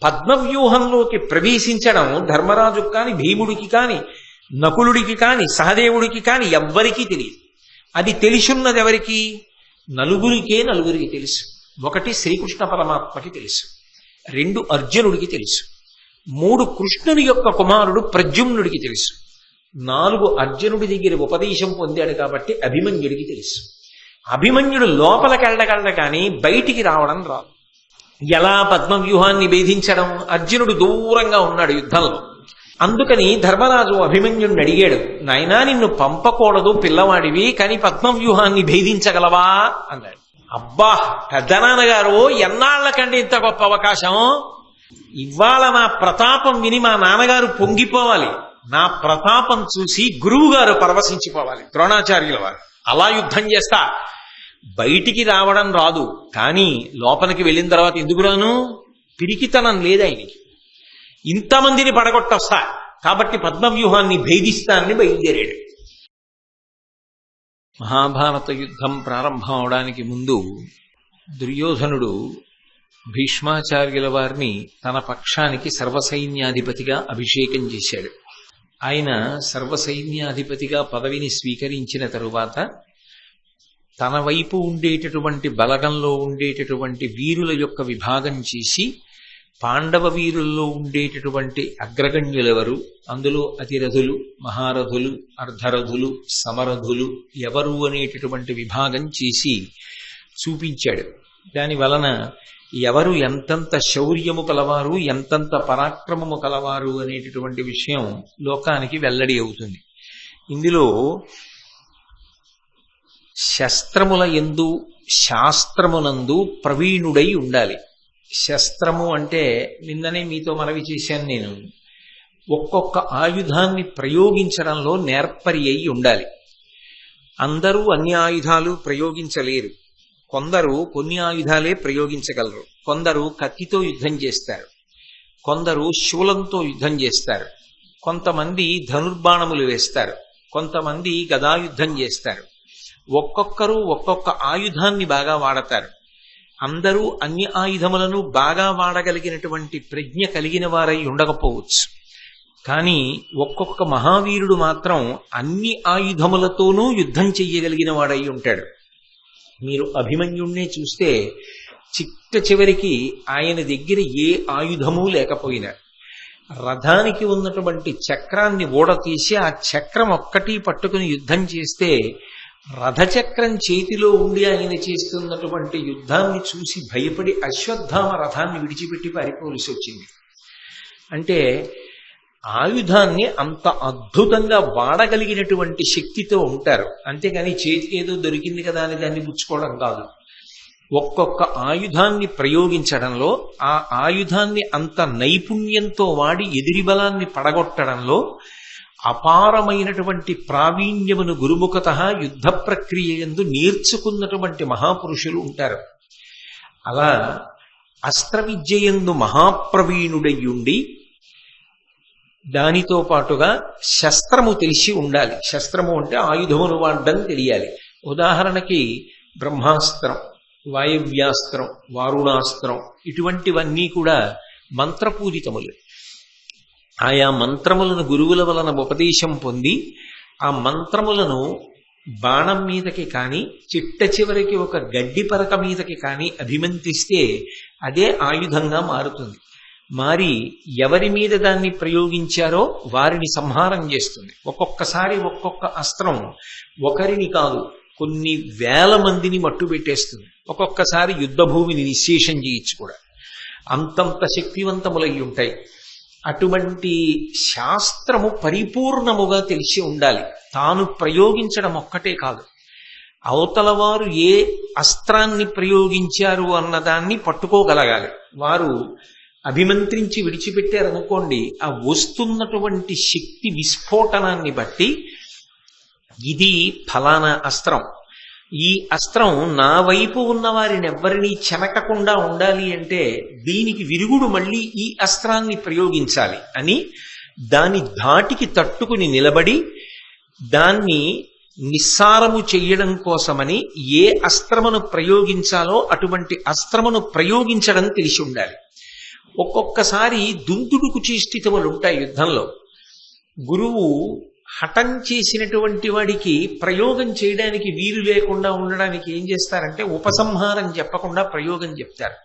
పద్మవ్యూహంలోకి ప్రవేశించడం ధర్మరాజుకి కాని, భీముడికి కాని, నకులుడికి కాని, సహదేవుడికి కాని ఎవ్వరికీ తెలియదు. అది తెలిసున్నది ఎవరికి? నలుగురికి తెలుసు. ఒకటి శ్రీకృష్ణ పరమాత్మకి తెలుసు, 2 అర్జునుడికి తెలుసు, 3 కృష్ణుని యొక్క కుమారుడు ప్రద్యుమ్నుడికి తెలుసు, 4 అర్జునుడి దగ్గర ఉపదేశం పొందాడు కాబట్టి అభిమన్యుడికి తెలుసు. అభిమన్యుడు లోపలికి వెళ్ళగలడు కానీ బయటికి రావడం రాదు. ఎలా పద్మవ్యూహాన్ని భేదించడం? అర్జునుడు దూరంగా ఉన్నాడు యుద్ధంలో. అందుకని ధర్మరాజు అభిమన్యుడిని అడిగాడు, నాయనా నిన్ను పంపకూడదు పిల్లవాడివి, కానీ పద్మవ్యూహాన్ని భేదించగలవా అన్నాడు. అబ్బా పెద్దనాన్నగారు, ఎన్నాళ్లకండి ఇంత గొప్ప అవకాశం? ఇవాళ నా ప్రతాపం విని మా నాన్నగారు పొంగిపోవాలి, నా ప్రతాపం చూసి గురువు గారు పరవశించిపోవాలి, ద్రోణాచార్యుల వారు. అలా యుద్ధం చేస్తా. బయటికి రావడం రాదు, కానీ లోపలికి వెళ్ళిన తర్వాత ఎందుకు రాను? పిరికితనం లేదు ఆయనకి. ఇంతమందిని పడగొట్టొస్తా కాబట్టి పద్మవ్యూహాన్ని భేదిస్తానని బయలుదేరాడు. మహాభారత యుద్ధం ప్రారంభం అవడానికి ముందు దుర్యోధనుడు భీష్మాచార్యుల వారిని తన పక్షానికి సర్వసైన్యాధిపతిగా అభిషేకం చేశాడు. ఆయన సర్వసైన్యాధిపతిగా పదవిని స్వీకరించిన తరువాత తన వైపు ఉండేటటువంటి బలగంలో ఉండేటటువంటి వీరుల యొక్క విభాగం చేసి, పాండవ వీరుల్లో ఉండేటటువంటి అగ్రగణ్యులెవరు, అందులో అతిరథులు, మహారథులు, అర్ధరథులు, సమరథులు ఎవరు అనేటటువంటి విభాగం చేసి చూపించాడు. దాని వలన ఎవరు ఎంతంత శౌర్యము కలవారు, ఎంతంత పరాక్రమము కలవారు అనేటటువంటి విషయం లోకానికి వెల్లడి అవుతుంది. ఇందులో శస్త్రముల యందు శాస్త్రమునందు ప్రవీణుడై ఉండాలి. శస్త్రము అంటే నిన్ననే మీతో మనవి చేశాను నేను, ఒక్కొక్క ఆయుధాన్ని ప్రయోగించడంలో నేర్పరి అయి ఉండాలి. అందరూ అన్ని ఆయుధాలు ప్రయోగించలేరు. కొందరు కొన్ని ఆయుధాలే ప్రయోగించగలరు. కొందరు కత్తితో యుద్ధం చేస్తారు, కొందరు శూలంతో యుద్ధం చేస్తారు, కొంతమంది ధనుర్బాణములు వేస్తారు, కొంతమంది గదాయుద్ధం చేస్తారు. ఒక్కొక్కరు ఒక్కొక్క ఆయుధాన్ని బాగా వాడతారు. అందరూ అన్ని ఆయుధములను బాగా వాడగలిగినటువంటి ప్రజ్ఞ కలిగిన వారై ఉండకపోవచ్చు, కానీ ఒక్కొక్క మహావీరుడు మాత్రం అన్ని ఆయుధములతోనూ యుద్ధం చెయ్యగలిగిన వాడై ఉంటాడు. మీరు అభిమన్యుణ్ణే చూస్తే చిట్ట చివరికి ఆయన దగ్గర ఏ ఆయుధము లేకపోయినా రథానికి ఉన్నటువంటి చక్రాన్ని ఊడతీసి ఆ చక్రం ఒక్కటి పట్టుకుని యుద్ధం చేస్తే రథచక్రం చేతిలో ఉండి ఆయన చేస్తున్నటువంటి యుద్ధాన్ని చూసి భయపడి అశ్వత్థామ రథాన్ని విడిచిపెట్టి పారిపోవలసి వచ్చింది. అంటే ఆయుధాన్ని అంత అద్భుతంగా వాడగలిగినటువంటి శక్తితో ఉంటారు. అంతేగాని చేతికి ఏదో దొరికింది కదా అని దాన్ని పుచ్చుకోవడం కాదు. ఒక్కొక్క ఆయుధాన్ని ప్రయోగించడంలో, ఆ ఆయుధాన్ని అంత నైపుణ్యంతో వాడి ఎదిరి బలాన్ని పడగొట్టడంలో అపారమైనటువంటి ప్రావీణ్యమును గురుముఖత యుద్ధ ప్రక్రియ యందు నేర్చుకున్నటువంటి మహాపురుషులు ఉంటారు. అలా అస్త్ర విద్యయందు మహాప్రవీణుడయ్యుండి దానితో పాటుగా శస్త్రము తెలిసి ఉండాలి. శస్త్రము అంటే ఆయుధమును వాడడం తెలియాలి. ఉదాహరణకి బ్రహ్మాస్త్రం, వాయవ్యాస్త్రం, వారుణాస్త్రం ఇటువంటివన్నీ కూడా మంత్రపూజితములు. ఆయా మంత్రములను గురువుల వలన ఉపదేశం పొంది ఆ మంత్రములను బాణం మీదకి కానీ, చిట్ట చివరికి ఒక గడ్డి పరక మీదకి కానీ అభిమంత్రిస్తే అదే ఆయుధంగా మారుతుంది. మారి ఎవరి మీద దాన్ని ప్రయోగించారో వారిని సంహారం చేస్తుంది. ఒక్కొక్కసారి ఒక్కొక్క అస్త్రం ఒకరిని కాదు కొన్ని వేల మందిని మట్టు పెట్టేస్తుంది. ఒక్కొక్కసారి యుద్ధ భూమిని నిశ్శేషం చేయొచ్చు కూడా. అంతంత శక్తివంతములై ఉంటాయి. అటువంటి శాస్త్రము పరిపూర్ణముగా తెలిసి ఉండాలి. తాను ప్రయోగించడం ఒక్కటే కాదు, అవతల వారు ఏ అస్త్రాన్ని ప్రయోగించారు అన్నదాన్ని పట్టుకోగలగాలి. వారు అభిమంత్రించి విడిచిపెట్టారనుకోండి, ఆ వస్తున్నటువంటి శక్తి విస్ఫోటనాన్ని బట్టి ఇది ఫలానా అస్త్రం, ఈ అస్త్రం నా వైపు ఉన్న వారిని ఎవ్వరినీ చెనకకుండా ఉండాలి అంటే దీనికి విరుగుడు మళ్ళీ ఈ అస్త్రాన్ని ప్రయోగించాలి అని దాని ధాటికి తట్టుకుని నిలబడి దాన్ని నిస్సారము చెయ్యడం కోసమని ఏ అస్త్రమును ప్రయోగించాలో అటువంటి అస్త్రమును ప్రయోగించడం తెలిసి ఉండాలి. ఒక్కొక్కసారి దుందుడుకు చేష్టితములు ఉంటాయి యుద్ధంలో. గురువు హఠం చేసినటువంటి వాడికి ప్రయోగం చేయడానికి వీలు లేకుండా ఉండడానికి ఏం చేస్తారంటే ఉపసంహారం చెప్పకుండా ప్రయోగం చెప్తారు.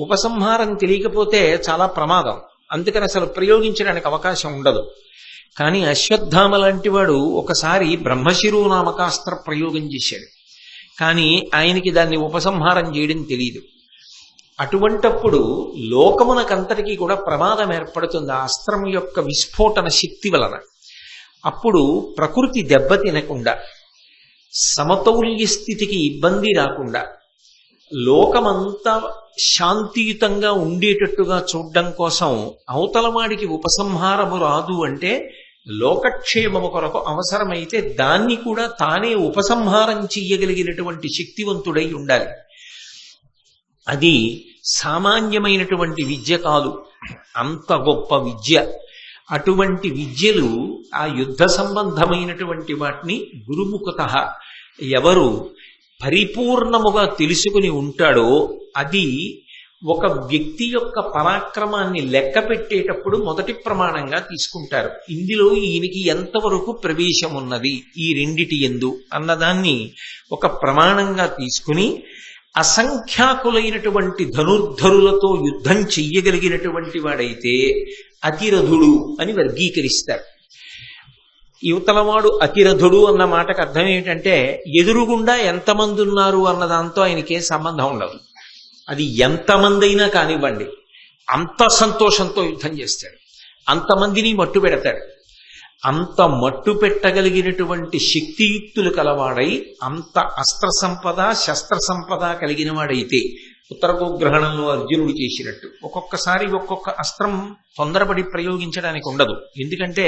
ఉపసంహారం తెలియకపోతే చాలా ప్రమాదం, అందుకని అసలు ప్రయోగించడానికి అవకాశం ఉండదు. కానీ అశ్వత్థామ లాంటి వాడు ఒకసారి బ్రహ్మశిరో నామకాస్త్ర ప్రయోగం చేశాడు, కానీ ఆయనకి దాన్ని ఉపసంహారం చేయడం తెలియదు. అటువంటప్పుడు లోకమునకంతటికీ కూడా ప్రమాదం ఏర్పడుతుంది ఆ అస్త్రం యొక్క విస్ఫోటన శక్తి వలన. అప్పుడు ప్రకృతి దెబ్బతినకుండా, సమతౌల్య స్థితికి ఇబ్బంది రాకుండా, లోకమంతా శాంతియుతంగా ఉండేటట్టుగా చూడడం కోసం అవతలవాడికి ఉపసంహారము రాదు అంటే లోకక్షేమము కొరకు అవసరమైతే దాన్ని కూడా తానే ఉపసంహారం చెయ్యగలిగినటువంటి శక్తివంతుడై ఉండాలి. అది సామాన్యమైనటువంటి విద్య కాదు, అంత గొప్ప విద్య. అటువంటి విద్యలు, ఆ యుద్ధ సంబంధమైనటువంటి వాటిని గురుముఖతః ఎవరు పరిపూర్ణముగా తెలుసుకుని ఉంటాడో అది ఒక వ్యక్తి యొక్క పరాక్రమాన్ని లెక్క పెట్టేటప్పుడు మొదటి ప్రమాణంగా తీసుకుంటారు. ఇందులో ఈయనకి ఎంతవరకు ప్రవేశం ఉన్నది ఈ రెండిటి యందు అన్నదాన్ని ఒక ప్రమాణంగా తీసుకుని అసంఖ్యాకులైనటువంటి ధనుర్ధరులతో యుద్ధం చెయ్యగలిగినటువంటి వాడైతే అతిరథుడు అని వర్గీకరిస్తారు. యువతలవాడు అతిరథుడు అన్న మాటకు అర్థం ఏమిటంటే ఎదురుగుండా ఎంతమంది ఉన్నారు అన్న దాంతో ఆయనకే సంబంధం ఉండదు. అది ఎంతమంది అయినా కానివ్వండి, అంత సంతోషంతో యుద్ధం చేస్తాడు, అంతమందిని మట్టు పెడతాడు. అంత మట్టు పెట్టగలిగినటువంటి శక్తియుక్తులు కలవాడై, అంత అస్త్ర సంపద శస్త్ర సంపద కలిగిన వాడైతే ఉత్తర గోగ్రహణంలో అర్జునుడు చేసినట్టు ఒక్కొక్కసారి ఒక్కొక్క అస్త్రం తొందరపడి ప్రయోగించడానికి ఉండదు. ఎందుకంటే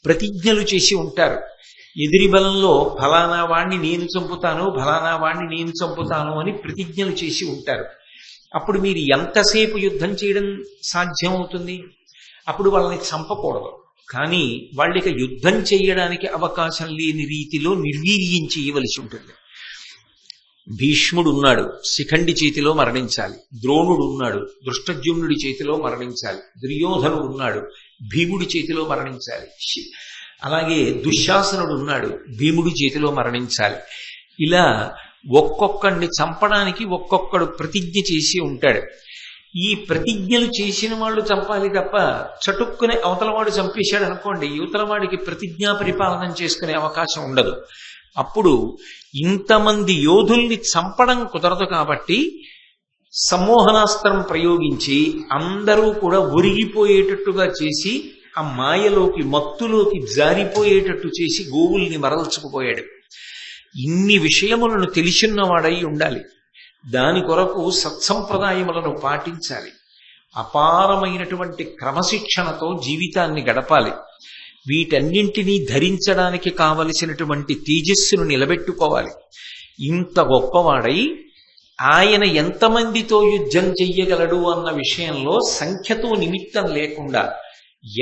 ప్రతిజ్ఞలు చేసి ఉంటారు. ఎదిరి బలంలో ఫలానా వాణ్ణి నేను చంపుతాను, ఫలానా వాణ్ణి నేను చంపుతాను అని ప్రతిజ్ఞలు చేసి ఉంటారు. అప్పుడు మీరు ఎంతసేపు యుద్ధం చేయడం సాధ్యం అవుతుంది? అప్పుడు వాళ్ళని చంపకూడదు, కానీ వాళ్ళకి యుద్ధం చేయడానికి అవకాశం లేని రీతిలో నిర్వీర్యం చేయవలసి ఉంటుంది. భీష్ముడు ఉన్నాడు, శిఖండి చేతిలో మరణించాలి. ద్రోణుడు ఉన్నాడు, దృష్టద్యుమ్నుడి చేతిలో మరణించాలి. దుర్యోధనుడు ఉన్నాడు, భీముడి చేతిలో మరణించాలి. అలాగే దుశ్శాసనుడు ఉన్నాడు, భీముడి చేతిలో మరణించాలి. ఇలా ఒక్కొక్కడిని చంపడానికి ఒక్కొక్కడు ప్రతిజ్ఞ చేసి ఉంటాడు. ఈ ప్రతిజ్ఞలు చేసిన వాళ్ళు చంపాలి తప్ప చటుక్కునే అవతలవాడు చంపేశాడు అనుకోండి, యువతలవాడికి ప్రతిజ్ఞా పరిపాలన చేసుకునే అవకాశం ఉండదు. అప్పుడు ఇంతమంది యోధుల్ని చంపడం కుదరదు కాబట్టి సమ్మోహనాస్త్రం ప్రయోగించి అందరూ కూడా ఒరిగిపోయేటట్టుగా చేసి ఆ మాయలోకి మత్తులోకి జారిపోయేటట్టు చేసి గోవుల్ని మరల్చుకుపోయాడు. ఇన్ని విషయములను తెలిసిన్నవాడై ఉండాలి. దాని కొరకు సత్సంప్రదాయములను పాటించాలి. అపారమైనటువంటి క్రమశిక్షణతో జీవితాన్ని గడపాలి. వీటన్నింటినీ ధరించడానికి కావలసినటువంటి తేజస్సును నిలబెట్టుకోవాలి. ఇంత గొప్పవాడై ఆయన ఎంతమందితో యుద్ధం చెయ్యగలడు అన్న విషయంలో సంఖ్యతో నిమిత్తం లేకుండా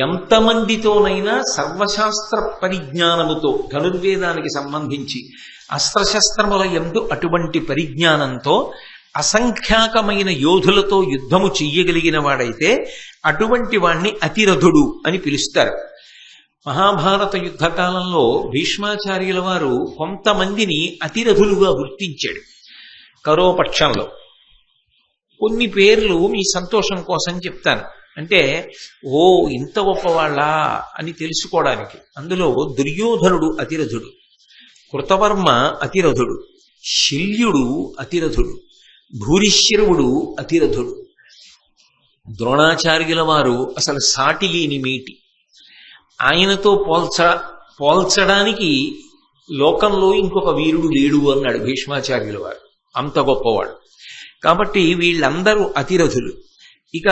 ఎంతమందితోనైనా సర్వశాస్త్ర పరిజ్ఞానముతో, ధనుర్వేదానికి సంబంధించి అస్త్రశస్త్రముల యందు అటువంటి పరిజ్ఞానంతో అసంఖ్యాకమైన యోధులతో యుద్ధము చెయ్యగలిగిన వాడైతే అటువంటి వాణ్ణి అతిరథుడు అని పిలుస్తారు. మహాభారత యుద్ధకాలంలో భీష్మాచార్యుల వారు కొంతమందిని అతిరథులుగా గుర్తించాడు. కరోపక్షంలో కొన్ని పేర్లు మీ సంతోషం కోసం చెప్తాను, అంటే ఓ ఇంత గొప్పవాళ్ళా అని తెలుసుకోవడానికి. అందులో దుర్యోధనుడు అతిరథుడు, కృతవర్మ అతిరథుడు, శల్యుడు అతిరథుడు, భూరిశ్రవుడు అతిరథుడు. ద్రోణాచార్యుల వారు అసలు సాటి లేని మేటి. ఆయనతో పోల్చడానికి లోకంలో ఇంకొక వీరుడు లేడు అన్నాడు భీష్మాచార్యుల వారు, అంత గొప్పవాడు. కాబట్టి వీళ్ళందరూ అతిరథులు. ఇక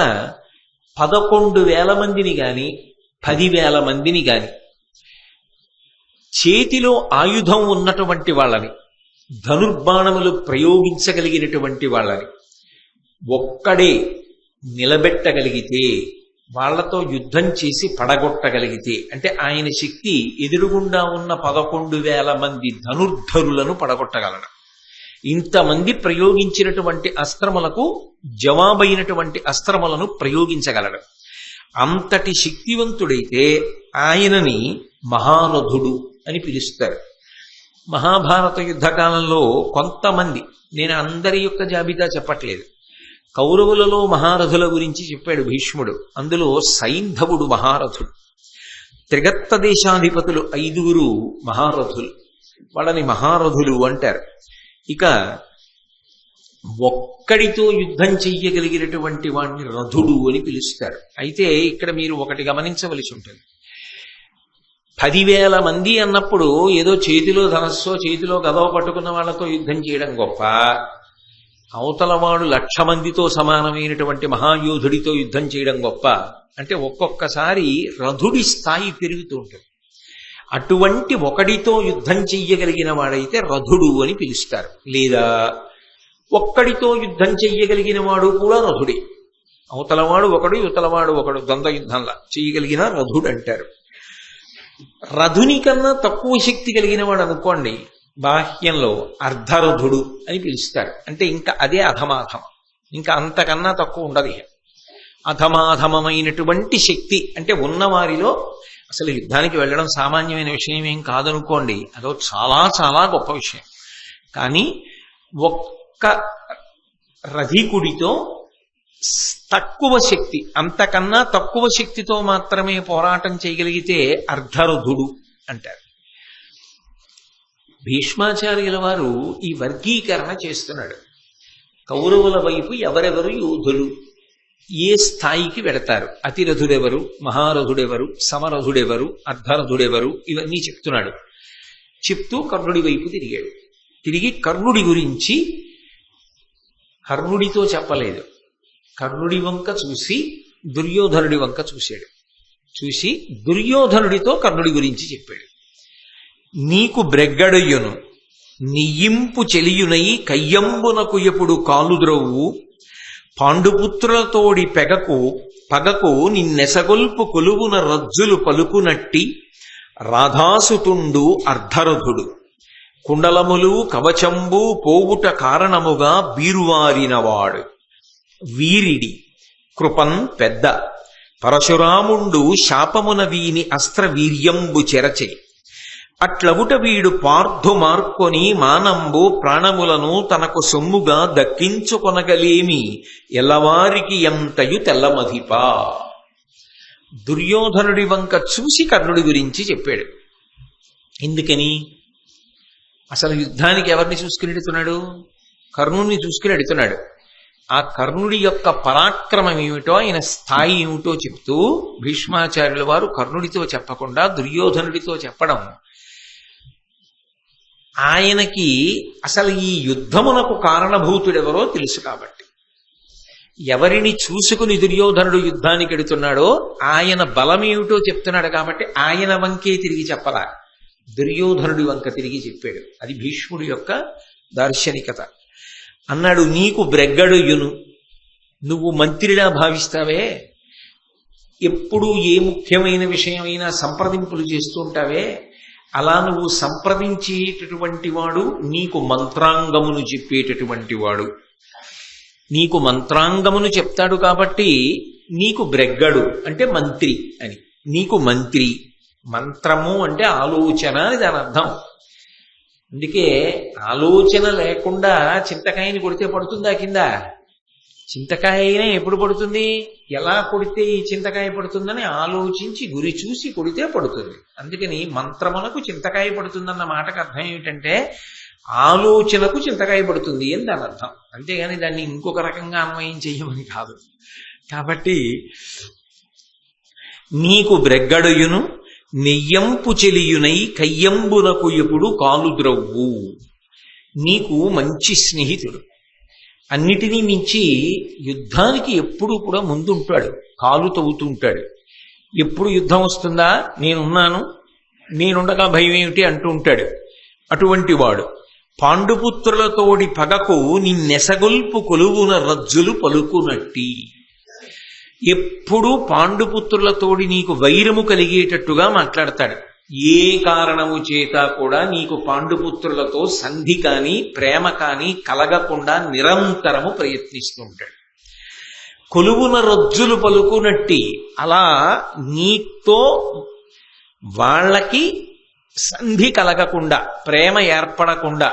11,000 మందిని గాని 10,000 మందిని గాని చేతిలో ఆయుధం ఉన్నటువంటి వాళ్ళని, ధనుర్బాణములు ప్రయోగించగలిగినటువంటి వాళ్ళని ఒక్కడే నిలబెట్టగలిగితే, వాళ్లతో యుద్ధం చేసి పడగొట్టగలిగితే, అంటే ఆయన శక్తి ఎదురుగుండా ఉన్న 11,000 మంది ధనుర్ధరులను పడగొట్టగలడు. ఇంతమంది ప్రయోగించినటువంటి అస్త్రములకు జవాబైనటువంటి అస్త్రములను ప్రయోగించగలడు. అంతటి శక్తివంతుడైతే ఆయనని మహారథుడు అని పిలుస్తారు. మహాభారత యుద్ధకాలంలో కొంతమంది, నేను అందరి యొక్క జాబితా చెప్పట్లేదు, కౌరవులలో మహారథుల గురించి చెప్పాడు భీష్ముడు. అందులో సైంధవుడు మహారథుడు. త్రిగత్త దేశాధిపతులు 5 మహారథులు, వాళ్ళని మహారథులు అంటారు. ఇక ఒక్కడితో యుద్ధం చెయ్యగలిగినటువంటి వాడిని రథుడు అని పిలుస్తారు. అయితే ఇక్కడ మీరు ఒకటి గమనించవలసి ఉంటుంది. 10,000 మంది అన్నప్పుడు ఏదో చేతిలో ధనస్సో చేతిలో గదవ పట్టుకున్న వాళ్ళతో యుద్ధం చేయడం గొప్ప, అవతలవాడు 1,00,000 మందితో సమానమైనటువంటి మహాయోధుడితో యుద్ధం చేయడం గొప్ప అంటే ఒక్కొక్కసారి రథుడి స్థాయి పెరుగుతూ ఉంటుంది. అటువంటి ఒకడితో యుద్ధం చెయ్యగలిగిన వాడైతే రథుడు అని పిలుస్తారు. లేదా ఒక్కడితో యుద్ధం చెయ్యగలిగిన వాడు కూడా రథుడే. అవతలవాడు ఒకడు యువతలవాడు ఒకడు ద్వంద్వ యుద్ధంలా చెయ్యగలిగిన రథుడు అంటారు. రథుని కన్నా తక్కువ శక్తి కలిగిన వాడు అనుకోండి, బాహ్యంలో అర్ధరథుడు అని పిలుస్తారు. అంటే ఇంకా అదే అధమాధమం, ఇంకా అంతకన్నా తక్కువ ఉండదు. అధమాధమైనటువంటి శక్తి అంటే ఉన్నవారిలో, అసలు యుద్ధానికి వెళ్ళడం సామాన్యమైన విషయం ఏం కాదనుకోండి, అదో చాలా చాలా గొప్ప విషయం. కానీ ఒక్క రథికుడితో తక్కువ శక్తి, అంతకన్నా తక్కువ శక్తితో మాత్రమే పోరాటం చేయగలిగితే అర్ధరథుడు అంటారు. భీష్మాచార్యుల వారు ఈ వర్గీకరణ చేస్తున్నాడు. కౌరవుల వైపు ఎవరెవరు యోధులు, ఏ స్థాయికి వెడతారు, అతిరథుడెవరు, మహారథుడెవరు, సమరథుడెవరు, అర్ధరథుడెవరు, ఇవన్నీ చెప్తున్నాడు. చెప్తూ కర్ణుడి వైపు తిరిగాడు. తిరిగి కర్ణుడి గురించి కర్ణుడితో చెప్పలేదు, కర్ణుడి వంక చూసి దుర్యోధనుడి వంక చూశాడు. చూసి దుర్యోధనుడితో కర్ణుడి గురించి చెప్పాడు. నీకు బ్రెగ్గడయ్యును నియింపు చెలియునై కయ్యంబునకు ఎప్పుడు కాలుద్రవ్వు పాండుపుత్రులతోడి పగకు నిన్నెసగొల్పు కొలువున రజ్జులు పలుకునట్టి రాధాసుతుండు అర్ధరథుడు కుండలములు కవచంబు పోవుట కారణముగా బీరువారినవాడు వీరిడి కృపన్ పెద్ద పరశురాముండు శాపమున వీని అస్త్ర వీర్యంబు చెరచే అట్లగుట వీడు పార్థు మార్కొని మానంబు ప్రాణములను తనకు సొమ్ముగా దక్కించుకొనగలేమి ఎల్లవారికి ఎంతయు తెల్లమధిపా. దుర్యోధనుడి వంక చూసి కర్ణుడి గురించి చెప్పాడు. ఎందుకని? అసలు యుద్ధానికి ఎవరిని చూసుకుని ఎడుతున్నాడు? కర్ణుడిని చూసుకుని ఎడుతున్నాడు. ఆ కర్ణుడి యొక్క పరాక్రమం ఏమిటో, ఆయన స్థాయి ఏమిటో చెప్తూ భీష్మాచార్యుల వారు కర్ణుడితో చెప్పకుండా దుర్యోధనుడితో చెప్పడం, ఆయనకి అసలు ఈ యుద్ధమునకు కారణభూతుడెవరో తెలుసు కాబట్టి. ఎవరిని చూసుకుని దుర్యోధనుడు యుద్ధానికి ఎడుతున్నాడో ఆయన బలమేమిటో చెప్తున్నాడు కాబట్టి ఆయన వంకే తిరిగి చెప్పలా, దుర్యోధనుడి వంక తిరిగి చెప్పాడు. అది భీష్ముడి యొక్క దార్శనికత. అన్నాడు, నీకు బ్రెగ్గడుయును, నువ్వు మంత్రిలా భావిస్తావే, ఎప్పుడు ఏ ముఖ్యమైన విషయమైనా సంప్రదింపులు చేస్తూ ఉంటావే, అలా నువ్వు సంప్రదించేటటువంటి వాడు నీకు మంత్రాంగమును చెప్పేటటువంటి వాడు. నీకు మంత్రాంగమును చెప్తాడు కాబట్టి నీకు బ్రెగ్గడు అంటే మంత్రి అని. నీకు మంత్రి, మంత్రము అంటే ఆలోచన అని దాని అర్థం. అందుకే ఆలోచన లేకుండా చింతకాయని కొడితే పడుతుందా కింద? చింతకాయ అయినా ఎప్పుడు పడుతుంది? ఎలా కొడితే ఈ చింతకాయ పడుతుందని ఆలోచించి గురి చూసి కొడితే పడుతుంది. అందుకని మంత్రములకు చింతకాయ పడుతుందన్న మాటకు అర్థం ఏమిటంటే ఆలోచనకు చింతకాయ పడుతుంది అని దాని అర్థం. అంతేగాని దాన్ని ఇంకొక రకంగా అన్వయం చెయ్యమని కాదు. కాబట్టి నీకు బ్రెగ్గడుయును నెయ్యంపు చెలియునై కయ్యంబునకు ఎప్పుడు కాలుద్రవ్వు. నీకు మంచి స్నేహితుడు, అన్నిటినీ మించి యుద్ధానికి ఎప్పుడు కూడా ముందుంటాడు, కాలు తవ్వుతుంటాడు. ఎప్పుడు యుద్ధం వస్తుందా, నేనున్నాను, నేనుండగా భయం ఏమిటి అంటూ ఉంటాడు. అటువంటి వాడు పాండుపుత్రులతోడి పగకు నిన్నెసగొల్పు కొలువున రజ్జులు పలుకునట్టి. ఎప్పుడు పాండుపుత్రులతోడి నీకు వైరము కలిగేటట్టుగా మాట్లాడతాడు. ఏ కారణము చేత కూడా నీకు పాండుపుత్రులతో సంధి కాని ప్రేమ కాని కలగకుండా నిరంతరము ప్రయత్నిస్తుంటాడు. కొలువున రొజ్జులు పలుకునట్టి అలా నీతో వాళ్ళకి సంధి కలగకుండా ప్రేమ ఏర్పడకుండా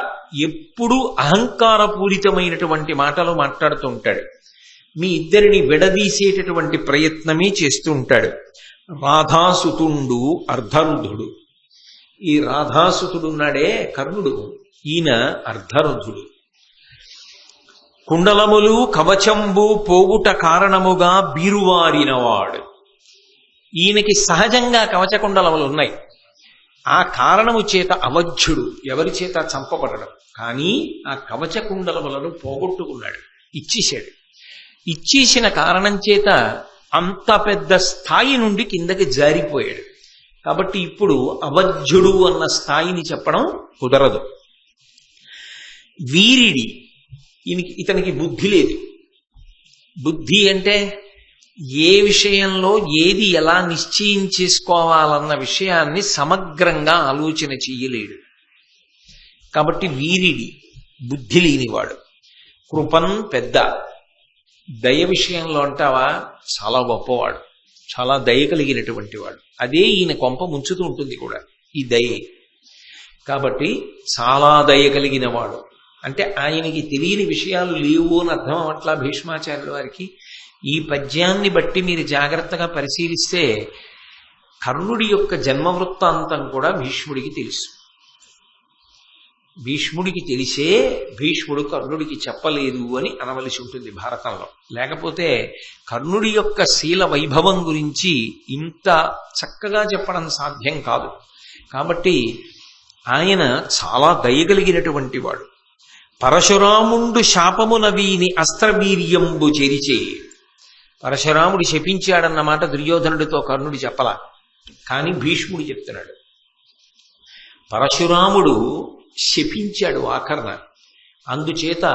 ఎప్పుడూ అహంకారపూరితమైనటువంటి మాటలు మాట్లాడుతూ ఉంటాడు. మీ ఇద్దరిని విడదీసేటటువంటి ప్రయత్నమే చేస్తూ ఉంటాడు. రాధాసుతుండు అర్ధరుధుడు. ఈ రాధాసుతుడున్నాడే కర్ణుడు, ఈయన అర్ధరుధుడు. కుండలములు కవచంబు పోవుట కారణముగా బీరువారినవాడు. ఈయనకి సహజంగా కవచకుండలములు ఉన్నాయి. ఆ కారణము చేత అవధ్యుడు, ఎవరి చేత చంపబడడం. కానీ ఆ కవచకుండలములను పోగొట్టుకున్నాడు, ఇచ్చేశాడు. ఇచ్చేసిన కారణం చేత అంత పెద్ద స్థాయి నుండి కిందకి జారిపోయాడు. కాబట్టి ఇప్పుడు అవధ్యుడు అన్న స్థాయిని చెప్పడం కుదరదు. వీరిడి, ఇతనికి బుద్ధి లేదు. బుద్ధి అంటే ఏ విషయంలో ఏది ఎలా నిశ్చయం చేసుకోవాలన్న విషయాన్ని సమగ్రంగా ఆలోచన చెయ్యలేడు. కాబట్టి వీరిడి, బుద్ధి లేనివాడు. కృపన్ పెద్ద, దయ విషయంలో అంటావా చాలా గొప్పవాడు, చాలా దయ కలిగినటువంటి వాడు. అదే ఈయన కొంప ముంచుతూ ఉంటుంది కూడా, ఈ దయే. కాబట్టి చాలా దయ కలిగిన వాడు అంటే ఆయనకి తెలియని విషయాలు లేవు అని అర్థం అవట్లా భీష్మాచార్యుల వారికి. ఈ పద్యాన్ని బట్టి మీరు జాగ్రత్తగా పరిశీలిస్తే కర్ణుడి యొక్క జన్మవృత్తాంతం కూడా భీష్ముడికి తెలుసు. భీష్ముడికి తెలిసే భీష్ముడు కర్ణుడికి చెప్పలేదు అని అనవలసి ఉంటుంది భారతంలో. లేకపోతే కర్ణుడి యొక్క శీల వైభవం గురించి ఇంత చక్కగా చెప్పడం సాధ్యం కాదు. కాబట్టి ఆయన చాలా దయగలిగినటువంటి వాడు. పరశురాముండు శాపమున వీని అస్త్రవీర్యంబు చెరిచే. పరశురాముడు శపించాడన్నమాట దుర్యోధనుడితో కర్ణుడు చెప్పలా, కానీ భీష్ముడు చెప్తున్నాడు. పరశురాముడు శపించాడు ఆఖరణ, అందుచేత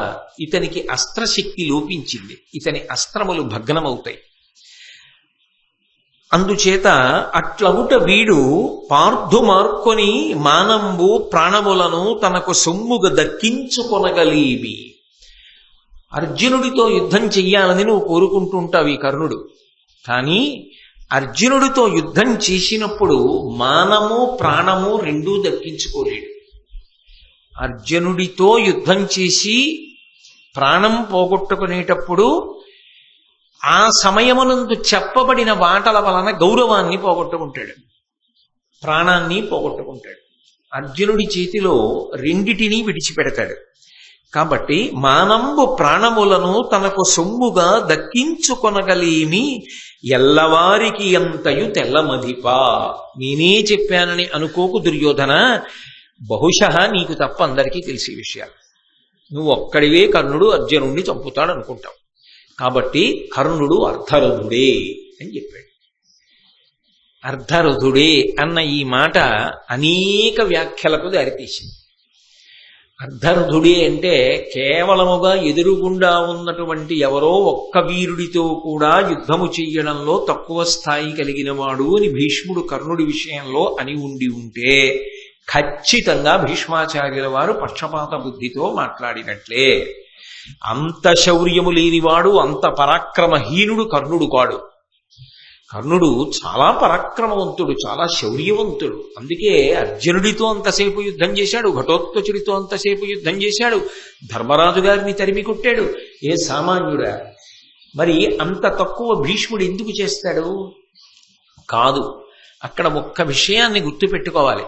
ఇతనికి అస్త్రశక్తి లోపించింది, ఇతని అస్త్రములు భగ్నమవుతాయి. అందుచేత అట్లవుట వీడు పార్థు మార్కొని మానంబు ప్రాణములను తనకు సొమ్ముగా దక్కించుకొనగలేవి. అర్జునుడితో యుద్ధం చెయ్యాలని నువ్వు కోరుకుంటుంటావు ఈ కర్ణుడు, కానీ అర్జునుడితో యుద్ధం చేసినప్పుడు మానము ప్రాణము రెండూ దక్కించుకోలేడు. అర్జునుడితో యుద్ధం చేసి ప్రాణం పోగొట్టుకునేటప్పుడు ఆ సమయమునందు చెప్పబడిన మాటల వలన గౌరవాన్ని పోగొట్టుకుంటాడు, ప్రాణాన్ని పోగొట్టుకుంటాడు. అర్జునుడి చేతిలో రెండిటినీ విడిచిపెడతాడు. కాబట్టి మానంబు ప్రాణములను తనకు సొమ్ముగా దక్కించుకొనగలేమి ఎల్లవారికి అంతయు తెల్లమదిపా. నేనే చెప్పానని అనుకోకు దుర్యోధన, బహుశః నీకు తప్ప అందరికీ తెలిసే విషయాలు. నువ్వు ఒక్కడివే కర్ణుడు అర్జునుడిని చంపుతాడు అనుకుంటావు. కాబట్టి కర్ణుడు అర్ధరథుడే అని చెప్పాడు. అర్ధరథుడే అన్న ఈ మాట అనేక వ్యాఖ్యలకు దారితీసింది. అర్ధరథుడే అంటే కేవలముగా ఎదురుగుండా ఉన్నటువంటి ఎవరో ఒక్క వీరుడితో కూడా యుద్ధము చెయ్యడంలో తక్కువ స్థాయి కలిగిన వాడు అని భీష్ముడు కర్ణుడి విషయంలో అని ఉండి ఉంటే ఖచ్చితంగా భీష్మాచార్యుల వారు పక్షపాత బుద్ధితో మాట్లాడినట్లే. అంత శౌర్యము లేనివాడు, అంత పరాక్రమహీనుడు కర్ణుడు కాడు. కర్ణుడు చాలా పరాక్రమవంతుడు, చాలా శౌర్యవంతుడు. అందుకే అర్జునుడితో అంతసేపు యుద్ధం చేశాడు, ఘటోత్కచుడితో అంతసేపు యుద్ధం చేశాడు, ధర్మరాజు గారిని తరిమి కొట్టాడు. ఏ సామాన్యుడా? మరి అంత తక్కువ భీష్ముడు ఎందుకు చేస్తాడు? కాదు, అక్కడ ఒక్క విషయాన్ని గుర్తుపెట్టుకోవాలి.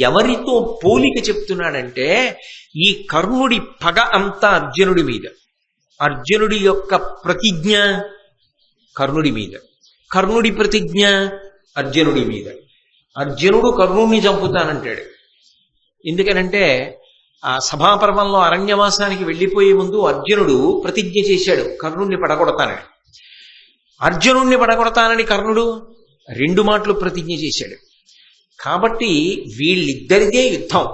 ఎవరితో పోలిక చెప్తున్నాడంటే ఈ కర్ణుడి పగ అంతా అర్జునుడి మీద, అర్జునుడి యొక్క ప్రతిజ్ఞ కర్ణుడి మీద, కర్ణుడి ప్రతిజ్ఞ అర్జునుడి మీద. అర్జునుడు కర్ణుడిని చంపుతానంటాడు. ఎందుకనంటే ఆ సభాపర్వంలో అరణ్యవాసానికి వెళ్ళిపోయే ముందు అర్జునుడు ప్రతిజ్ఞ చేశాడు కర్ణుడిని పడగొడతానని. అర్జునుడిని పడగొడతానని కర్ణుడు 2 మాటలు ప్రతిజ్ఞ చేశాడు. కాబట్టి వీళ్ళిద్దరిదే యుద్ధం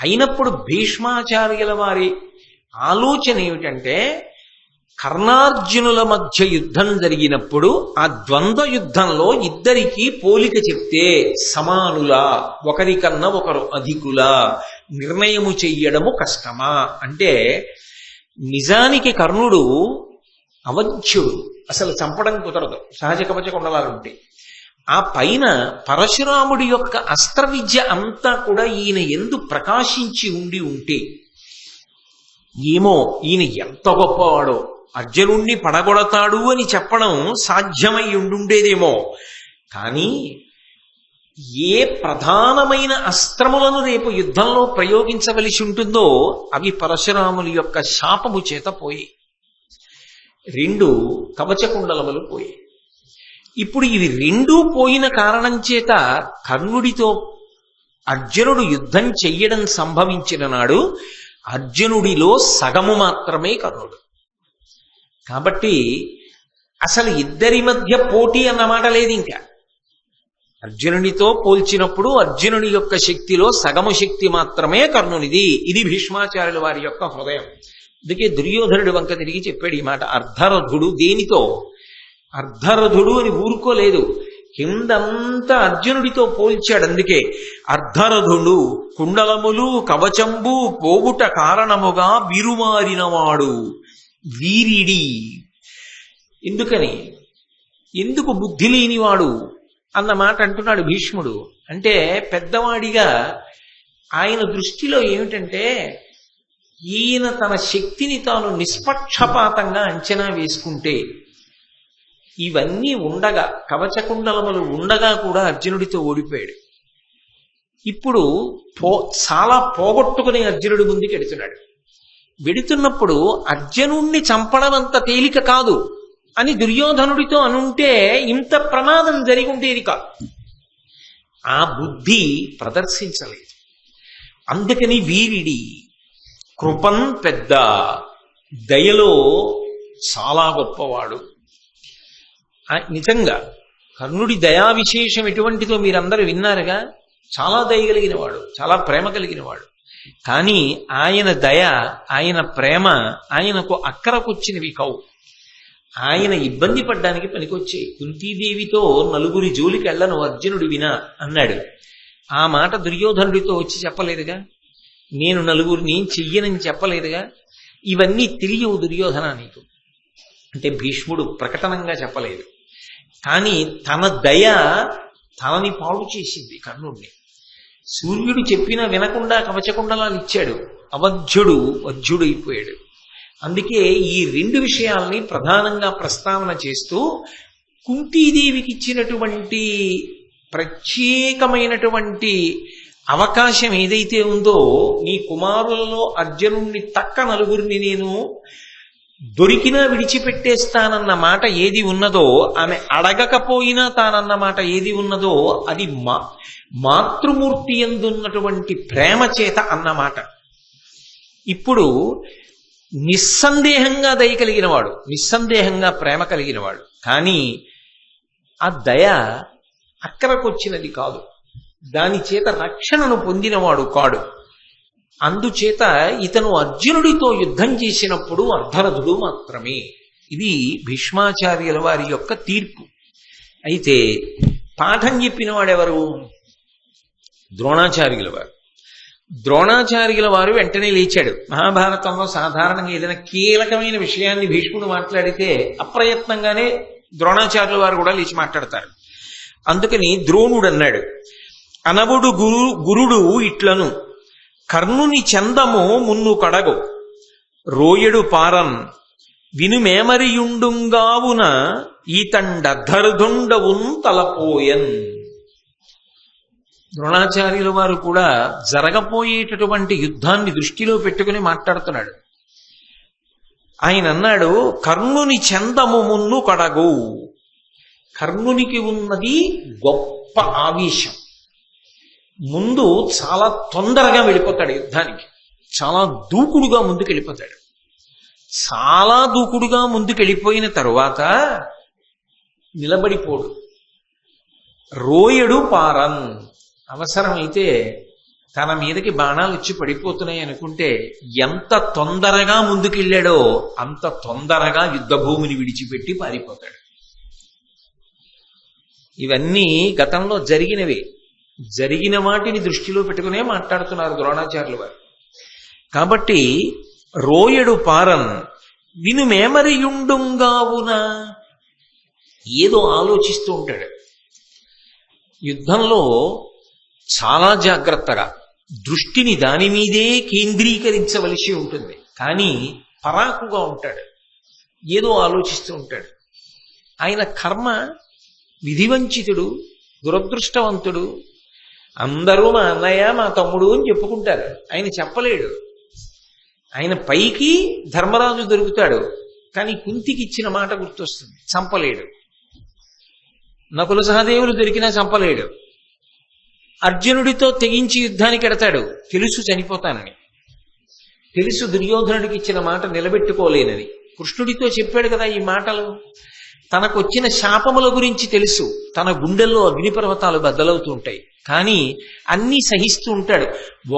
అయినప్పుడు భీష్మాచార్యుల వారి ఆలోచన ఏమిటంటే కర్ణార్జునుల మధ్య యుద్ధం జరిగినప్పుడు ఆ ద్వంద్వ యుద్ధంలో ఇద్దరికీ పోలిక చెప్తే సమానులా, ఒకరికన్నా ఒకరు అధికులా నిర్ణయము చెయ్యడము కష్టమా అంటే, నిజానికి కర్ణుడు అవధ్యుడు, అసలు చంపడం కుదరదు సహజ కవచ కుండలాలుంటే. ఆ పైన పరశురాముడి యొక్క అస్త్ర విద్య అంతా కూడా ఈయన ఎందు ప్రకాశించి ఉంటే ఏమో ఈయన ఎంత గొప్పవాడో, అర్జునుణ్ణి పడగొడతాడు అని చెప్పడం సాధ్యమై ఉండుండేదేమో. కానీ ఏ ప్రధానమైన అస్త్రములను రేపు యుద్ధంలో ప్రయోగించవలసి ఉంటుందో అవి పరశురాముల యొక్క శాపము చేత పోయి, 2 కవచకుండలములు పోయి. ఇప్పుడు ఇవి 2 పోయిన కారణం చేత కర్ణుడితో అర్జునుడు యుద్ధం చెయ్యడం సంభవించిన నాడు అర్జునుడిలో సగము మాత్రమే కర్ణుడు. కాబట్టి అసలు ఇద్దరి మధ్య పోటీ అన్నమాట లేదు. ఇంకా అర్జునుడితో పోల్చినప్పుడు అర్జునుడి యొక్క శక్తిలో సగము శక్తి మాత్రమే కర్ణునిది. ఇది భీష్మాచార్యుల వారి యొక్క హృదయం. అందుకే దుర్యోధనుడి వంక తిరిగి చెప్పాడు ఈ మాట. అర్ధరథుడు దేనితో? అర్ధరథుడు అని ఊరుకోలేదు, కిందంతా అర్జునుడితో పోల్చాడు. అందుకే అర్ధరథుడు కుండలములు కవచంబు పోగుట కారణముగా బిరుమారినవాడు వీరిడి. ఎందుకని? ఎందుకు బుద్ధి లేనివాడు అన్న మాట అంటున్నాడు భీష్ముడు. అంటే పెద్దవాడిగా ఆయన దృష్టిలో ఏమిటంటే, ఈయన తన శక్తిని తాను నిష్పక్షపాతంగా అంచనా వేసుకుంటే, ఇవన్నీ ఉండగా కవచకుండలములు ఉండగా కూడా అర్జునుడితో ఓడిపోయాడు. ఇప్పుడు చాలా పోగొట్టుకుని అర్జునుడి ముందుకు వెడుతున్నాడు. వెడుతున్నప్పుడు అర్జునుణ్ణి చంపడం అంత తేలిక కాదు అని దుర్యోధనుడితో అనుంటే ఇంత ప్రమాదం జరిగి ఉండేది కాదు. ఆ బుద్ధి ప్రదర్శించలేదు. అందుకని వీరిడి కృపన్ పెద్ద, దయలో చాలా గొప్పవాడు. నిజంగా కర్ణుడి దయా విశేషం ఎటువంటిదో మీరందరూ విన్నారుగా. చాలా దయ కలిగిన వాడు, చాలా ప్రేమ కలిగిన వాడు. కానీ ఆయన దయ, ఆయన ప్రేమ ఆయనకు అక్కరకొచ్చినవి కావు. ఆయన ఇబ్బంది పడ్డానికి పనికొచ్చాయి. కుంతీదేవితో 4 జోలికి వెళ్ళను అర్జునుడు వినా అన్నాడు. ఆ మాట దుర్యోధనుడితో వచ్చి చెప్పలేదుగా. నేను 4 చెయ్యనని చెప్పలేదుగా. ఇవన్నీ తెలియవు దుర్యోధన నీకు అంటే భీష్ముడు ప్రకటనంగా చెప్పలేదు. కానీ తన దయ తనని పాడు చేసింది కర్ణుడిని. సూర్యుడు చెప్పినా వినకుండా కవచకుండలాలు ఇచ్చాడు. అవధ్యుడు వధ్యుడైపోయాడు. అందుకే ఈ 2 విషయాల్ని ప్రధానంగా ప్రస్తావన చేస్తూ కుంతీదేవికి ఇచ్చినటువంటి ప్రత్యేకమైనటువంటి అవకాశం ఏదైతే ఉందో, నీ కుమారులలో అర్జునుణ్ణి తక్క 4 నేను దొరికినా విడిచిపెట్టేస్తానన్న మాట ఏది ఉన్నదో, ఆమె అడగకపోయినా తానన్న మాట ఏది ఉన్నదో, అది మాతృమూర్తి యందున్నటువంటి ప్రేమ చేత అన్నమాట. ఇప్పుడు నిస్సందేహంగా దయ కలిగినవాడు, నిస్సందేహంగా ప్రేమ కలిగినవాడు. కానీ ఆ దయ అక్కరకొచ్చినది కాదు, దాని చేత రక్షణను పొందినవాడు కాడు. అందుచేత ఇతను అర్జునుడితో యుద్ధం చేసినప్పుడు అర్ధరథుడు మాత్రమే. ఇది భీష్మాచార్యుల వారి యొక్క తీర్పు. అయితే పాఠం చెప్పిన వాడెవరు? ద్రోణాచార్యుల వారు. ద్రోణాచార్యుల వారు వెంటనే లేచాడు. మహాభారతంలో సాధారణంగా ఏదైనా కీలకమైన విషయాన్ని భీష్ముడు మాట్లాడితే అప్రయత్నంగానే ద్రోణాచార్యుల వారు కూడా లేచి మాట్లాడతారు. అందుకని ద్రోణుడు అన్నాడు, అనవుడు గురుడు ఇట్లను కర్ణుని చందము మున్ను కడగు రోయడు పారన్ వినుమేమరియుండుంగావున ఈతండర్ధరుదుండవున్ తలపోయన్. ద్రోణాచార్యుల వారు కూడా జరగపోయేటటువంటి యుద్ధాన్ని దృష్టిలో పెట్టుకుని మాట్లాడుతున్నాడు. ఆయన అన్నాడు, కర్ణుని చందము మున్ను కడగు. కర్ణునికి ఉన్నది గొప్ప ఆవేశం. ముందు చాలా తొందరగా వెళ్ళిపోతాడు యుద్ధానికి, చాలా దూకుడుగా ముందుకు వెళ్ళిపోతాడు. చాలా దూకుడుగా ముందుకు వెళ్ళిపోయిన తరువాత నిలబడిపోడు. రోయడు పారన్, అవసరమైతే తన మీదకి బాణాలు వచ్చి పడిపోతున్నాయి అనుకుంటే ఎంత తొందరగా ముందుకెళ్ళాడో అంత తొందరగా యుద్ధభూమిని విడిచిపెట్టి పారిపోతాడు. ఇవన్నీ గతంలో జరిగినవే. జరిగిన వాటిని దృష్టిలో పెట్టుకునే మాట్లాడుతున్నారు ద్రోణాచార్యుల వారు. కాబట్టి రోయడు పారన్ వినుమేమరియుండుంగావున, ఏదో ఆలోచిస్తూ ఉంటాడు. యుద్ధంలో చాలా జాగ్రత్తగా దృష్టిని దాని మీదే కేంద్రీకరించవలసి ఉంటుంది. కానీ పరాకుగా ఉంటాడు, ఏదో ఆలోచిస్తూ ఉంటాడు. ఆయన కర్మ విధివంచితుడు, దురదృష్టవంతుడు. అందరూ మా అన్నయ్య మా తమ్ముడు అని చెప్పుకుంటారు, ఆయన చెప్పలేడు. ఆయన పైకి ధర్మరాజు దొరుకుతాడు, కానీ కుంతికి ఇచ్చిన మాట గుర్తొస్తుంది, చంపలేడు. నకుల సహదేవులు దొరికినా చంపలేడు. అర్జునుడితో తెగించి యుద్ధానికి ఎడతాడు, తెలుసు చనిపోతానని, తెలుసు దుర్యోధనుడికి ఇచ్చిన మాట నిలబెట్టుకోలేనని. కృష్ణుడితో చెప్పాడు కదా ఈ మాటలు. తనకొచ్చిన శాపముల గురించి తెలుసు, తన గుండెల్లో అగ్నిపర్వతాలు బద్దలవుతూ ఉంటాయి, కానీ అన్నీ సహిస్తూ ఉంటాడు.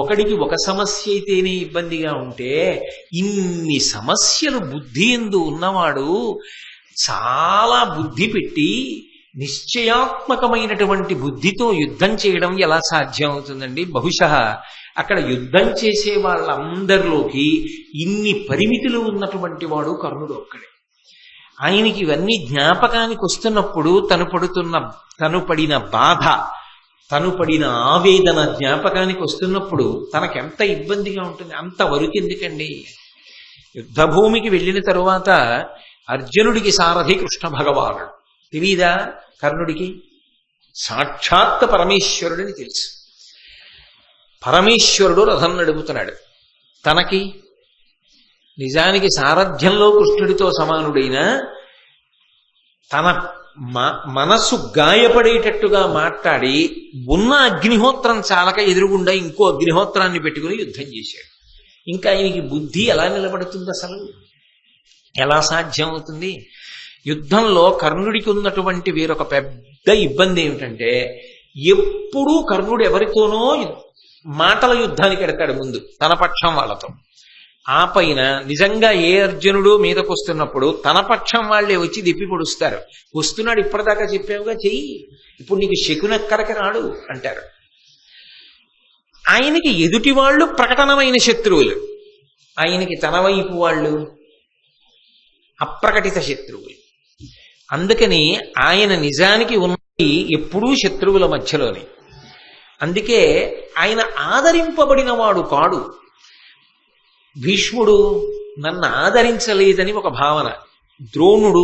ఒకడికి ఒక సమస్య అయితేనే ఇబ్బందిగా ఉంటే ఇన్ని సమస్యలు బుద్ధి ఎందు ఉన్నవాడు చాలా బుద్ధి పెట్టి నిశ్చయాత్మకమైనటువంటి బుద్ధితో యుద్ధం చేయడం ఎలా సాధ్యం అవుతుందండి? బహుశः అక్కడ యుద్ధం చేసే వాళ్ళందరిలోకి ఇన్ని పరిమితులు ఉన్నటువంటి వాడు కర్ణుడు ఒక్కడే. ఆయనకి ఇవన్నీ జ్ఞాపకానికి వస్తున్నప్పుడు తను పడిన బాధ, తను పడిన ఆవేదన జ్ఞాపకానికి వస్తున్నప్పుడు తనకెంత ఇబ్బందిగా ఉంటుంది. అంతవరకు ఎందుకండి? యుద్ధభూమికి వెళ్ళిన తరువాత అర్జునుడికి సారథి కృష్ణ భగవానుడు. తెలీదా కర్ణుడికి? సాక్షాత్ పరమేశ్వరుడిని తెలుసు. పరమేశ్వరుడు రథం నడుపుతున్నాడు. తనకి నిజానికి సారథ్యంలో కృష్ణుడితో సమానుడైన తన మనసు గాయపడేటట్టుగా మాట్లాడి ఉన్న అగ్నిహోత్రం చాలక ఎదురుగుండా ఇంకో అగ్నిహోత్రాన్ని పెట్టుకుని యుద్ధం చేశాడు. ఇంకా ఆయనకి బుద్ధి ఎలా నిలబడుతుంది? అసలు ఎలా సాధ్యం అవుతుంది? యుద్ధంలో కర్ణుడికి ఉన్నటువంటి వేరొక పెద్ద ఇబ్బంది ఏమిటంటే, ఎప్పుడూ కర్ణుడు ఎవరితోనో మాటల యుద్ధానికి ఎడతాడు ముందు తన పక్షం వాళ్ళతో. ఆ పైన నిజంగా ఏ అర్జునుడు మీదకు వస్తున్నప్పుడు తన పక్షం వాళ్లే వచ్చి దిప్పి పొడుస్తారు. వస్తున్నాడు, ఇప్పటిదాకా చెప్పావుగా చెయ్యి, ఇప్పుడు నీకు శకునెక్కడికి రాడు అంటారు. ఆయనకి ఎదుటి వాళ్ళు ప్రకటనమైన శత్రువులు, ఆయనకి తన వైపు వాళ్ళు అప్రకటిత శత్రువులు. అందుకని ఆయన నిజానికి ఉన్నది ఎప్పుడూ శత్రువుల మధ్యలోనే. అందుకే ఆయన ఆదరింపబడిన వాడు కాడు. భీష్ముడు నన్ను ఆదరించలేదని ఒక భావన. ద్రోణుడు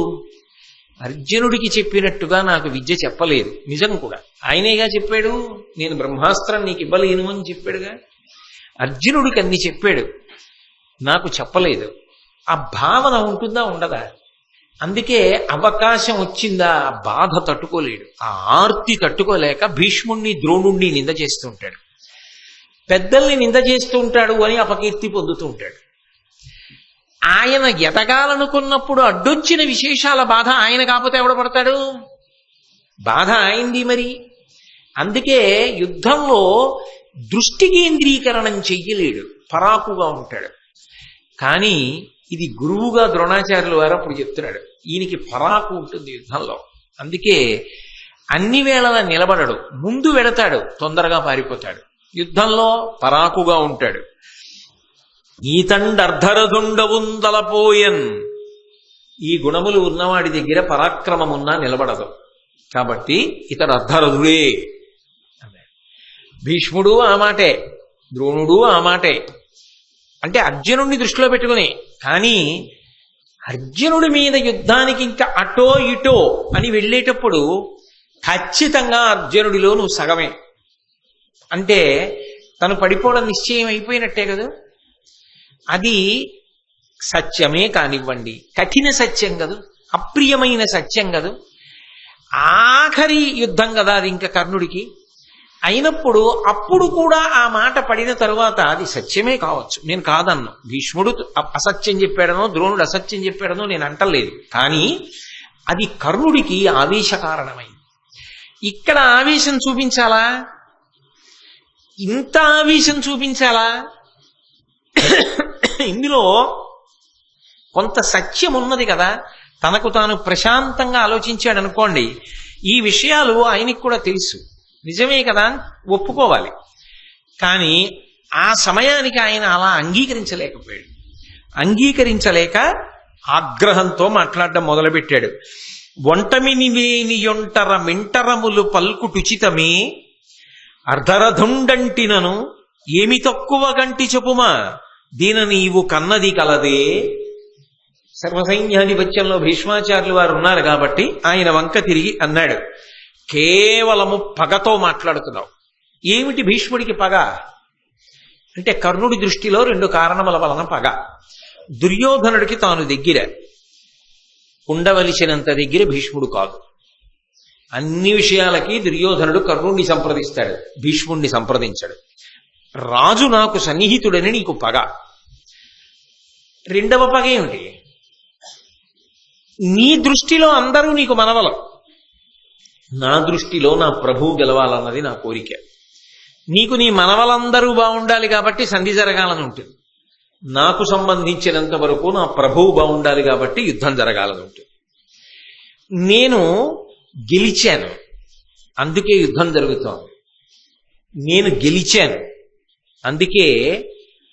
అర్జునుడికి చెప్పినట్టుగా నాకు విద్య చెప్పలేదు. నిజం కూడా ఆయనేగా చెప్పాడు, నేను బ్రహ్మాస్త్రం నీకు ఇవ్వలేను అని చెప్పాడుగా. అర్జునుడికి అన్ని చెప్పాడు, నాకు చెప్పలేదు. ఆ భావన ఉంటుందా ఉండదా? అందుకే అవకాశం వచ్చిందా బాధ తట్టుకోలేడు. ఆ ఆర్తి తట్టుకోలేక భీష్ముణ్ణి ద్రోణుణ్ణి నింద చేస్తూ ఉంటాడు, పెద్దల్ని నింద చేస్తూ ఉంటాడు అని అపకీర్తి పొందుతూ ఉంటాడు. ఆయన ఎదగాలనుకున్నప్పుడు అడ్డొచ్చిన విశేషాల బాధ ఆయన కాకపోతే ఎవడ పడతాడు? బాధ ఆయనది మరి. అందుకే యుద్ధంలో దృష్టి కేంద్రీకరణం చెయ్యలేడు, పరాకుగా ఉంటాడు. కానీ ఇది గురువుగా ద్రోణాచార్యుల వారు అప్పుడు చెప్తున్నాడు, ఈయనకి పరాకు ఉంటుంది యుద్ధంలో. అందుకే అన్ని వేళలా నిలబడడు, ముందు వెడతాడు, తొందరగా పారిపోతాడు. యుద్ధంలో పరాకుగా ఉంటాడు. ఈతండర్ధరదుండవుందలపోయన్, ఈ గుణములు ఉన్నవాడి దగ్గర పరాక్రమమున్నా నిలబడదు. కాబట్టి ఇతడు అర్ధరథుడే అన్నాడు. భీష్ముడు ఆ మాటే, ద్రోణుడు ఆ మాటే. అంటే అర్జునుడిని దృష్టిలో పెట్టుకుని. కానీ అర్జునుడి మీద యుద్ధానికి ఇంకా అటో ఇటో అని వెళ్ళేటప్పుడు ఖచ్చితంగా అర్జునుడిలో నువ్వు సగమే అంటే తను పడిపోవడం నిశ్చయం అయిపోయినట్టే కదా. అది సత్యమే కానివ్వండి, కఠిన సత్యం కదూ, అప్రియమైన సత్యం కదూ, ఆఖరి యుద్ధం కదా అది ఇంకా కర్ణుడికి. అయినప్పుడు అప్పుడు కూడా ఆ మాట పడిన తరువాత అది సత్యమే కావచ్చు, నేను కాదన్ను. భీష్ముడు అసత్యం చెప్పాడనో ద్రోణుడు అసత్యం చెప్పాడనో నేను అంటలేదు. కానీ అది కర్ణుడికి ఆవేశ కారణమైంది. ఇక్కడ ఆవేశం చూపించాలా? ఇంత ఆవేశం చూపించాలా? ఇందులో కొంత సత్యం ఉన్నది కదా. తనకు తాను ప్రశాంతంగా ఆలోచించాడు అనుకోండి, ఈ విషయాలు ఆయనకి కూడా తెలుసు, నిజమే కదా, ఒప్పుకోవాలి. కానీ ఆ సమయానికి ఆయన అలా అంగీకరించలేకపోయాడు. అంగీకరించలేక ఆగ్రహంతో మాట్లాడడం మొదలుపెట్టాడు. ఒంటమిని లేని యొంటర మింటరములు పల్కుటుచితమే, అర్ధరథుండంటినను ఏమి తక్కువ గంటి చెప్పుమా, దీన నీవు కన్నది కలదే. సర్వసైన్యాధిపత్యంలో భీష్మాచార్యులు వారు ఉన్నారు కాబట్టి ఆయన వంక తిరిగి అన్నాడు, కేవలము పగతో మాట్లాడుతున్నావు. ఏమిటి భీష్ముడికి పగ అంటే, కర్ణుడి దృష్టిలో 2 కారణముల వలన పగ. దుర్యోధనుడికి తాను దగ్గర, ఉండవలసినంత దగ్గర భీష్ముడు కాదు. అన్ని విషయాలకి దుర్యోధనుడు కర్ణుడిని సంప్రదిస్తాడు, భీష్ముడిని సంప్రదించాడు. రాజు నాకు సన్నిహితుడని నీకు పగ. రెండవ పగ ఏమిటి? నీ దృష్టిలో అందరూ నీకు మనవలం, నా దృష్టిలో నా ప్రభువు గెలవాలన్నది నా కోరిక. నీకు నీ మనవలందరూ బాగుండాలి కాబట్టి సంధి జరగాలని ఉంటుంది. నాకు సంబంధించినంత వరకు నా ప్రభువు బాగుండాలి కాబట్టి యుద్ధం జరగాలని ఉంటుంది. నేను గెలిచాను, అందుకే యుద్ధం జరుగుతోంది. నేను గెలిచాను, అందుకే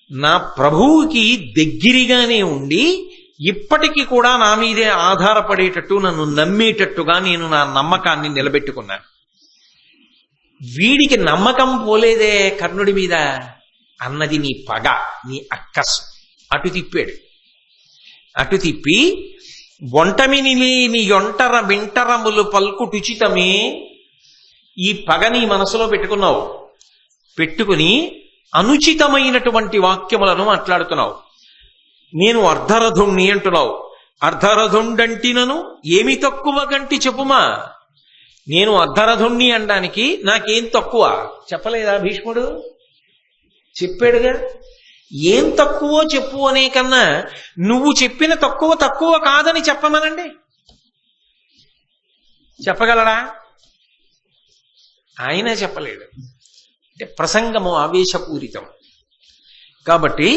నా ప్రభువుకి దగ్గరగానే ఉండి ఇప్పటికీ కూడా నా మీదే ఆధారపడేటట్టు, నన్ను నమ్మేటట్టుగా నేను నా నమ్మకాన్ని నిలబెట్టుకున్నాను. వీడికి నమ్మకం పోలేదే కర్ణుడి మీద అన్నది నీ పగ, నీ అక్కసు. అటు తిప్పాడు. అటు తిప్పి ఒంటమిని లేని యొంటర వింటరములు పల్కుటుచితమే, ఈ పగ నీ మనసులో పెట్టుకున్నావు. పెట్టుకుని అనుచితమైనటువంటి వాక్యములను మాట్లాడుతున్నావు. నేను అర్ధరథుణ్ణి అంటున్నావు. అర్ధరథుండంటినను ఏమి తక్కువ గంటి చెప్పుమా. నేను అర్ధరథుణ్ణి అనడానికి నాకేం తక్కువ చెప్పలేదా భీష్ముడు? చెప్పాడుగా. ఏం తక్కువో చెప్పు అనే కన్నా నువ్వు చెప్పిన తక్కువ కాదని చెప్పమనండి, చెప్పగలరా? ఆయన చెప్పలేడు. అంటే ప్రసంగము ఆవేశపూరితం కాబట్టి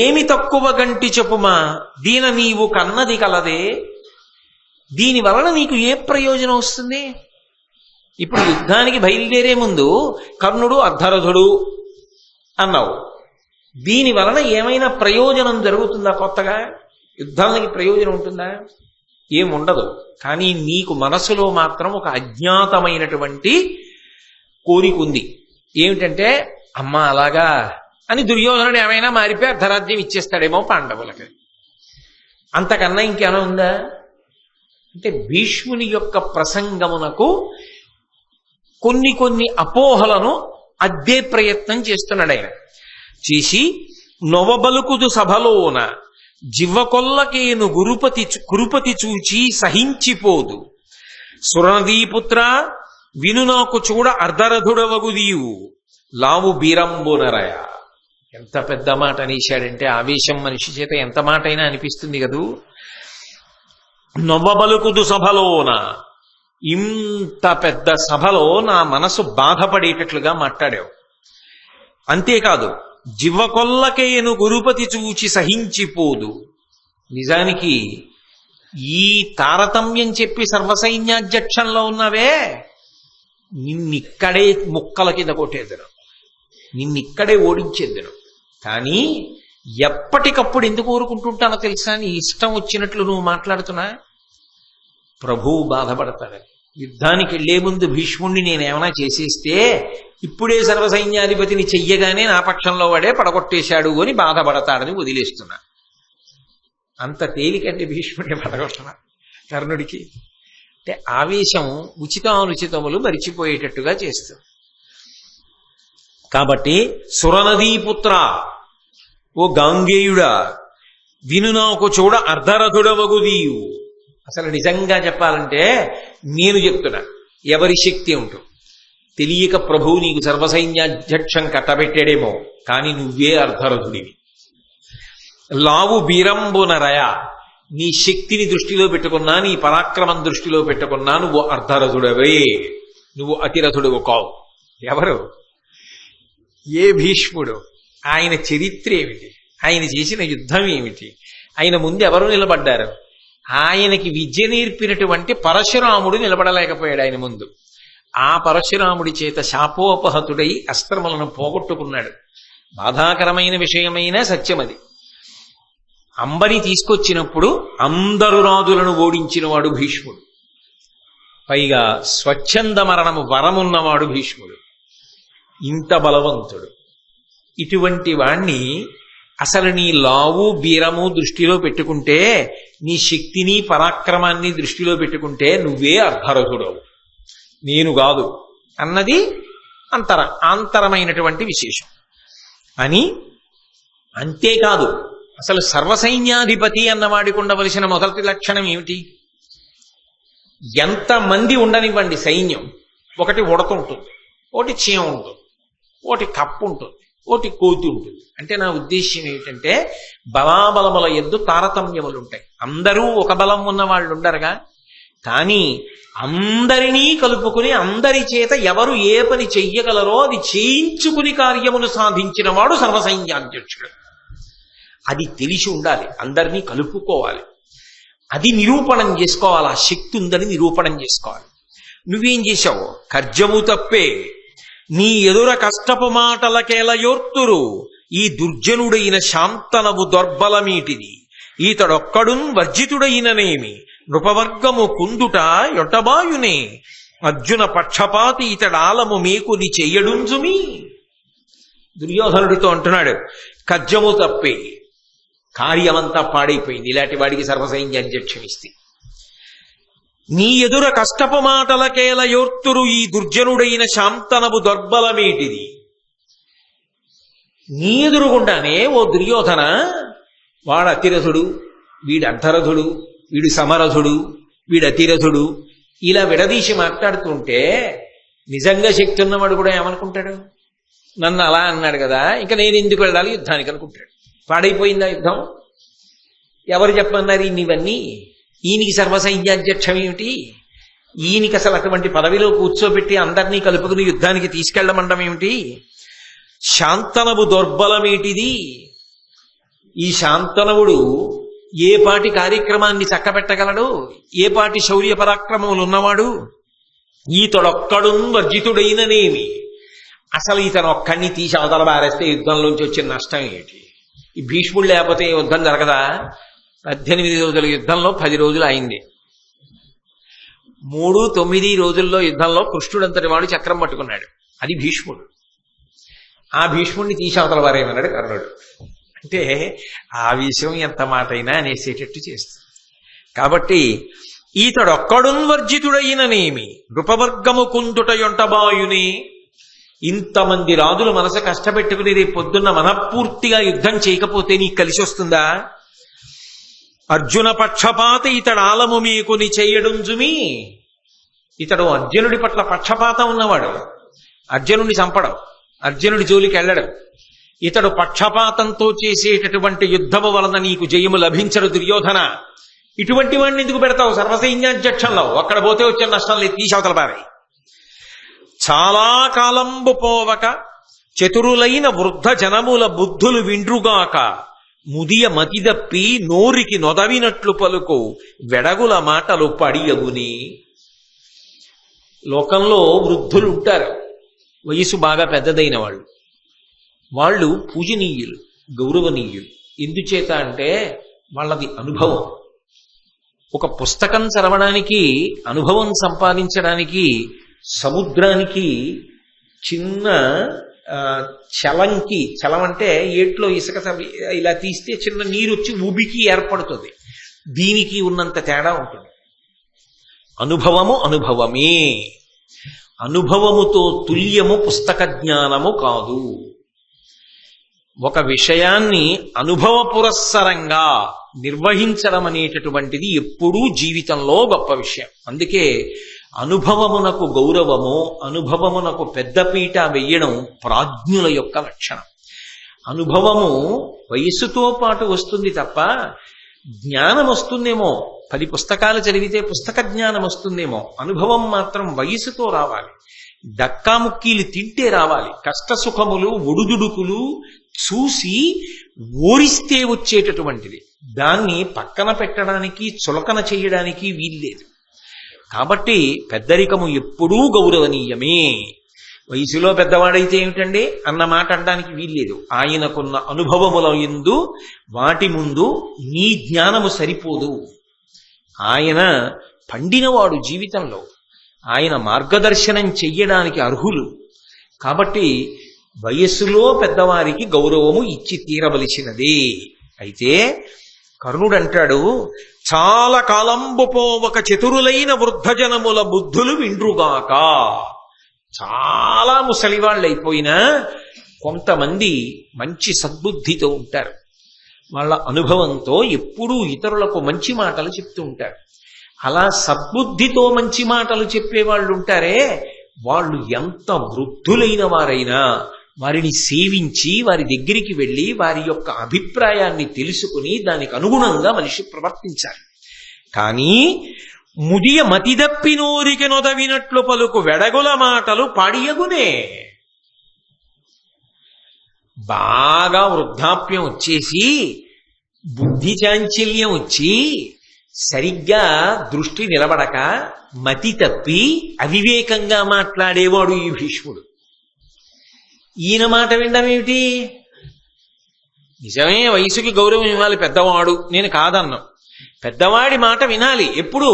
ఏమి తక్కువ గంటి చెప్పుమా, దీన నీవు కన్నది కలదే. దీని వలన నీకు ఏ ప్రయోజనం వస్తుంది? ఇప్పుడు యుద్ధానికి బయలుదేరే ముందు కర్ణుడు అర్ధరథుడు అన్నావు. దీని వలన ఏమైనా ప్రయోజనం జరుగుతుందా? కొత్తగా యుద్ధానికి ప్రయోజనం ఉంటుందా? ఏముండదు. కానీ నీకు మనసులో మాత్రం ఒక అజ్ఞాతమైనటువంటి కోరిక ఉంది. ఏమిటంటే, అమ్మా అలాగా అని దుర్యోధనుడు ఏమైనా మారిపోయి అర్ధరాజ్యం ఇచ్చేస్తాడేమో పాండవులకి. అంతకన్నా ఇంకేమైనా ఉందా? అంటే భీష్ముని యొక్క ప్రసంగమునకు కొన్ని అపోహలను అద్దే ప్రయత్నం చేస్తున్నాడు ఆయన. చేసి నొవబలుకుదు సభలోన జివ్వకొల్లకేను కురుపతి చూచి సహించిపోదు. సురనదీపుత్ర విను నాకు చూడ అర్ధరథుడవగుదీవు లావు బీరంబునరయ. ఎంత పెద్ద మాట అనేశాడంటే, ఆవేశం మనిషి చేత ఎంత మాట అయినా అనిపిస్తుంది కదూ. నొవ్వబలుకుదు సభలోన, ఇంత పెద్ద సభలో నా మనసు బాధపడేటట్లుగా మాట్లాడావు. అంతేకాదు, జివ్వకొల్లకేను గురుపతి చూచి సహించిపోదు. నిజానికి ఈ తారతమ్యం చెప్పి సర్వసైన్యాధ్యక్షంలో ఉన్నవే, నిన్నిక్కడే ముక్కల కింద కొట్టేద్దను, నిన్నిక్కడే ఓడించేద్దను. కానీ ఎప్పటికప్పుడు ఎందుకు ఊరుకుంటుంటానో తెలుసా? నీ ఇష్టం వచ్చినట్లు నువ్వు మాట్లాడుతున్నా ప్రభువు బాధపడతాడు. యుద్ధానికి వెళ్లే ముందు భీష్ముణ్ణి నేనేమైనా చేసేస్తే ఇప్పుడే సర్వసైన్యాధిపతిని చెయ్యగానే నా పక్షంలో వాడే పడగొట్టేశాడు అని బాధపడతాడని వదిలేస్తున్నా. అంత తేలికంటే భీష్ముడిని పడగొట్టనా కర్ణుడికి? అంటే ఆవేశం ఉచితానుచితములు మరిచిపోయేటట్టుగా చేస్తుంది. కాబట్టి సురనదీపుత్ర, ఓ గాంగేయుడా, విను నాకు చూడ అర్ధరథుడవగుదీయు. అసలు నిజంగా చెప్పాలంటే నేను చెప్తున్నా, ఎవరి శక్తి ఉంటూ తెలియక ప్రభువు నీకు సర్వసైన్యాధ్యక్షం కట్టబెట్టాడేమో, కానీ నువ్వే అర్ధరథుడివి. లావు బీరంబునరయ, నీ శక్తిని దృష్టిలో పెట్టుకున్నా, నీ పరాక్రమం దృష్టిలో పెట్టుకున్నా నువ్వు అర్ధరథుడవే, నువ్వు అతిరథుడవు కావు. ఎవరు? ఏ భీష్ముడు, ఆయన చరిత్ర ఏమిటి, ఆయన చేసిన యుద్ధం ఏమిటి, ఆయన ముందు ఎవరు నిలబడ్డారు? ఆయనకి విద్య నేర్పినటువంటి పరశురాముడు నిలబడలేకపోయాడు ఆయన ముందు. ఆ పరశురాముడి చేత శాపోపహతుడై అస్త్రములను పోగొట్టుకున్నాడు. బాధాకరమైన విషయమైన సత్యమది. అంబని తీసుకొచ్చినప్పుడు అందరు రాజులను ఓడించినవాడు భీష్ముడు. పైగా స్వచ్ఛంద మరణము వరమున్నవాడు భీష్ముడు. ఇంత బలవంతుడు. ఇటువంటి వాణ్ణి అసలు నీ లావు బీరము దృష్టిలో పెట్టుకుంటే, నీ శక్తిని పరాక్రమాన్ని దృష్టిలో పెట్టుకుంటే నువ్వే అర్ధరథుడవు, నేను కాదు అన్నది ఆంతరమైనటువంటి విశేషం అని. అంతేకాదు, అసలు సర్వసైన్యాధిపతి అన్నవాడికి ఉండవలసిన మొదటి లక్షణం ఏమిటి? ఎంతమంది ఉండనివ్వండి సైన్యం, ఒకటి ఉడత ఉంటుంది, ఒకటి చీమ ఉంటుంది, ఒకటి కప్పు ఉంటుంది, ఒకటి కోతి ఉంటుంది. అంటే నా ఉద్దేశ్యం ఏమిటంటే, బలాబలముల యందు తారతమ్యములు ఉంటాయి. అందరూ ఒక బలం ఉన్న వాళ్ళు ఉండరుగా. కానీ అందరినీ కలుపుకుని అందరి చేత ఎవరు ఏ పని చెయ్యగలరో అది చేయించుకుని కార్యమును సాధించిన వాడు సర్వసైన్యాధ్యక్షుడు. అది తెలిసి ఉండాలి, అందరినీ కలుపుకోవాలి, అది నిరూపణం చేసుకోవాలి, ఆ శక్తి ఉందని నిరూపణం చేసుకోవాలి. నువ్వేం చేశావు? కర్జము తప్పే నీ ఎదుర కష్టపు మాటలకేలయోర్తురు, ఈ దుర్జనుడైన శాంతనవు దొర్బలమీటిది, ఈతడొక్కడున్ వర్జితుడైననేమి, నృపవర్గము కుందుట యొట్టబాయునే, అర్జున పక్షపాతి ఇతడాలము మేకుని చెయ్యడుంజుమి. దుర్యోధనుడితో అంటున్నాడు, కర్జము తప్పే, కార్యమంతా పాడైపోయింది ఇలాంటి వాడికి సర్వసైన్యాధ్యక్షం ఇస్తే. నీ ఎదుర కష్టపు మాటలకేలయోర్తురు, ఈ దుర్జనుడైన శాంతనవు దొర్బలమేటిది. నీ ఎదురుగుండానే ఓ దుర్యోధన, వాడు అతిరథుడు, వీడు అర్ధరథుడు, వీడు సమరథుడు, వీడు అతిరథుడు, ఇలా విడదీసి మాట్లాడుతుంటే నిజంగా శక్తి ఉన్నవాడు కూడా ఏమనుకుంటాడు? నన్ను అలా అన్నాడు కదా, ఇంకా నేను ఎందుకు వెళ్ళాలి యుద్ధానికి అనుకుంటాడు. పాడైపోయిందా యుద్ధం? ఎవరు చెప్పన్నారు ఇవన్నీ? ఈయనకి సర్వసైన్యాధ్యక్షం ఏమిటి? ఈయనకి అసలు అటువంటి పదవిలో కూర్చోబెట్టి అందరినీ కలుపుకుని యుద్ధానికి తీసుకెళ్లమండం ఏమిటి? శాంతనవు దౌర్బలమేటిది. ఈ శాంతనవుడు ఏ పాటి కార్యక్రమాన్ని చక్కబెట్టగలడు? ఏ పాటి శౌర్య పరాక్రమములు ఉన్నవాడు? ఈతడొక్కడు వర్జితుడైననేమి. అసలు ఇతను ఒక్కడిని తీసి అవతల బారేస్తే యుద్ధంలోంచి వచ్చిన నష్టం ఏంటి? ఈ భీష్ముడు లేకపోతే యుద్ధం జరగదా? 18 రోజుల యుద్ధంలో 10 రోజులు అయింది. 3-9 రోజుల్లో యుద్ధంలో కృష్ణుడంతటి వాడు చక్రం పట్టుకున్నాడు. అది భీష్ముడు. ఆ భీష్ముడిని తీసి అవతల వారేమన్నాడు కర్ణుడు. అంటే ఆ విషయం ఎంత మాట అయినా అనేసేటట్టు చేస్తుంది. కాబట్టి ఈతడొక్కడున్ వర్జితుడైననేమి, నృపవర్గము కుందుట యొంటబాయునే. ఇంతమంది రాజులు మనసు కష్టపెట్టుకుని రేపు పొద్దున్న మనఃపూర్తిగా యుద్ధం చేయకపోతే నీకు కలిసి వస్తుందా? అర్జున పక్షపాత ఇతడాలము మీకుని చెయ్యడుంజుమి. ఇతడు అర్జునుడి పట్ల పక్షపాతం ఉన్నవాడు. అర్జునుడిని చంపడం, అర్జునుడి జోలికి వెళ్ళడం. ఇతడు పక్షపాతంతో చేసేటటువంటి యుద్ధము వలన నీకు జయము లభించడు దుర్యోధన. ఇటువంటి వాడిని ఎందుకు పెడతావు సర్వసైన్యాధ్యక్షంలో? అక్కడ పోతే వచ్చే నష్టం లేదు, తీసవతల బారై. చాలా కాలంబు పోవక చతురులైన వృద్ధ జనముల బుద్ధులు విండ్రుగాక, ముదియ మతిదప్పి నోరికి నొదవినట్లు పలుకు వెడగుల మాటలు పడియగుని. లోకంలో వృద్ధులు ఉంటారు, వయసు బాగా పెద్దదైన వాళ్ళు. వాళ్ళు పూజనీయులు, గౌరవనీయులు. ఎందుచేత అంటే వాళ్ళది అనుభవం. ఒక పుస్తకం చదవడానికి, అనుభవం సంపాదించడానికి సముద్రానికి చిన్న చలంకి, చలం అంటే ఏట్లో ఇసుక ఇలా తీస్తే చిన్న నీరు వచ్చి ఉబికి ఏర్పడుతుంది. దీనికి ఉన్నంత తేడా ఉంటుంది. అనుభవము అనుభవమే. అనుభవముతో తుల్యము పుస్తక జ్ఞానము కాదు. ఒక విషయాన్ని అనుభవ పురస్సరంగా నిర్వహించడం అనేటటువంటిది ఎప్పుడూ జీవితంలో గొప్ప విషయం. అందుకే అనుభవమునకు గౌరవము, అనుభవమునకు పెద్దపీట వెయ్యడం ప్రాజ్ఞుల యొక్క లక్షణం. అనుభవము వయస్సుతో పాటు వస్తుంది తప్ప జ్ఞానం వస్తుందేమో, 10 పుస్తకాలు చదివితే పుస్తక జ్ఞానం వస్తుందేమో, అనుభవం మాత్రం వయస్సుతో రావాలి. దక్కాముక్కీలు తింటే రావాలి. కష్టసుఖములు ఒడుదుడుకులు చూసి ఓరిస్తే వచ్చేటటువంటిది. దాన్ని పక్కన పెట్టడానికి చులకన చేయడానికి వీల్లేదు. కాబట్టి పెద్దరికము ఎప్పుడూ గౌరవనీయమే. వయసులో పెద్దవాడైతే ఏమిటండి అన్న మాట అనడానికి వీల్లేదు. ఆయనకున్న అనుభవముల యందు వాటి ముందు నీ జ్ఞానము సరిపోదు. ఆయన పండినవాడు జీవితంలో, ఆయన మార్గదర్శనం చెయ్యడానికి అర్హులు. కాబట్టి వయస్సులో పెద్దవారికి గౌరవము ఇచ్చి తీరవలసినదే. అయితే కర్ణుడంటాడు, చాలా కాలంబు పోవక చతురులైన వృద్ధజనముల బుద్ధులు విండ్రుగాక. చాలా ముసలివాళ్ళు అయిపోయినా కొంతమంది మంచి సద్బుద్ధితో ఉంటారు. వాళ్ళ అనుభవంతో ఎప్పుడూ ఇతరులకు మంచి మాటలు చెప్తూ ఉంటారు. అలా సద్బుద్ధితో మంచి మాటలు చెప్పేవాళ్ళు ఉంటారే, వాళ్ళు ఎంత వృద్ధులైన వారైనా వారిని సేవించి వారి దగ్గరికి వెళ్ళి వారి యొక్క అభిప్రాయాన్ని తెలుసుకుని దానికి అనుగుణంగా మనిషి ప్రవర్తించాలి. కానీ ముదియ మతిదప్పినోరికి నొదవినట్లు పలుకు వెడగుల మాటలు పాడియగునే. బాగా వృద్ధాప్యం వచ్చేసి బుద్ధి చాంచల్యం వచ్చి సరిగ్గా దృష్టి నిలబడక మతి తప్పి అవివేకంగా మాట్లాడేవాడు ఈ భీష్ముడు. ఈయన మాట వినడమేమిటి? నిజమే, వయసుకి గౌరవం ఇవ్వాలి పెద్దవాడు, నేను కాదన్నా. పెద్దవాడి మాట వినాలి. ఎప్పుడు?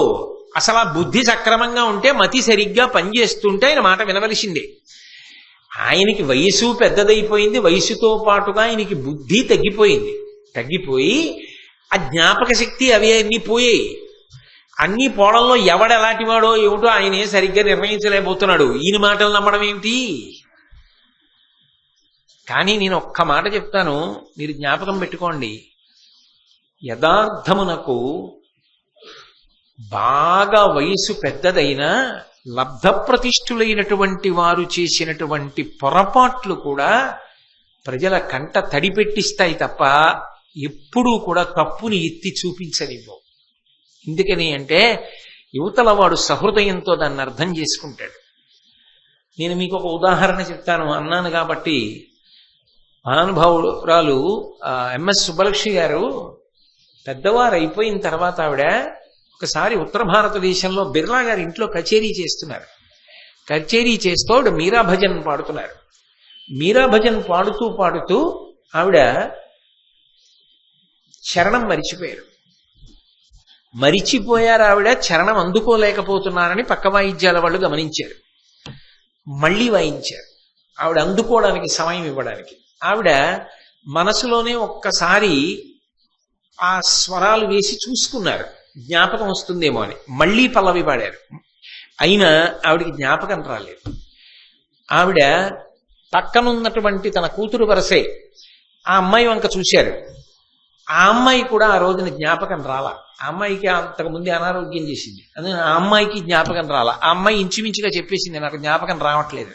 అసలు ఆ బుద్ధి సక్రమంగా ఉంటే, మతి సరిగ్గా పనిచేస్తుంటే ఆయన మాట వినవలసిందే. ఆయనకి వయసు పెద్దదైపోయింది, వయసుతో పాటుగా ఆయనకి బుద్ధి తగ్గిపోయి ఆ జ్ఞాపక శక్తి అవి అన్నీ పోయాయి. అన్ని పోవడంలో ఎవడెలాంటి వాడో ఏమిటో ఆయనే సరిగ్గా నిర్ణయించలేకపోతున్నాడు. ఈయన మాటలు నమ్మడం ఏమిటి? కానీ నేను ఒక్క మాట చెప్తాను, మీరు జ్ఞాపకం పెట్టుకోండి. యథార్థమునకు బాగా వయసు పెద్దదైన లబ్ధప్రతిష్ఠులైనటువంటి వారు చేసినటువంటి పొరపాట్లు కూడా ప్రజల కంట తడిపెట్టిస్తాయి తప్ప ఎప్పుడూ కూడా తప్పుని ఎత్తి చూపించనివ్వవు. ఎందుకని అంటే యువతల వాడు సహృదయంతో దాన్ని అర్థం చేసుకుంటాడు. నేను మీకు ఒక ఉదాహరణ చెప్తాను, అన్నాను కాబట్టి. మహానుభావురాలు ఎంఎస్ సుబ్బలక్ష్మి గారు పెద్దవారు అయిపోయిన తర్వాత ఆవిడ ఒకసారి ఉత్తర భారతదేశంలో బిర్లా గారి ఇంట్లో కచేరీ చేస్తున్నారు. కచేరీ చేస్తూ ఆవిడ మీరా భజన్ పాడుతున్నారు. మీరా భజన్ పాడుతూ ఆవిడ చరణం మరిచిపోయారు. ఆవిడ చరణం అందుకోలేకపోతున్నారని పక్క వాయిద్యాల వాళ్ళు గమనించారు. మళ్ళీ వాయించారు ఆవిడ అందుకోవడానికి, సమయం ఇవ్వడానికి. ఆవిడ మనసులోనే ఒక్కసారి ఆ స్వరాలు వేసి చూసుకున్నారు, జ్ఞాపకం వస్తుందేమో అని. మళ్ళీ పల్లవి పాడారు, అయినా ఆవిడికి జ్ఞాపకం రాలేదు. ఆవిడ పక్కనున్నటువంటి తన కూతురు వరసే ఆ అమ్మాయి వంక చూశారు. ఆ అమ్మాయి కూడా ఆ రోజున జ్ఞాపకం రాలా. ఆ అమ్మాయికి అంతకుముందే అనారోగ్యం చేసింది, అదే ఆ అమ్మాయికి జ్ఞాపకం రాలా. ఆ అమ్మాయి ఇంచుమించుగా చెప్పేసింది, నాకు జ్ఞాపకం రావట్లేదు.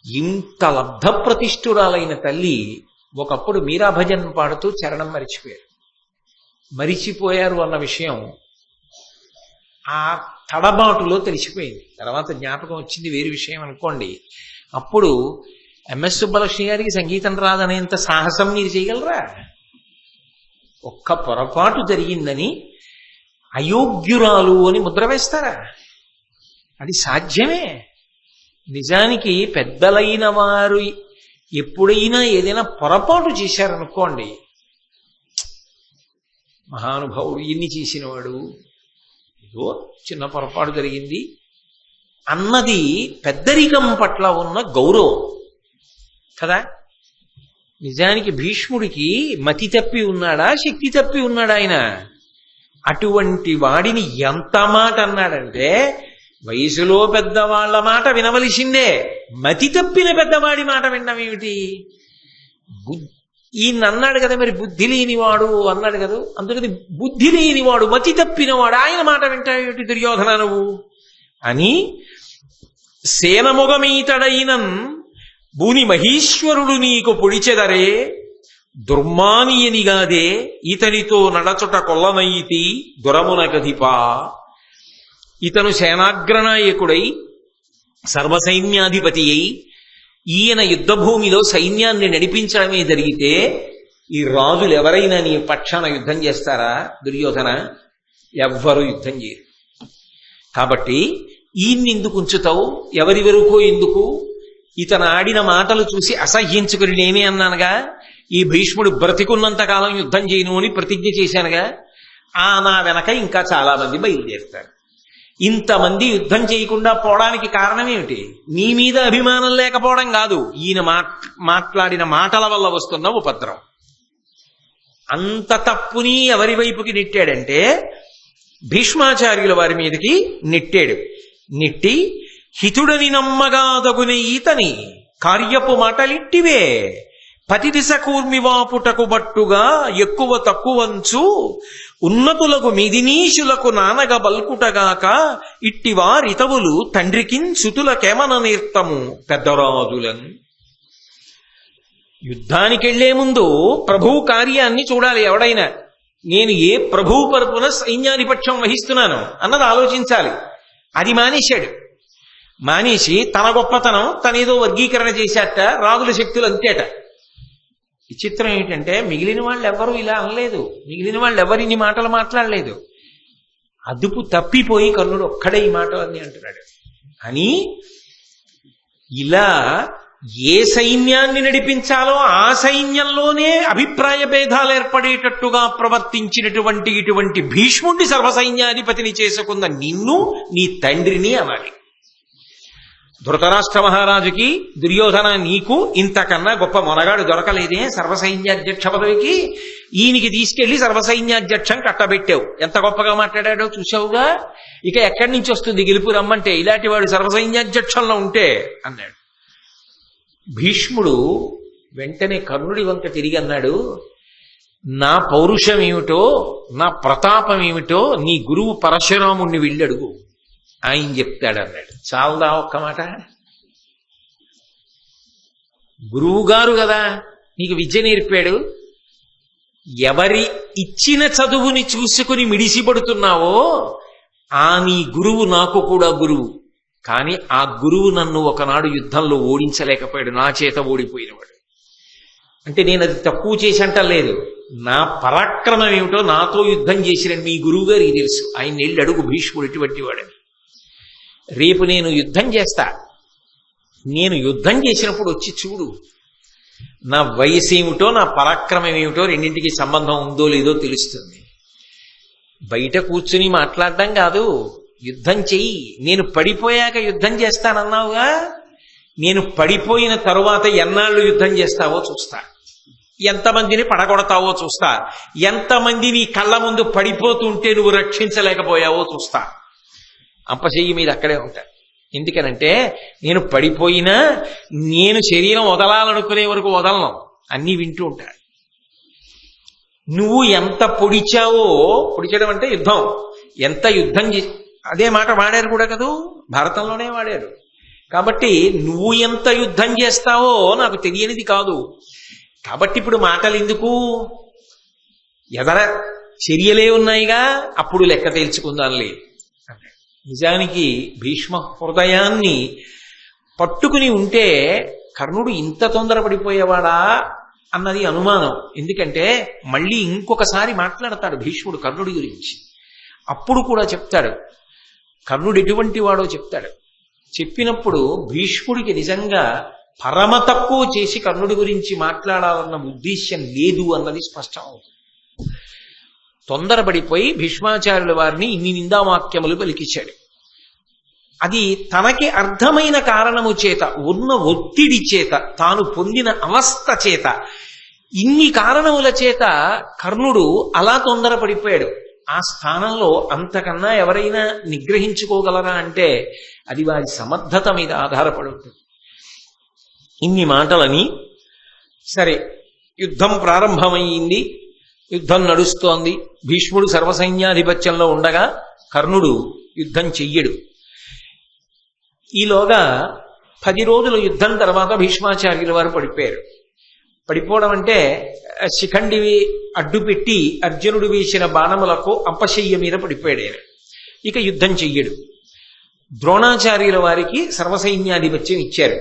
ఇంత లబ్ధప్రతిష్ఠురాలైన తల్లి ఒకప్పుడు మీరా భజన్ పాడుతూ చరణం మరిచిపోయారు అన్న విషయం ఆ తడబాటులో తెలిసిపోయింది. తర్వాత జ్ఞాపకం వచ్చింది, వేరు విషయం అనుకోండి. అప్పుడు ఎంఎస్ సుబ్బలక్ష్మి గారికి సంగీతం రాదనేంత సాహసం మీరు చేయగలరా? ఒక్క పొరపాటు జరిగిందని అయోగ్యురాలు అని ముద్ర వేస్తారా? అది సాధ్యమే. నిజానికి పెద్దలైన వారు ఎప్పుడైనా ఏదైనా పొరపాటు చేశారనుకోండి, మహానుభావుడు ఎన్ని చేసినవాడు, ఏదో చిన్న పొరపాటు జరిగింది అన్నది పెద్దరికం పట్ల ఉన్న గౌరవం కదా. నిజానికి భీష్ముడికి మతి తప్పి ఉన్నాడా, శక్తి తప్పి ఉన్నాడా? ఆయన అటువంటి వాడిని ఎంత మాట అన్నాడంటే, వయసులో పెద్దవాళ్ల మాట వినవలసిందే, మతి తప్పిన పెద్దవాడి మాట వినడం ఏమిటి? ఈయన అన్నాడు కదా, మరి బుద్ధి లేనివాడు అన్నాడు కదా. అందుకని బుద్ధి లేనివాడు, మతి తప్పినవాడు, ఆయన మాట వింటావేమిటి దుర్యోధన నువ్వు అని సేనముగమీతడైనన్ భూని మహీశ్వరుడు నీకు పొడిచెదరే దుర్మానియనిగాదే ఇతనితో నడచుట కొల్లనైతి దురమున గధిపా. ఇతను సేనాగ్రనాయకుడై సర్వసైన్యాధిపతి అయి ఈయన యుద్ధభూమిలో సైన్యాన్ని నడిపించడమే జరిగితే ఈ రాజులు ఎవరైనా నీ పక్షాన యుద్ధం చేస్తారా దుర్యోధన? ఎవ్వరూ యుద్ధం చేయరు. కాబట్టి ఈయన్ని ఎందుకు ఉంచుతావు? ఎవరి వరకు ఎందుకు? ఇతను ఆడిన మాటలు చూసి అసహ్యించుకుని నేనే అన్నానుగా, ఈ భీష్ముడు బ్రతికున్నంత కాలం యుద్ధం చేయను అని ప్రతిజ్ఞ చేశానుగా. నా వెనక ఇంకా చాలా మంది బయలుదేరుతారు. ఇంతమంది యుద్ధం చేయకుండా పోవడానికి కారణం ఏమిటి? నీ మీద అభిమానం లేకపోవడం కాదు, ఈయన మాట్లాడిన మాటల వల్ల వస్తున్న ఉపద్రవం. అంత తప్పుని ఎవరి వైపుకి నెట్టాడంటే భీష్మాచార్యుల వారి మీదకి నెట్టాడు. నెట్టి హితుడని నమ్మగాదగునే ఈతని కార్యపు మాటలిట్టివే పతిదిశ కూర్మివాపుటకు బట్టుగా ఎక్కువ తక్కువంచు ఉన్నతులకు మిదినీషులకు నానగ బల్కుటగాక ఇట్టివారితవులు తండ్రికిన్ సుతులకేమన నేర్తము పెద్దరాజులను. యుద్ధానికి వెళ్లే ముందు ప్రభువు కార్యాన్ని చూడాలి. ఎవడైనా నేను ఏ ప్రభువు తరపున సైన్యాధిపత్యం వహిస్తున్నాను అన్నది ఆలోచించాలి. అది మానేశాడు. మానేసి తన గొప్పతనం తనేదో వర్గీకరణ చేశాట. రాజుల శక్తులు అంతేట. విచిత్రం ఏంటంటే మిగిలిన వాళ్ళు ఎవరు ఇలా అనలేదు. మిగిలిన వాళ్ళు ఎవరు ఇన్ని మాటలు మాట్లాడలేదు. అదుపు తప్పిపోయి కర్ణుడు ఒక్కడే ఈ మాటలన్నీ అంటున్నాడు. అని ఇలా ఏ సైన్యాన్ని నడిపించాలో ఆ సైన్యంలోనే అభిప్రాయ భేదాలు ఏర్పడేటట్టుగా ప్రవర్తించినటువంటి ఇటువంటి భీష్ముడిని సర్వసైన్యాధిపతిని చేసుకున్న నిన్ను నీ తండ్రిని అనాలి. ధృతరాష్ట్ర మహారాజుకి దుర్యోధన నీకు ఇంతకన్నా గొప్ప మొనగాడు దొరకలేదే సర్వసైన్యాధ్యక్ష పదవికి. ఈయనకి తీసుకెళ్లి సర్వసైన్యాధ్యక్షం కట్టబెట్టావు. ఎంత గొప్పగా మాట్లాడాడో చూసావుగా. ఇక ఎక్కడి నుంచి వస్తుంది గెలుపు రమ్మంటే ఇలాంటి వాడు సర్వసైన్యాధ్యక్షంలో ఉంటే అన్నాడు. భీష్ముడు వెంటనే కర్ణుడి వంక తిరిగి అన్నాడు, నా పౌరుషం ఏమిటో నా ప్రతాపం ఏమిటో నీ గురువు పరశురాముణ్ణి వెళ్ళడుగు, ఆయన చెప్తాడన్నాడు. చాలదా ఒక్క మాట? గురువు గారు కదా నీకు విద్య నేర్పాడు. ఎవరి ఇచ్చిన చదువుని చూసుకుని మిడిసిపడుతున్నావో నీ గురువు నాకు కూడా గురువు. కానీ ఆ గురువు నన్ను ఒకనాడు యుద్ధంలో ఓడించలేకపోయాడు, నా చేత ఓడిపోయినవాడు. అంటే నేను అది తక్కువ చేసి అంటలేదు. నా పరాక్రమం ఏమిటో నాతో యుద్ధం చేసిన మీ గురువు గారికి తెలుసు. ఆయన వెళ్ళి అడుగు భీష్ముడు ఎటువంటి వాడని. రేపు నేను యుద్ధం చేస్తా. నేను యుద్ధం చేసినప్పుడు వచ్చి చూడు. నా వయసు ఏమిటో నా పరాక్రమం ఏమిటో రెండింటికి సంబంధం ఉందో లేదో తెలుస్తుంది. బయట కూర్చుని మాట్లాడడం కాదు, యుద్ధం చెయ్యి. నేను పడిపోయాక యుద్ధం చేస్తానన్నావుగా, నేను పడిపోయిన తరువాత ఎన్నాళ్ళు యుద్ధం చేస్తావో చూస్తా. ఎంతమందిని పడగొడతావో చూస్తా. ఎంతమంది నీ కళ్ళ ముందు పడిపోతుంటే నువ్వు రక్షించలేకపోయావో చూస్తా. అంపశయ్యి మీద అక్కడే ఉంటా. ఎందుకనంటే నేను పడిపోయినా నేను శరీరం వదలాలనుకునే వరకు వదలను, అన్నీ వింటూ ఉంటా. నువ్వు ఎంత పొడిచావో, పొడిచడం అంటే యుద్ధం, ఎంత యుద్ధం అదే మాట వాడారు కూడా కదూ, భారతంలోనే వాడారు. కాబట్టి నువ్వు ఎంత యుద్ధం చేస్తావో నాకు తెలియనిది కాదు. కాబట్టి ఇప్పుడు మాటలు ఎందుకు? ఎదర చర్యలే ఉన్నాయిగా, అప్పుడు లెక్క తేల్చుకుందాంలే. నిజానికి భీష్మ హృదయాన్ని పట్టుకుని ఉంటే కర్ణుడు ఇంత తొందరపడిపోయేవాడా అన్నది అనుమానం. ఎందుకంటే మళ్ళీ ఇంకొకసారి మాట్లాడతాడు భీష్ముడు కర్ణుడి గురించి. అప్పుడు కూడా చెప్తాడు కర్ణుడు ఎటువంటి వాడో చెప్తాడు. చెప్పినప్పుడు భీష్ముడికి నిజంగా పరమ తక్కువ చేసి కర్ణుడి గురించి మాట్లాడాలన్న ఉద్దేశ్యం లేదు అన్నది స్పష్టం అవుతుంది. తొందరపడిపోయి భీష్మాచార్యుల వారిని ఇన్ని నిందావాక్యములు పలికించాడు. అది తనకి అర్థమైన కారణము చేత, ఉన్న ఒత్తిడి చేత, తాను పొందిన అవస్థ చేత, ఇన్ని కారణముల చేత కర్ణుడు అలా తొందరపడిపోయాడు. ఆ స్థానంలో అంతకన్నా ఎవరైనా నిగ్రహించుకోగలరా అంటే అది వారి సమర్థత మీద ఆధారపడి ఉంటుంది. ఇన్ని మాటలని సరే, యుద్ధం ప్రారంభమైంది, యుద్ధం నడుస్తోంది. భీష్ముడు సర్వసైన్యాధిపత్యంలో ఉండగా కర్ణుడు యుద్ధం చెయ్యడు. ఈలోగా 10 రోజుల యుద్ధం తర్వాత భీష్మాచార్యుల వారు పడిపోయారు. పడిపోవడం అంటే శిఖండివి అడ్డుపెట్టి అర్జునుడు వేసిన బాణములకు అంపశయ్య మీద పడిపోయాడు ఆయన. ఇక యుద్ధం చెయ్యడు. ద్రోణాచార్యుల వారికి సర్వసైన్యాధిపత్యం ఇచ్చారు.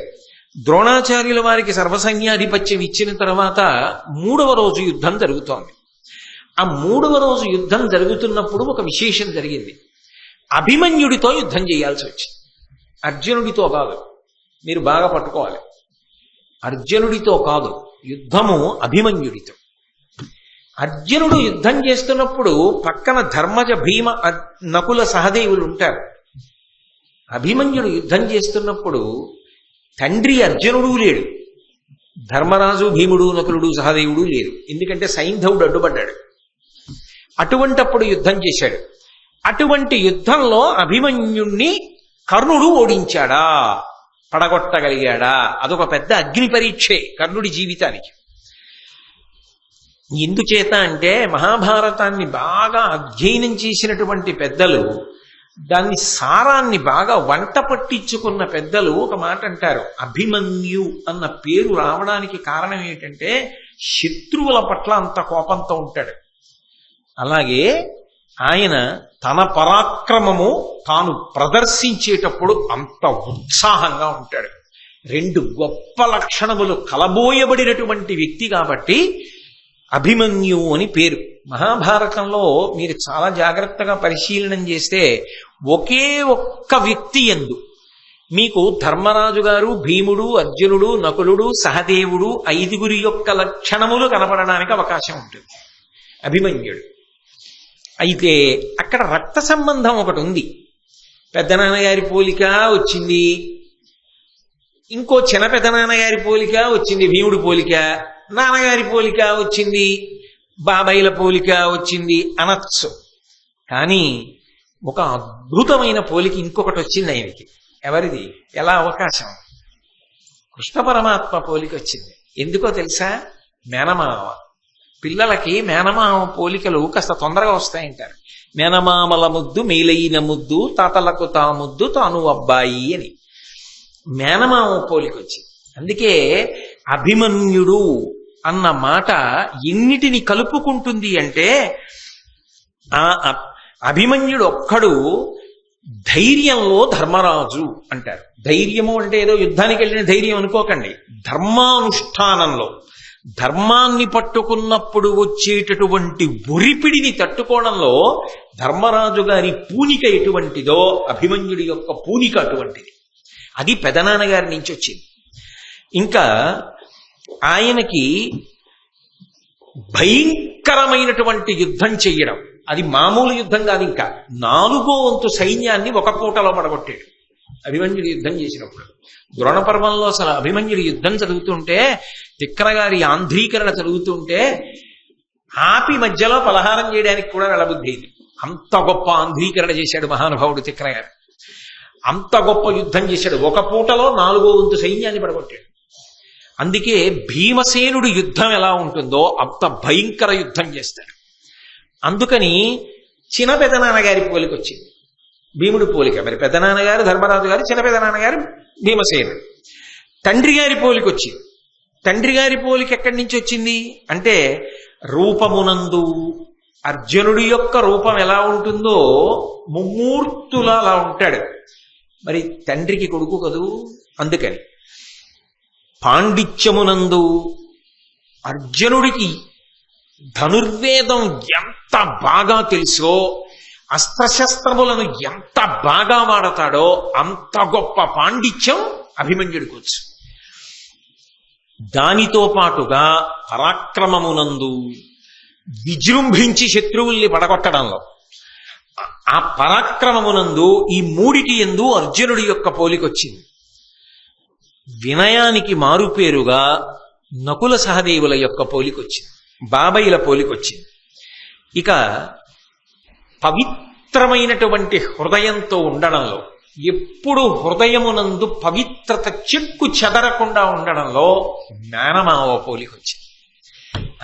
ద్రోణాచార్యుల వారికి సర్వసైన్యాధిపత్యం ఇచ్చిన తర్వాత 3వ రోజు యుద్ధం జరుగుతోంది. ఆ 3వ రోజు యుద్ధం జరుగుతున్నప్పుడు ఒక విశేషం జరిగింది. అభిమన్యుడితో యుద్ధం చేయాల్సి వచ్చింది. అర్జునుడితో కాదు, మీరు బాగా పట్టుకోవాలి. అర్జునుడితో కాదు, యుద్ధము అభిమన్యుడితో. అర్జునుడు యుద్ధం చేస్తున్నప్పుడు పక్కన ధర్మజ భీమ నకుల సహదేవులు ఉంటారు. అభిమన్యుడు యుద్ధం చేస్తున్నప్పుడు తండ్రి అర్జునుడు లేడు, ధర్మరాజు భీముడు నకులుడు సహదేవుడు లేరు. ఎందుకంటే సైంధవుడు అడ్డుపడ్డాడు. అటువంటప్పుడు యుద్ధం చేశాడు. అటువంటి యుద్ధంలో అభిమన్యుణ్ణి కర్ణుడు ఓడించాడా, పడగొట్టగలిగాడా? అదొక పెద్ద అగ్ని పరీక్షే కర్ణుడి జీవితానికి. ఎందుచేత అంటే మహాభారతాన్ని బాగా అధ్యయనం చేసినటువంటి పెద్దలు, దాన్ని సారాన్ని బాగా వంట పట్టించుకున్న పెద్దలు ఒక మాట అంటారు. అభిమన్యు అన్న పేరు రావడానికి కారణం ఏంటంటే శత్రువుల పట్ల అంత కోపంతో ఉంటాడు. అలాగే ఆయన తన పరాక్రమము తాను ప్రదర్శించేటప్పుడు అంత ఉత్సాహంగా ఉంటాడు. 2 గొప్ప లక్షణములు కలబోయబడినటువంటి వ్యక్తి కాబట్టి అభిమన్యు అని పేరు. మహాభారతంలో మీరు చాలా జాగ్రత్తగా పరిశీలనం చేస్తే ఒకే ఒక్క వ్యక్తి యందు మీకు ధర్మరాజు గారు, భీముడు, అర్జునుడు, నకులుడు, సహదేవుడు 5 యొక్క లక్షణములు కనపడడానికి అవకాశం ఉంటుంది. అభిమన్యుడు అయితే అక్కడ రక్త సంబంధం ఒకటి ఉంది. పెద్దనాన్నగారి పోలిక వచ్చింది, ఇంకో చిన్న పెద్దనాన్నగారి పోలిక వచ్చింది, భీముడి పోలిక, నాన్నగారి పోలిక వచ్చింది, బాబాయిల పోలిక వచ్చింది అనొచ్చు. కానీ ఒక అద్భుతమైన పోలిక ఇంకొకటి వచ్చింది ఆయనకి. ఎవరిది? ఎలా అవకాశం? కృష్ణ పరమాత్మ పోలిక వచ్చింది. ఎందుకో తెలుసా? మేనమామ. పిల్లలకి మేనమామ పోలికలు కాస్త తొందరగా వస్తాయంటారు. మేనమామల ముద్దు మేలైన ముద్దు, తాతలకు తా ముద్దు తాను అబ్బాయి అని మేనమామ పోలిక వచ్చింది. అందుకే అభిమన్యుడు అన్న మాట ఎన్నిటిని కలుపుకుంటుంది అంటే, ఆ అభిమన్యుడు ఒక్కడు ధైర్యంలో ధర్మరాజు అంటారు. ధైర్యము అంటే ఏదో యుద్ధానికి వెళ్ళిన ధైర్యం అనుకోకండి. ధర్మానుష్ఠానంలో, ధర్మాన్ని పట్టుకున్నప్పుడు వచ్చేటటువంటి ఒరిపిడిని తట్టుకోవడంలో ధర్మరాజు గారి పూనిక ఎటువంటిదో అభిమన్యుడి యొక్క పూనిక అటువంటిది. అది పెదనాన్నగారి నుంచి వచ్చింది. ఇంకా ఆయనకి భయంకరమైనటువంటి యుద్ధం చెయ్యడం, అది మామూలు యుద్ధం కాదు. ఇంకా 4వ వంతు సైన్యాన్ని ఒక పూటలో పడగొట్టాడు అభిమన్యుడు యుద్ధం చేసినప్పుడు. ద్రోణపర్వంలో అసలు అభిమన్యుడి యుద్ధం చదువుతుంటే, తిక్కరగారి ఆంధ్రీకరణ చదువుతుంటే ఆపి మధ్యలో పలహారం చేయడానికి కూడా వెళ్ళబుద్ధి. అంత గొప్ప ఆంధ్రీకరణ చేశాడు మహానుభావుడు తిక్కరగారు. అంత గొప్ప యుద్ధం చేశాడు. ఒక పూటలో 4వ వంతు సైన్యాన్ని పడగొట్టాడు. అందుకే భీమసేనుడు యుద్ధం ఎలా ఉంటుందో అంత భయంకర యుద్ధం చేస్తాడు. అందుకని చిన్న పెదనాన్నగారి పోలిక వచ్చింది, భీముడి పోలిక. మరి పెద్దనాన్నగారు ధర్మరాజు గారు, చిన్న పెదనాన్నగారు భీమసేనుడు. తండ్రి గారి పోలిక వచ్చింది. తండ్రి గారి పోలిక ఎక్కడి నుంచి వచ్చింది అంటే, రూపమునందు అర్జునుడి యొక్క రూపం ఎలా ఉంటుందో ముమ్మూర్తులా అలా ఉంటాడు. మరి తండ్రికి కొడుకు కదూ, అందుకని. పాండిత్యమునందు అర్జునుడికి ధనుర్వేదం ఎంత బాగా తెలుసో, అస్త్రశస్త్రములను ఎంత బాగా వాడతాడో అంత గొప్ప పాండిత్యం అభిమన్యుడికి వచ్చు. దానితో పాటుగా పరాక్రమమునందు విజృంభించి శత్రువుల్ని పడగొట్టడంలో, ఆ పరాక్రమమునందు ఈ 3టి యందు అర్జునుడి యొక్క పోలికొచ్చింది. వినయానికి మారుపేరుగా నకుల సహదేవుల యొక్క పోలికొచ్చింది, బాబాయిల పోలికొచ్చింది. ఇక పవిత్రమైనటువంటి హృదయంతో ఉండడంలో, ఎప్పుడు హృదయమునందు పవిత్రత చెక్కు చెదరకుండా ఉండడంలో మేనమావ పోలికొచ్చింది.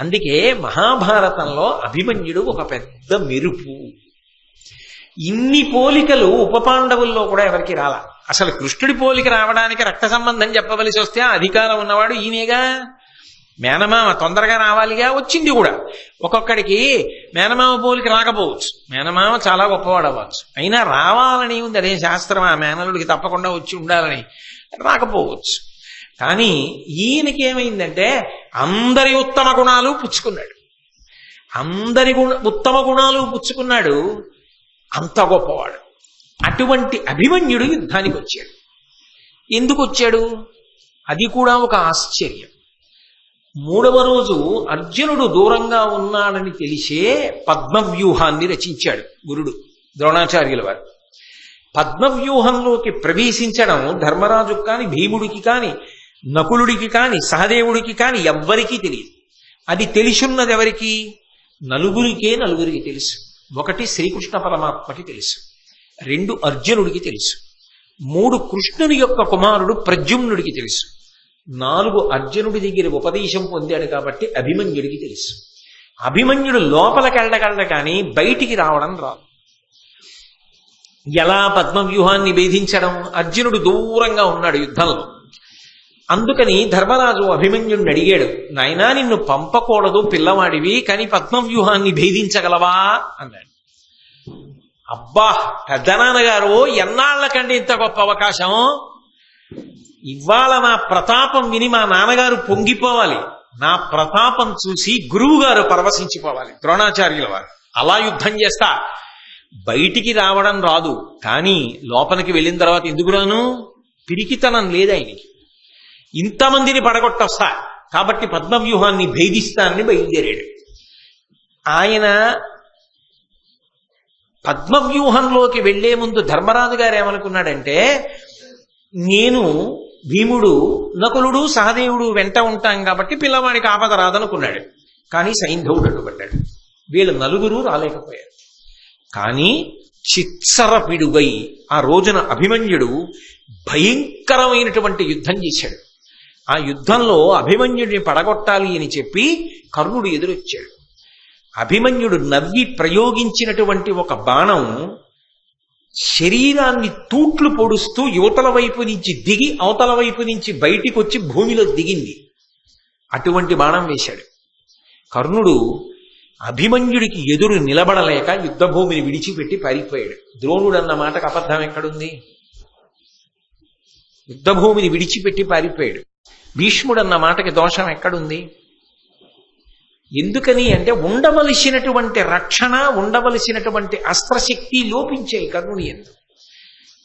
అందుకే మహాభారతంలో అభిమన్యుడు ఒక పెద్ద మెరుపు. ఇన్ని పోలికలు ఉపపాండవుల్లో కూడా ఎవరికి రాలా. అసలు కృష్ణుడి పోలిక రావడానికి రక్త సంబంధం చెప్పవలసి వస్తే ఆ అధికారం ఉన్నవాడు ఈయనేగా. మేనమామ తొందరగా రావాలిగా, వచ్చింది కూడా. ఒక్కొక్కడికి మేనమామ పోలికి రాకపోవచ్చు, మేనమామ చాలా గొప్పవాడు అవ్వచ్చు, అయినా రావాలని ఉంది, అదే శాస్త్రం, ఆ మేనలుడికి తప్పకుండా వచ్చి ఉండాలని, రాకపోవచ్చు. కానీ ఈయనకి ఏమైందంటే అందరి ఉత్తమ గుణాలు పుచ్చుకున్నాడు, అందరి ఉత్తమ గుణాలు పుచ్చుకున్నాడు, అంత గొప్పవాడు. అటువంటి అభిమన్యుడు యుద్ధానికి వచ్చాడు. ఎందుకు వచ్చాడు? అది కూడా ఒక ఆశ్చర్యం. 3వ రోజు అర్జునుడు దూరంగా ఉన్నాడని తెలిసే పద్మవ్యూహాన్ని రచించాడు గురుడు ద్రోణాచార్యుల వారు. పద్మవ్యూహంలోకి ప్రవేశించడం ధర్మరాజుకి కాని, భీముడికి కాని, నకులుడికి కాని, సహదేవుడికి కాని ఎవ్వరికీ తెలియదు. అది తెలిసున్నది ఎవరికి? నలుగురికి తెలుసు. 1 శ్రీకృష్ణ పరమాత్మకి తెలుసు, 2 అర్జునుడికి తెలుసు, 3 కృష్ణుని యొక్క కుమారుడు ప్రద్యుమ్నుడికి తెలుసు, 4 అర్జునుడి దగ్గర ఉపదేశం పొందాడు కాబట్టి అభిమన్యుడికి తెలుసు. అభిమన్యుడు లోపలికి వెళ్ళగలడు కానీ బయటికి రావడం రాదు. ఎలా పద్మవ్యూహాన్ని భేదించడం? అర్జునుడు దూరంగా ఉన్నాడు యుద్ధంలో. అందుకని ధర్మరాజు అభిమన్యుడిని అడిగాడు, నాయనా నిన్ను పంపకూడదు పిల్లవాడివి, కానీ పద్మవ్యూహాన్ని భేదించగలవా అన్నాడు. అబ్బా పెద్దనాన్నగారు, ఎన్నాళ్లకండి ఇంత గొప్ప అవకాశం, ఇవాళ నా ప్రతాపం విని మా నాన్నగారు పొంగిపోవాలి, నా ప్రతాపం చూసి గురువు గారు పరవశించిపోవాలి ద్రోణాచార్యుల వారు, అలా యుద్ధం చేస్తా. బయటికి రావడం రాదు, కానీ లోపలికి వెళ్ళిన తర్వాత ఎందుకు రాను? పిరికితనం లేదు ఆయనకి, ఇంతమందిని పడగొట్టొస్తా, కాబట్టి పద్మవ్యూహాన్ని భేదిస్తానని బయలుదేరాడు. ఆయన పద్మవ్యూహంలోకి వెళ్లే ముందు ధర్మరాజు గారు ఏమనుకున్నాడంటే, నేను భీముడు, నకులుడు, సహదేవుడు వెంట ఉంటాం కాబట్టి పిల్లవాడికి ఆపద రాదనుకున్నాడు. కానీ సైంధవుడు అడ్డుపడ్డాడు, వీళ్ళు 4 రాలేకపోయారు. కానీ చిత్సరపిడుగై ఆ రోజున అభిమన్యుడు భయంకరమైనటువంటి యుద్ధం చేశాడు. ఆ యుద్ధంలో అభిమన్యుడిని పడగొట్టాలి అని చెప్పి కర్ణుడు ఎదురొచ్చాడు. అభిమన్యుడు నవ్వి ప్రయోగించినటువంటి ఒక బాణం శరీరాన్ని తూట్లు పొడుస్తూ యువతల వైపు నుంచి దిగి అవతల వైపు నుంచి బయటికి వచ్చి భూమిలో దిగింది. అటువంటి బాణం వేశాడు. కర్ణుడు అభిమన్యుడికి ఎదురు నిలబడలేక యుద్ధభూమిని విడిచిపెట్టి పారిపోయాడు. ద్రోణుడు అన్న మాటకు అబద్ధం ఎక్కడుంది? యుద్ధభూమిని విడిచిపెట్టి పారిపోయాడు. భీష్ముడు అన్న మాటకి దోషం ఎక్కడుంది? ఎందుకని అంటే ఉండవలసినటువంటి రక్షణ, ఉండవలసినటువంటి అస్త్రశక్తి లోపించాయి కర్ణుని యందు.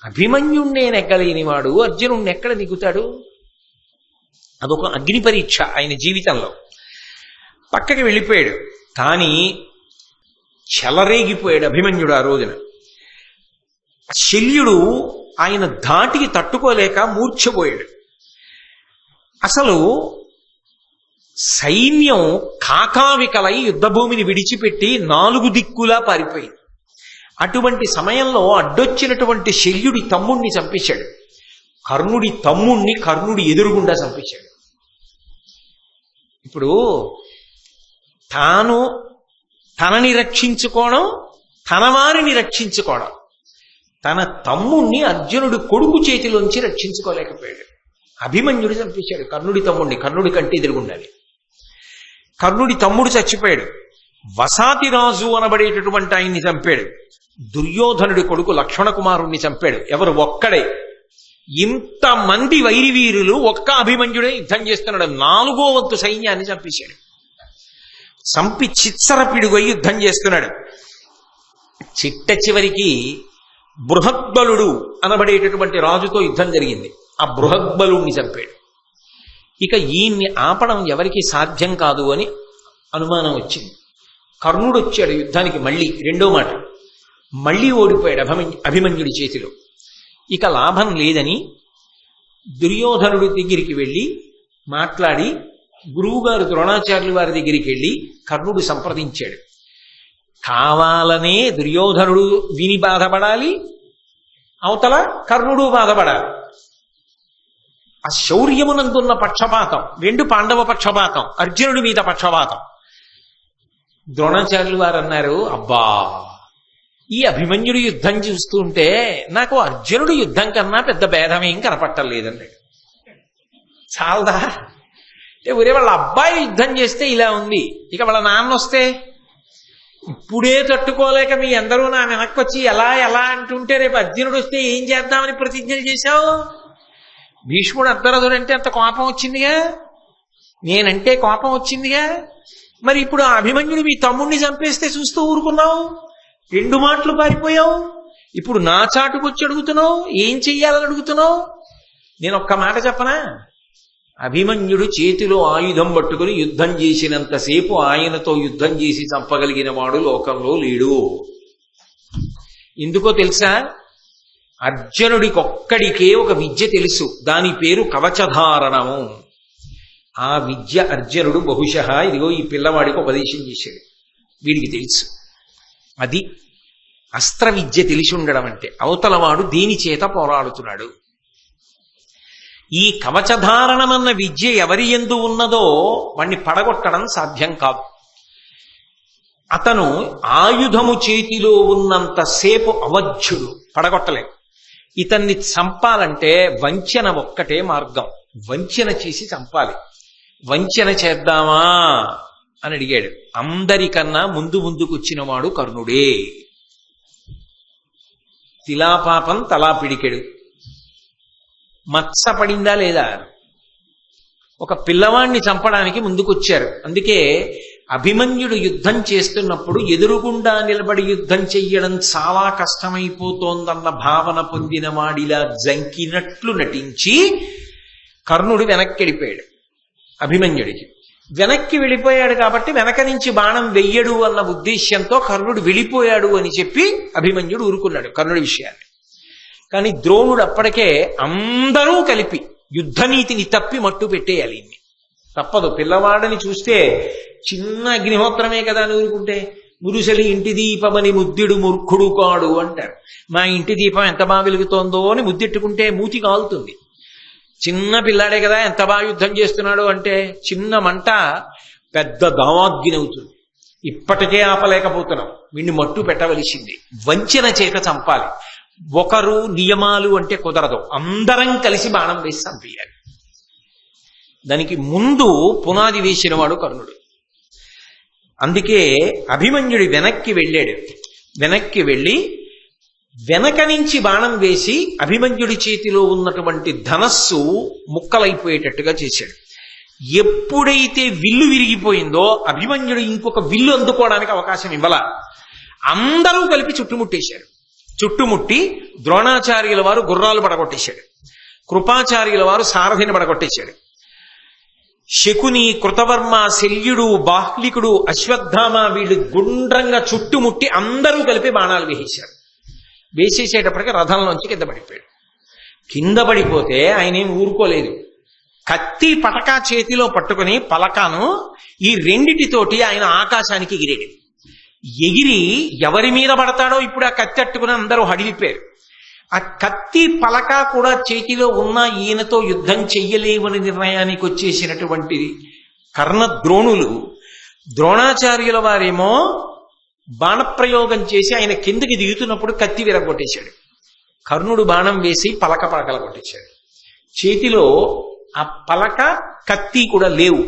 అభిమన్యుణ్ణే నెగ్గలేనివాడు అర్జునుణ్ణి ఎక్కడ దిగుతాడు? అదొక అగ్ని పరీక్ష ఆయన జీవితంలో. పక్కకి వెళ్ళిపోయాడు. కానీ చెలరేగిపోయాడు అభిమన్యుడు ఆ రోజున. శల్యుడు ఆయన ధాటికి తట్టుకోలేక మూర్ఛపోయాడు. అసలు సైన్యం కాకావికలై యుద్ధభూమిని విడిచిపెట్టి 4 దిక్కులా పారిపోయింది. అటువంటి సమయంలో అడ్డొచ్చినటువంటి శల్యుడి తమ్ముణ్ణి చంపేశాడు. కర్ణుడి తమ్ముణ్ణి కర్ణుడి ఎదురుగుండా చంపేశాడు. ఇప్పుడు తనని రక్షించుకోవడం, తన వారిని రక్షించుకోవడం, తన తమ్ముణ్ణి అర్జునుడి కొడుకు చేతిలోంచి రక్షించుకోలేకపోయాడు. అభిమన్యుడు చంపేశాడు కర్ణుడి తమ్ముడిని, కర్ణుడి కంటే ఎదురుగుండాలి. కర్ణుడి తమ్ముడు చచ్చిపోయాడు. వసాతిరాజు అనబడేటటువంటి ఆయన్ని చంపాడు. దుర్యోధనుడి కొడుకు లక్ష్మణ కుమారుణ్ణి చంపాడు. ఎవరు? ఒక్కడే. ఇంతమంది వైరివీరులు ఒక్క అభిమన్యుడే యుద్ధం చేస్తున్నాడు. 4వ వంతు సైన్యాన్ని చంపేశాడు. చంపి చిత్సరపిడుగై యుద్ధం చేస్తున్నాడు. చిట్ట చివరికి బృహద్బలుడు అనబడేటటువంటి రాజుతో యుద్ధం జరిగింది. ఆ బృహద్బలుణ్ణి చంపాడు. ఇక ఈయన్ని ఆపడం ఎవరికి సాధ్యం కాదు అని అనుమానం వచ్చింది. కర్ణుడు వచ్చాడు యుద్ధానికి మళ్ళీ, 2వ మాట. మళ్ళీ ఓడిపోయాడు అభిమన్యుడి చేతిలో. ఇక లాభం లేదని దుర్యోధనుడి దగ్గరికి వెళ్ళి మాట్లాడి గురువుగారు ద్రోణాచార్యుల వారి దగ్గరికి వెళ్ళి కర్ణుడు సంప్రదించాడు. కావాలనే దుర్యోధనుడు విని బాధపడాలి, అవతల కర్ణుడు బాధపడాలి. ఆ శౌర్యమునందున్న పక్షపాతం, 2 పాండవ పక్షపాతం, అర్జునుడి మీద పక్షపాతం. ద్రోణాచార్యులు వారు అన్నారు, అబ్బా ఈ అభిమన్యుడి యుద్ధం చూస్తుంటే నాకు అర్జునుడి యుద్ధం కన్నా పెద్ద భేదమేం కనపట్టలేదన్నాడు. చాలదా? అంటే ఒరే వాళ్ళ అబ్బాయి యుద్ధం చేస్తే ఇలా ఉంది, ఇక వాళ్ళ నాన్న వస్తే ఇప్పుడే తట్టుకోలేక మీ అందరూ నా వెనక్కి వచ్చి ఎలా ఎలా అంటుంటే రేపు అర్జునుడు వస్తే ఏం చేద్దామని ప్రతిజ్ఞలు చేశావు. భీష్ముడు అర్ధరథుడు అంటే అంత కోపం వచ్చిందిగా, నేనంటే కోపం వచ్చిందిగా. మరి ఇప్పుడు ఆ అభిమన్యుడు మీ తమ్ముడిని చంపేస్తే చూస్తూ ఊరుకున్నావు, 2 మాటలు పారిపోయావు. ఇప్పుడు నా చాటుకొచ్చి అడుగుతున్నావు, ఏం చెయ్యాలని అడుగుతున్నావు. నేను ఒక్క మాట చెప్పనా, అభిమన్యుడు చేతిలో ఆయుధం పట్టుకుని యుద్ధం చేసినంతసేపు ఆయనతో యుద్ధం చేసి చంపగలిగిన వాడు లోకంలో లేడు. ఎందుకో తెలుసా, అర్జునుడికొక్కడికే ఒక విద్య తెలుసు, దాని పేరు కవచధారణము. ఆ విద్య అర్జునుడు బహుశః ఇదిగో ఈ పిల్లవాడికి ఉపదేశం చేశాడు, వీడికి తెలుసు. అది అస్త్ర విద్య తెలిసి ఉండడం అంటే. అవతలవాడు దేని చేత పోరాడుతున్నాడు. ఈ కవచధారణమన్న విద్య ఎవరి యందు ఉన్నదో వాణ్ణి పడగొట్టడం సాధ్యం కాదు. అతను ఆయుధము చేతిలో ఉన్నంతసేపు అవధ్యుడు, పడగొట్టలేడు. ఇతన్ని చంపాలంటే వంచన ఒక్కటే మార్గం, వంచన చేసి చంపాలి. వంచన చేద్దామా అని అడిగాడు. అందరికన్నా ముందుకు వచ్చినవాడు కర్ణుడే. తిలాపాపం తలా పిడికెడు. మత్స పడిందా లేదా? ఒక పిల్లవాణ్ణి చంపడానికి ముందుకొచ్చారు. అందుకే అభిమన్యుడు యుద్ధం చేస్తున్నప్పుడు ఎదురుగుండా నిలబడి యుద్ధం చెయ్యడం చాలా కష్టమైపోతోందన్న భావన పొందిన వాడిలా జంకినట్లు నటించి కర్ణుడు వెనక్కి వెళ్ళిపోయాడు. అభిమన్యుడికి వెనక్కి వెళ్ళిపోయాడు కాబట్టి వెనక నుంచి బాణం వెయ్యడు అన్న ఉద్దేశ్యంతో కర్ణుడు వెళ్ళిపోయాడు అని చెప్పి అభిమన్యుడు ఊరుకున్నాడు కర్ణుడి విషయాన్ని. కానీ ద్రోణుడు అప్పటికే అందరూ కలిపి యుద్ధనీతిని తప్పి మట్టు పెట్టేయాలి. తప్పదు, పిల్లవాడని చూస్తే చిన్న అగ్నిహోత్రమే కదా అని ఊరుకుంటే. మురుసలి ఇంటి దీపమని ముద్దుడు మూర్ఖుడు కాడు అంటారు. మా ఇంటి దీపం ఎంత బాగా వెలుగుతోందో అని ముద్దెట్టుకుంటే మూతి కాలుతుంది. చిన్న పిల్లాడే కదా ఎంత బాగా యుద్ధం చేస్తున్నాడు అంటే చిన్న మంట పెద్ద దావాగ్ని అవుతుంది. ఇప్పటికే ఆపలేకపోతున్నాం, వీడిని మట్టు పెట్టవలసింది. వంచన చేత చంపాలి. ఒకరు నియమాలు అంటే కుదరదు, అందరం కలిసి బాణం వేసి చంపేయాలి. దానికి ముందు పునాది వేసినవాడు కర్ణుడు. అందుకే అభిమన్యుడి వెనక్కి వెళ్ళాడు. వెనక్కి వెళ్ళి వెనక నుంచి బాణం వేసి అభిమన్యుడి చేతిలో ఉన్నటువంటి ధనస్సు ముక్కలైపోయేటట్టుగా చేశాడు. ఎప్పుడైతే విల్లు విరిగిపోయిందో అభిమన్యుడు ఇంకొక విల్లు అందుకోవడానికి అవకాశం ఇవ్వాల. అందరూ కలిపి చుట్టుముట్టేశారు. చుట్టుముట్టి ద్రోణాచార్యుల వారు గుర్రాలు పడగొట్టేశాడు, కృపాచార్యుల వారు సారథిని పడగొట్టేశాడు. శకుని, కృతవర్మ, శల్యుడు, బాహ్లికుడు, అశ్వత్థామ వీళ్ళు గుండ్రంగా చుట్టుముట్టి అందరూ కలిపి బాణాలు వేసేశారు. వేసేసేటప్పటికి రథంలోంచి కింద పడిపోయాడు. కింద పడిపోతే ఆయన ఏం ఊరుకోలేదు. కత్తి పటకా చేతిలో పట్టుకుని పలకాను ఈ రెండిటితోటి ఆయన ఆకాశానికి ఎగిరాడు. ఎగిరి ఎవరి మీద పడతాడో ఇప్పుడు ఆ కత్తి అట్టుకుని అందరూ హడిలిపోయారు. ఆ కత్తి పలక కూడా చేతిలో ఉన్న ఈయనతో యుద్ధం చెయ్యలేవని నిర్ణయానికి వచ్చేసినటువంటి కర్ణద్రోణులు, ద్రోణాచార్యుల వారేమో బాణప్రయోగం చేసి ఆయన కిందకి దిగుతున్నప్పుడు కత్తి విరగొట్టేశాడు. కర్ణుడు బాణం వేసి పలక పలకల కొట్టేశాడు. చేతిలో ఆ పలక కత్తి కూడా లేవు.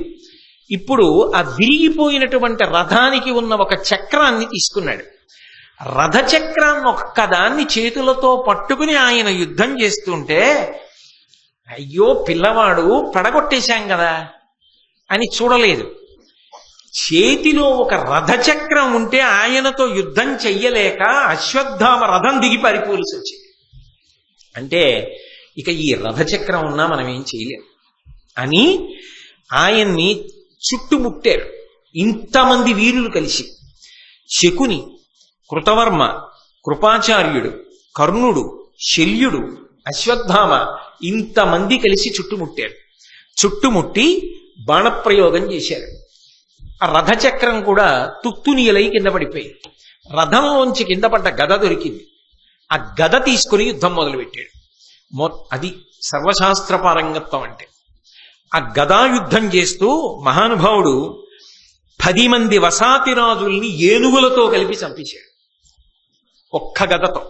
ఇప్పుడు ఆ విరిగిపోయినటువంటి రథానికి ఉన్న ఒక చక్రాన్ని తీసుకున్నాడు. రథచక్రాన్ని ఒక్కదాన్ని చేతులతో పట్టుకుని ఆయన యుద్ధం చేస్తుంటే అయ్యో పిల్లవాడు పడగొట్టేశాం కదా అని చూడలేదు. చేతిలో ఒక రథచక్రం ఉంటే ఆయనతో యుద్ధం చెయ్యలేక అశ్వత్థామ రథం దిగి పారిపోవలసి వచ్చింది. అంటే ఇక ఈ రథచక్రం ఉన్నా మనం ఏం చేయలేం అని ఆయన్ని చుట్టుముట్టారు ఇంతమంది వీరులు కలిసి. శకుని, కృతవర్మ, కృపాచార్యుడు, కర్ణుడు, శల్యుడు, అశ్వత్థామ ఇంతమంది కలిసి చుట్టుముట్టారు. చుట్టుముట్టి బాణప్రయోగం చేశారు. ఆ రథచక్రం కూడా తుత్తునియలై కింద పడిపోయింది. రథంలోంచి కింద పడ్డ గద దొరికింది. ఆ గద తీసుకుని యుద్ధం మొదలుపెట్టాడు. అది సర్వశాస్త్ర పారంగత్వం అంటే. ఆ గదా యుద్ధం చేస్తూ మహానుభావుడు 10 మంది వసాతిరాజుల్ని ఏనుగులతో కలిపి చంపించాడు ఒక్క గదతో.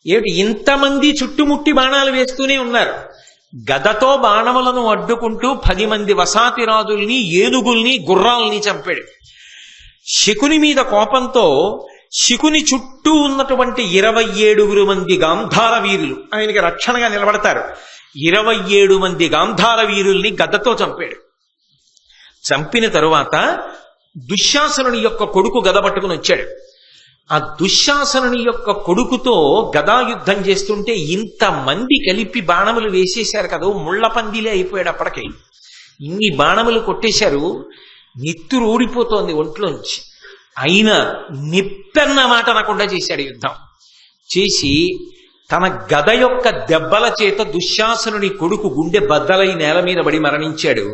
ఏమిటి ఇంతమంది చుట్టుముట్టి బాణాలు వేస్తూనే ఉన్నారు. గదతో బాణములను అడ్డుకుంటూ 10 మంది వసాతిరాజుల్ని, ఏనుగుల్ని, గుర్రాల్ని చంపాడు. శకుని మీద కోపంతో శకుని చుట్టూ ఉన్నటువంటి 27 మంది గాంధార వీరులు ఆయనకి రక్షణగా నిలబడతారు. 27 మంది గాంధార వీరుల్ని గదతో చంపాడు. చంపిన తరువాత దుశ్శాసనుని యొక్క కొడుకు గద పట్టుకుని వచ్చాడు. ఆ దుశ్శాసనుని యొక్క కొడుకుతో గదాయుద్ధం చేస్తుంటే ఇంతమంది కలిపి బాణములు వేసేశారు కదా, ముళ్ల పందిలే అయిపోయాడు. అప్పటికే ఇన్ని బాణములు కొట్టేశారు, నెత్తురు ఊడిపోతోంది ఒంట్లోంచి. అయినా నిప్పెన్న మాట అనకుండా చేశాడు యుద్ధం. చేసి తన గద యొక్క దెబ్బల చేత దుశ్శాసనుని కొడుకు గుండె బద్దలై నేల మీద పడి మరణించాడు.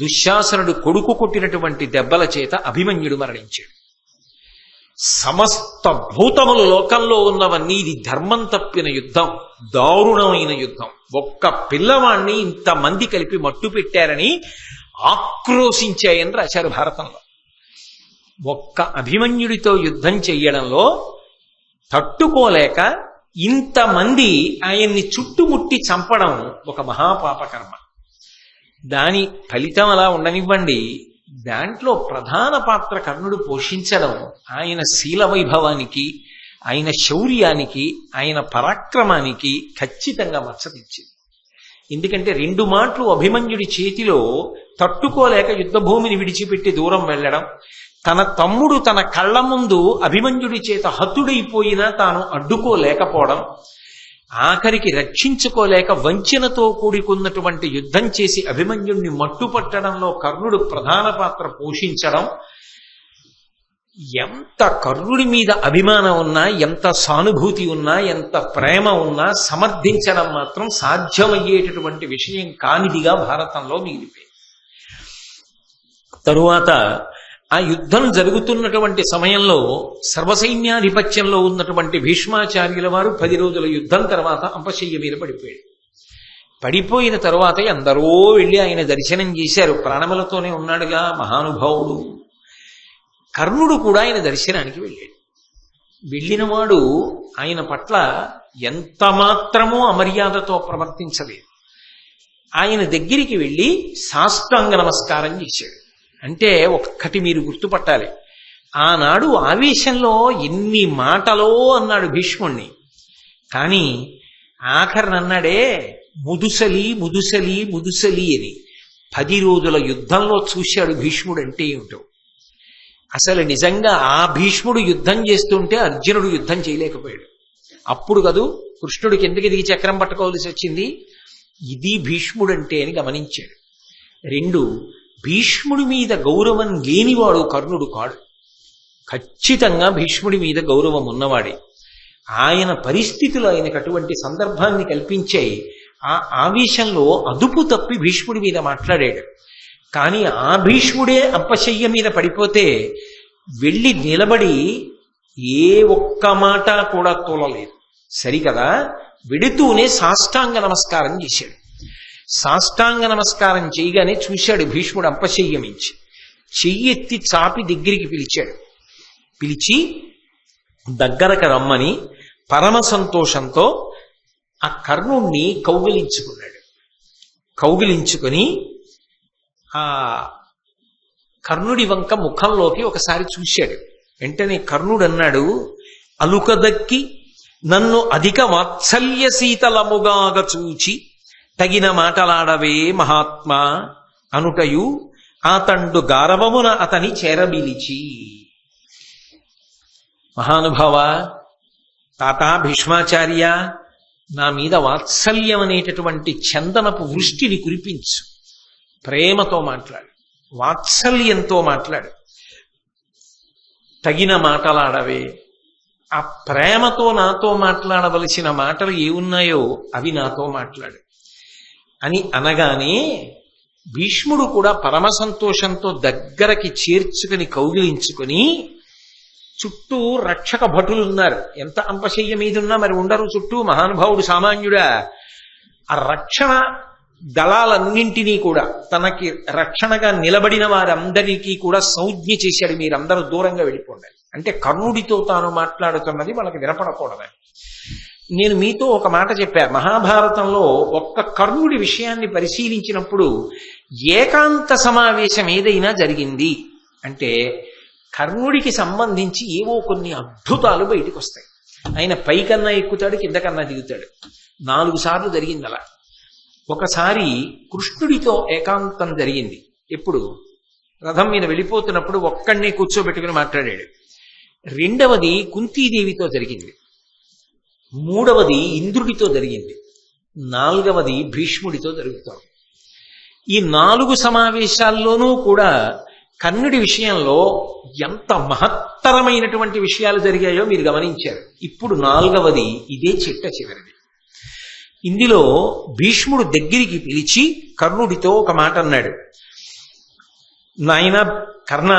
దుశ్శాసనుడు కొడుకు కొట్టినటువంటి దెబ్బల చేత అభిమన్యుడు మరణించాడు. సమస్త భూతములు లోకంలో ఉన్నవన్నీ ఇది ధర్మం తప్పిన యుద్ధం, దారుణమైన యుద్ధం, ఒక్క పిల్లవాణ్ణి ఇంతమంది కలిపి మట్టు పెట్టారని ఆక్రోశించాయని రాశారు భారతంలో. ఒక్క అభిమన్యుడితో యుద్ధం చెయ్యడంలో తట్టుకోలేక ఇంతమంది ఆయన్ని చుట్టుముట్టి చంపడం ఒక మహాపాపకర్మ. దాని ఫలితం అలా ఉండనివ్వండి. దాంట్లో ప్రధాన పాత్ర కర్ణుడు పోషించడం ఆయన శీల వైభవానికి, ఆయన శౌర్యానికి, ఆయన పరాక్రమానికి ఖచ్చితంగా మచ్చతిచ్చింది. ఎందుకంటే 2 మాటలు అభిమన్యుడి చేతిలో తట్టుకోలేక యుద్ధభూమిని విడిచిపెట్టి దూరం వెళ్ళడం, తన తమ్ముడు తన కళ్ళ ముందు అభిమన్యుడి చేత హతుడైపోయినా తాను అడ్డుకోలేకపోవడం, ఆఖరికి రక్షించుకోలేక వంచనతో కూడుకున్నటువంటి యుద్ధం చేసి అభిమన్యుణ్ణి మట్టుపట్టడంలో కర్ణుడు ప్రధాన పాత్ర పోషించడం, ఎంత కర్ణుడి మీద అభిమానం ఉన్నా, ఎంత సానుభూతి ఉన్నా, ఎంత ప్రేమ ఉన్నా సమర్థించడం మాత్రం సాధ్యమయ్యేటటువంటి విషయం కానిదిగా భారతంలో మిగిలిపోయింది. తరువాత ఆ యుద్ధం జరుగుతున్నటువంటి సమయంలో సర్వసైన్యాధిపత్యంలో ఉన్నటువంటి భీష్మాచార్యుల వారు 10 రోజుల యుద్ధం తర్వాత అంపశయ్య మీద పడిపోయాడు. పడిపోయిన తరువాత ఎందరో వెళ్ళి ఆయన దర్శనం చేశారు. ప్రాణములతోనే ఉన్నాడుగా మహానుభావుడు. కర్ణుడు కూడా ఆయన దర్శనానికి వెళ్ళాడు. వెళ్ళినవాడు ఆయన పట్ల ఎంత మాత్రమూ అమర్యాదతో ప్రవర్తించలేదు. ఆయన దగ్గరికి వెళ్ళి సాష్టాంగ నమస్కారం చేశాడు. అంటే ఒక్కటి మీరు గుర్తుపట్టాలి, ఆనాడు ఆవేశంలో ఎన్ని మాటలో అన్నాడు భీష్ముణ్ణి. కానీ ఆఖరిని అన్నాడే ముదుసలి ముదుసలి ముదుసలి అని. 10 రోజుల యుద్ధంలో చూశాడు భీష్ముడు అంటే ఏమిటో. అసలు నిజంగా ఆ భీష్ముడు యుద్ధం చేస్తుంటే అర్జునుడు యుద్ధం చేయలేకపోయాడు. అప్పుడు కదూ కృష్ణుడికి ఎందుకు దిగి చక్రం పట్టుకోవాల్సి వచ్చింది. ఇది భీష్ముడంటే అని గమనించాడు. 2, భీష్ముడి మీద గౌరవం లేనివాడు కర్ణుడు కాడు. ఖచ్చితంగా భీష్ముడి మీద గౌరవం ఉన్నవాడే. ఆయన పరిస్థితులు ఆయనకు అటువంటి సందర్భాన్ని కల్పించాయి. ఆ ఆవేశంలో అదుపు తప్పి భీష్ముడి మీద మాట్లాడాడు. కానీ ఆ భీష్ముడే అంపశయ్య మీద పడిపోతే వెళ్ళి నిలబడి ఏ ఒక్క మాట కూడా తోలలేదు. సరికదా, వెడుతూనే సాష్టాంగ నమస్కారం చేశాడు. సాష్టాంగ నమస్కారం చేయగానే చూశాడు భీష్ముడు అంపశయ్యమించి. చెయ్యెత్తి చాపి దగ్గరికి పిలిచాడు. పిలిచి దగ్గరకు రమ్మని పరమ సంతోషంతో ఆ కర్ణుణ్ణి కౌగిలించుకున్నాడు. కౌగిలించుకొని ఆ కర్ణుడి వంక ముఖంలోకి ఒకసారి చూశాడు. వెంటనే కర్ణుడు అన్నాడు, అలుకదక్కి నన్ను అధిక వాత్సల్య శీతలముగాగ చూచి తగిన మాటలాడవే మహాత్మా అనుటయు ఆతండు గారవమున అతని చేరబిలిచి. మహానుభావ, తాత భీష్మాచార్య, నా మీద వాత్సల్యం అనేటటువంటి చందనపు వృష్టిని కురిపించు. ప్రేమతో మాట్లాడు, వాత్సల్యంతో మాట్లాడు, తగిన మాటలాడవే. ఆ ప్రేమతో నాతో మాట్లాడవలసిన మాటలు ఏమున్నాయో అవి నాతో మాట్లాడు అని అనగానే భీష్ముడు కూడా పరమ సంతోషంతో దగ్గరకి చేర్చుకుని కౌగిలించుకొని, చుట్టూ రక్షక భటులు ఉన్నారు. ఎంత అంపశయ్య మీదున్నా మరి ఉండరు చుట్టూ, మహానుభావుడు సామాన్యుడా. ఆ రక్షణ దళాలన్నింటినీ కూడా తనకి రక్షణగా నిలబడిన వారందరికీ కూడా సంజ్ఞ చేశాడు, మీరందరూ దూరంగా వెళ్ళిపోండి. అంటే కర్ణుడితో తాను మాట్లాడుతున్నది వాళ్ళకి వినపడకూడదని. నేను మీతో ఒక మాట చెప్పా, మహాభారతంలో ఒక్క కర్ణుడి విషయాన్ని పరిశీలించినప్పుడు ఏకాంత సమావేశం ఏదైనా జరిగింది అంటే కర్ణుడికి సంబంధించి ఏవో కొన్ని అద్భుతాలు బయటకు వస్తాయి. ఆయన పైకన్నా ఎక్కుతాడు, కిందకన్నా దిగుతాడు. 4 సార్లు జరిగింది అలా. ఒకసారి కృష్ణుడితో ఏకాంతం జరిగింది. ఎప్పుడు? రథం మీద వెళ్ళిపోతున్నప్పుడు ఒక్కడినే కూర్చోబెట్టుకుని మాట్లాడాడు. రెండవది కుంతీదేవితో జరిగింది. మూడవది ఇంద్రుడితో జరిగింది. 4వది భీష్ముడితో జరుగుతోంది. ఈ 4 సమావేశాల్లోనూ కూడా కర్ణుడి విషయంలో ఎంత మహత్తరమైనటువంటి విషయాలు జరిగాయో మీరు గమనించారు. ఇప్పుడు 4వది ఇదే చిట్ట చివరిది. ఇందులో భీష్ముడు దగ్గరికి పిలిచి కర్ణుడితో ఒక మాట అన్నాడు. నాయన కర్ణ,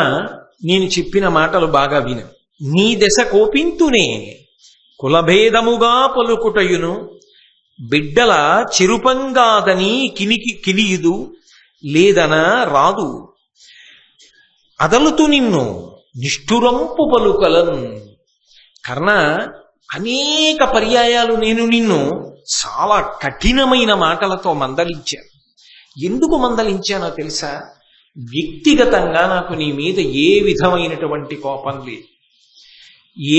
నేను చెప్పిన మాటలు బాగా విను. నీ దశ కోపింతునే కులభేదముగా పలుకుటయును బిడ్డల చిరుపంగాదని కిలియుదు లేదన రాదు అదలుతు నిన్ను నిష్ఠురంపు పలుకలన్. కర్ణ, అనేక పర్యాయాలు నేను నిన్ను చాలా కఠినమైన మాటలతో మందలించాను. ఎందుకు మందలించానో తెలుసా? వ్యక్తిగతంగా నాకు నీ మీద ఏ విధమైనటువంటి కోపం లేదు.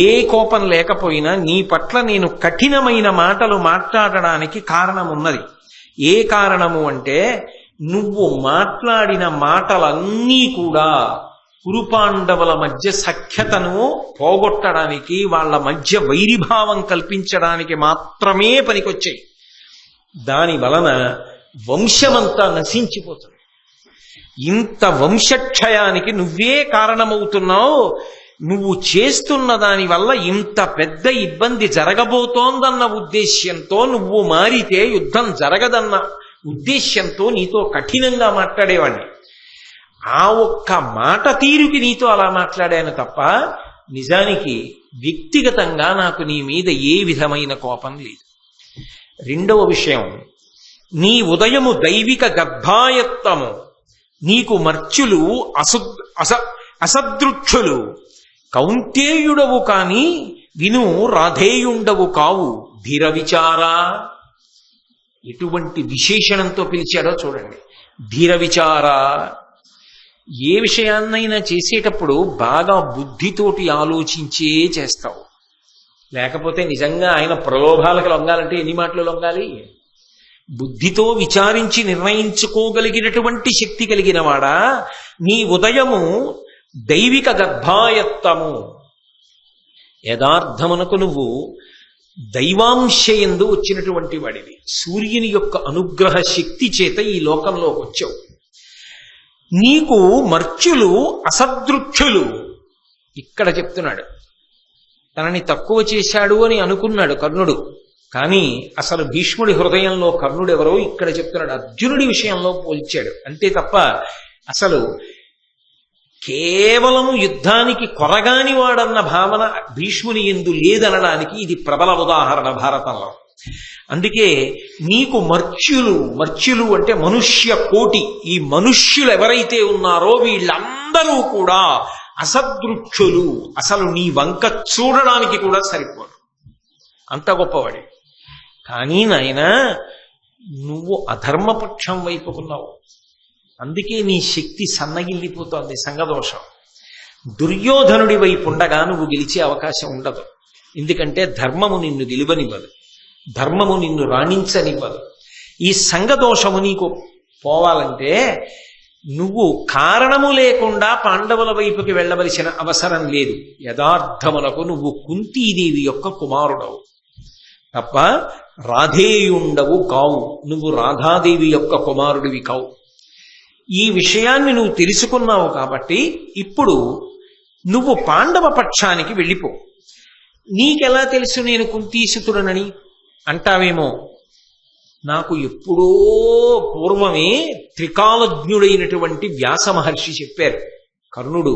ఏ కోపం లేకపోయినా నీ పట్ల నేను కఠినమైన మాటలు మాట్లాడడానికి కారణం ఉన్నది. ఏ కారణము అంటే నువ్వు మాట్లాడిన మాటలన్నీ కూడా కురుపాండవుల మధ్య సఖ్యతను పోగొట్టడానికి, వాళ్ళ మధ్య వైరిభావం కల్పించడానికి మాత్రమే పనికొచ్చాయి. దాని వలన వంశమంతా నశించిపోతుంది. ఇంత వంశక్షయానికి నువ్వే కారణమవుతున్నావు. నువ్వు చేస్తున్న దాని వల్ల ఇంత పెద్ద ఇబ్బంది జరగబోతోందన్న ఉద్దేశ్యంతో నువ్వు మారితే యుద్ధం జరగదన్న ఉద్దేశ్యంతో నీతో కఠినంగా మాట్లాడేవాడిని. ఆ ఒక్క మాట తీరుకి నీతో అలా మాట్లాడాను తప్ప నిజానికి వ్యక్తిగతంగా నాకు నీ మీద ఏ విధమైన కోపం లేదు. రెండవ విషయం, నీ ఉదయము దైవిక గర్భాయత్తము, నీకు మర్చులు అసదృక్షులు, కౌంతేయుడవు కాని విను రాధేయుండవు కావు ధీర విచారా. ఎటువంటి విశేషణంతో పిలిచాడో చూడండి. ధీర విచారా. ఏ విషయాన్నైనా చేసేటప్పుడు బాగా బుద్ధితోటి ఆలోచించే చేస్తావు. లేకపోతే నిజంగా ఆయన ప్రలోభాలకు లొంగాలంటే ఎన్ని మాటలు లొంగాలి? బుద్ధితో విచారించి నిర్ణయించుకోగలిగినటువంటి శక్తి కలిగిన వాడా. నీ ఉదయము దైవిక గర్భాయత్తము, యథార్థమునకు నువ్వు దైవాంశయందు వచ్చినటువంటి వాడివి. సూర్యుని యొక్క అనుగ్రహ శక్తి చేత ఈ లోకంలోకి వచ్చావు. నీకు మర్చులు అసదృక్షులు. ఇక్కడ చెప్తున్నాడు, తనని తక్కువ చేశాడు అని అనుకున్నాడు కర్ణుడు. కానీ అసలు భీష్ముడి హృదయంలో కర్ణుడు ఎవరో ఇక్కడ చెప్తున్నాడు. అర్జునుడి విషయంలో పోల్చాడు అంతే తప్ప అసలు కేవలము యుద్ధానికి కొరగాని వాడన్న భావన భీష్ముని యందు లేదనడానికి ఇది ప్రబల ఉదాహరణ భారతంలో. అందుకే నీకు మర్చ్యులు అంటే మనుష్య కోటి. ఈ మనుష్యులు ఎవరైతే ఉన్నారో వీళ్ళందరూ కూడా అసదృక్షులు. అసలు నీ వంక చూడడానికి కూడా సరిపోరు, అంత గొప్పవాడే. కానీ నాయనా, నువ్వు అధర్మపక్షం వైపుకున్నావు. అందుకే నీ శక్తి సన్నగిల్లిపోతోంది. సంగదోషం. దుర్యోధనుడి వైపు ఉండగా నువ్వు గెలిచే అవకాశం ఉండదు. ఎందుకంటే ధర్మము నిన్ను గెలువనివ్వదు, ధర్మము నిన్ను రాణించనివ్వదు. ఈ సంగదోషము నీకు పోవాలంటే నువ్వు కారణము లేకుండా పాండవుల వైపుకి వెళ్ళవలసిన అవసరం లేదు. యథార్థములకు నువ్వు కుంతీదేవి యొక్క కుమారుడవు తప్ప రాధేయుండవు కావు. నువ్వు రాధాదేవి యొక్క కుమారుడివి కావు. ఈ విషయాన్ని నువ్వు తెలుసుకున్నావు కాబట్టి ఇప్పుడు నువ్వు పాండవ పక్షానికి వెళ్ళిపో. నీకెలా తెలుసు నేను కుంతీసుతుడనని అంటావేమో. నాకు ఎప్పుడో పూర్వమే త్రికాలజ్ఞుడైనటువంటి వ్యాస మహర్షి చెప్పారు, కర్ణుడు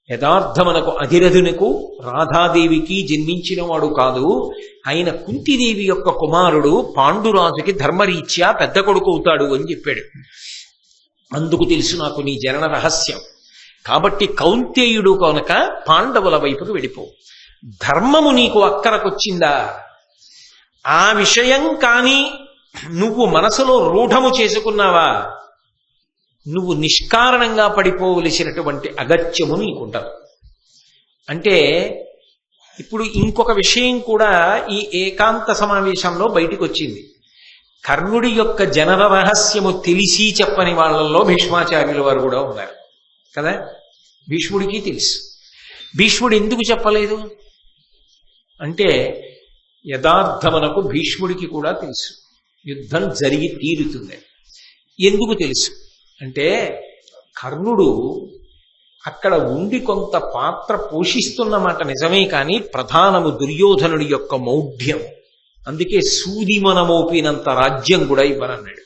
యథార్థమునకు అధిరథునకు రాధాదేవికి జన్మించిన వాడు కాదు. ఆయన కుంతిదేవి యొక్క కుమారుడు, పాండురాజుకి ధర్మరీత్యా పెద్ద కొడుకు అవుతాడు అని చెప్పాడు. అందుకు తెలుసు నాకు నీ జనన రహస్యం. కాబట్టి కౌంతేయుడు కనుక పాండవుల వైపుకు వెళ్ళిపో. ధర్మము నీకు అక్కరకొచ్చిందా? ఆ విషయం కానీ నువ్వు మనసులో రూఢము చేసుకున్నావా, నువ్వు నిష్కారణంగా పడిపోవలసినటువంటి అగత్యము నీకుండదు. అంటే ఇప్పుడు ఇంకొక విషయం కూడా ఈ ఏకాంత సమావేశంలో బయటికి వచ్చింది. కర్ణుడి యొక్క జనన రహస్యము తెలిసి చెప్పని వాళ్ళల్లో భీష్మాచార్యుల వారు కూడా ఉన్నారు కదా. భీష్ముడికి తెలుసు. భీష్ముడు ఎందుకు చెప్పలేదు అంటే యథార్థమునకు భీష్ముడికి కూడా తెలుసు యుద్ధం జరిగి తీరుతుంది. ఎందుకు తెలుసు అంటే కర్ణుడు అక్కడ ఉండి కొంత పాత్ర పోషిస్తున్నమాట నిజమే, కానీ ప్రధానము దుర్యోధనుడి యొక్క మౌఢ్యం. అందుకే సూదిమనమోపినంత రాజ్యం కూడా ఇవ్వనన్నాడు.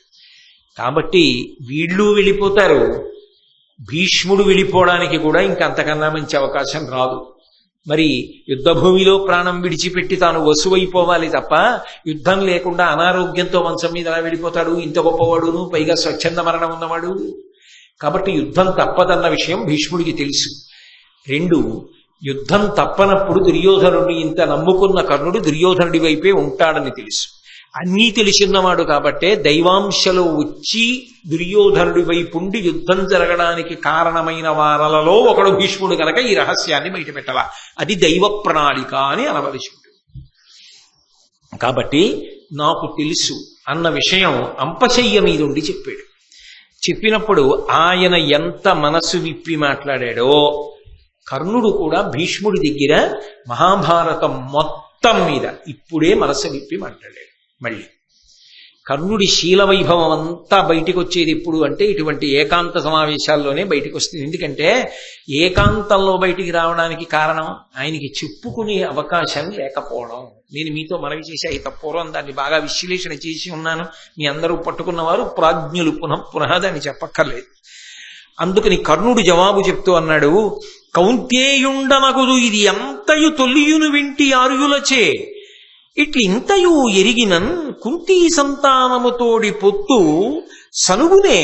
కాబట్టి వీళ్ళు వెళ్ళిపోతారు, భీష్ముడు వెళ్ళిపోవడానికి కూడా ఇంకంతకన్నా మంచి అవకాశం రాదు. మరి యుద్ధభూమిలో ప్రాణం విడిచిపెట్టి తాను వసువైపోవాలి తప్ప యుద్ధం లేకుండా అనారోగ్యంతో మంచం మీద ఎలా వెళ్ళిపోతాడు ఇంత గొప్పవాడును, పైగా స్వచ్ఛంద మరణం ఉన్నవాడు. కాబట్టి యుద్ధం తప్పదన్న విషయం భీష్ముడికి తెలుసు. 2, యుద్ధం తప్పనప్పుడు దుర్యోధనుడిని ఇంత నమ్ముకున్న కర్ణుడు దుర్యోధనుడి వైపే ఉంటాడని తెలుసు. అన్నీ తెలిసిన్నవాడు కాబట్టే దైవాంశలో వచ్చి దుర్యోధనుడి వైపుండి యుద్ధం జరగడానికి కారణమైన వారలలో ఒకడు భీష్ముడు కనుక ఈ రహస్యాన్ని బయటపెట్టాల. అది దైవ ప్రణాళిక అని అనవలసి ఉంటుంది. కాబట్టి నాకు తెలుసు అన్న విషయం అంపశయ్య మీద ఉండి చెప్పాడు. చెప్పినప్పుడు ఆయన ఎంత మనసు విప్పి మాట్లాడాడో కర్ణుడు కూడా భీష్ముడి దగ్గర మహాభారతం మొత్తం మీద ఇప్పుడే మనసు విప్పి మాట్లాడాడు. మళ్ళీ కర్ణుడి శీల వైభవం అంతా బయటికి వచ్చేది ఎప్పుడు అంటే ఇటువంటి ఏకాంత సమావేశాల్లోనే బయటికి వస్తుంది. ఎందుకంటే ఏకాంతంలో బయటికి రావడానికి కారణం ఆయనకి చెప్పుకునే అవకాశం లేకపోవడం. నేను మీతో మనవి చేసి అయితే పూర్వం దాన్ని బాగా విశ్లేషణ చేసి ఉన్నాను. మీ అందరూ పట్టుకున్నవారు ప్రాజ్ఞులు పునః దాన్ని చెప్పక్కర్లేదు. అందుకని కర్ణుడు జవాబు చెప్తూ అన్నాడు, కౌంతేయుండనగుదు ఇది ఎంతయు తొల్లియును వింటి ఆర్యులచే ఇట్లింతయు ఎరిగినన్ కుంతీ సంతానముతోడి పొత్తు సనుగునే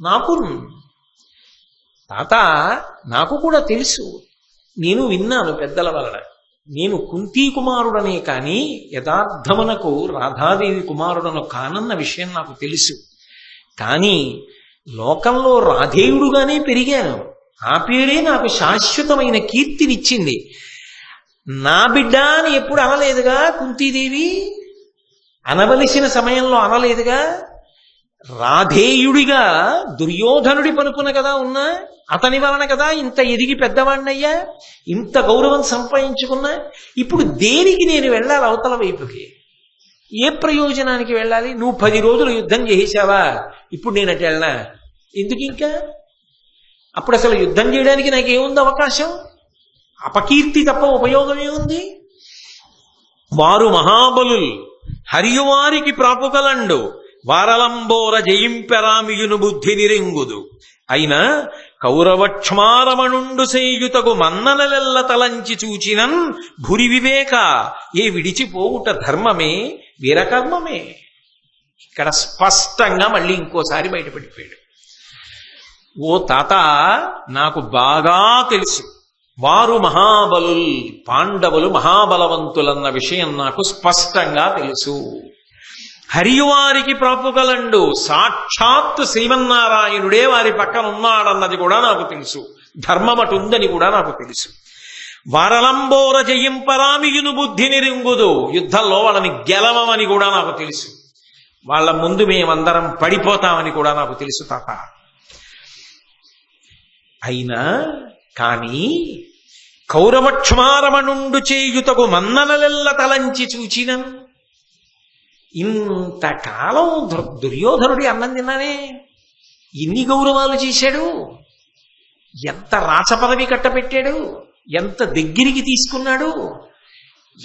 నాకు. తాత నాకు కూడా తెలుసు, నేను విన్నాను పెద్దల వలన. నేను కుంతీ కుమారుడనే కాని యథార్థమునకు రాధాదేవి కుమారుడను కానన్న విషయం నాకు తెలుసు. కానీ లోకంలో రాధేయుడుగానే పెరిగాను. ఆ పేరే నాకు శాశ్వతమైన కీర్తినిచ్చింది. నా బిడ్డ అని ఎప్పుడు అనలేదుగా కుంతీదేవి, అనవలసిన సమయంలో అనలేదుగా. రాధేయుడిగా దుర్యోధనుడి పనుపున కదా ఉన్నా, అతని వలన కదా ఇంత ఎదిగి పెద్దవాణ్ణయ్యా, ఇంత గౌరవం సంపాదించుకున్నా. ఇప్పుడు దేనికి నేను వెళ్ళాలి అవతల వైపుకి? ఏ ప్రయోజనానికి వెళ్ళాలి? నువ్వు 10 రోజులు యుద్ధం చేసావా, ఇప్పుడు నేను అటు వెళ్ళనా? ఎందుకు ఇంకా? అప్పుడు అసలు యుద్ధం చేయడానికి నాకేముంది అవకాశం? అపకీర్తి తప్ప ఉపయోగమే ఉంది. వారు మహాబలుల్ హరియువారికి ప్రాపుకలండు వారలంబోర జయింపెరామియును బుద్ధి నిరింగుదు అయినా కౌరవక్ష్మారమణుండు సేయుతగు మన్ననలెల్ల తలంచి చూచినన్ భురి వివేక ఏ విడిచిపోవుట ధర్మమే వీరకర్మమే. ఇక్కడ స్పష్టంగా మళ్ళీ ఇంకోసారి బయటపడిపోయాడు. ఓ తాత, నాకు బాగా తెలుసు వారు మహాబలుల్, పాండవులు మహాబలవంతులన్న విషయం నాకు స్పష్టంగా తెలుసు. హరియువారికి ప్రాపుగలండు, సాక్షాత్ శ్రీమన్నారాయణుడే వారి పక్కన ఉన్నాడన్నది కూడా నాకు తెలుసు. ధర్మమటుందని కూడా నాకు తెలుసు. వారలంబోర జయింపరామియును బుద్ధి నిరింగుదు, యుద్ధంలో వాళ్ళని గెలవమని కూడా నాకు తెలుసు. వాళ్ళ ముందు మేమందరం పడిపోతామని కూడా నాకు తెలుసు తాత. అయినా కానీ కౌరవక్ష్మారమణుండు చేయుతగు మన్ననలెల్ల తలంచి చూచినన్. ఇంతకాలం దుర్యోధనుడి అన్నం తిన్నానే, ఎన్ని గౌరవాలు చేశాడు, ఎంత రాచపదవి కట్టపెట్టాడు, ఎంత దగ్గరికి తీసుకున్నాడు,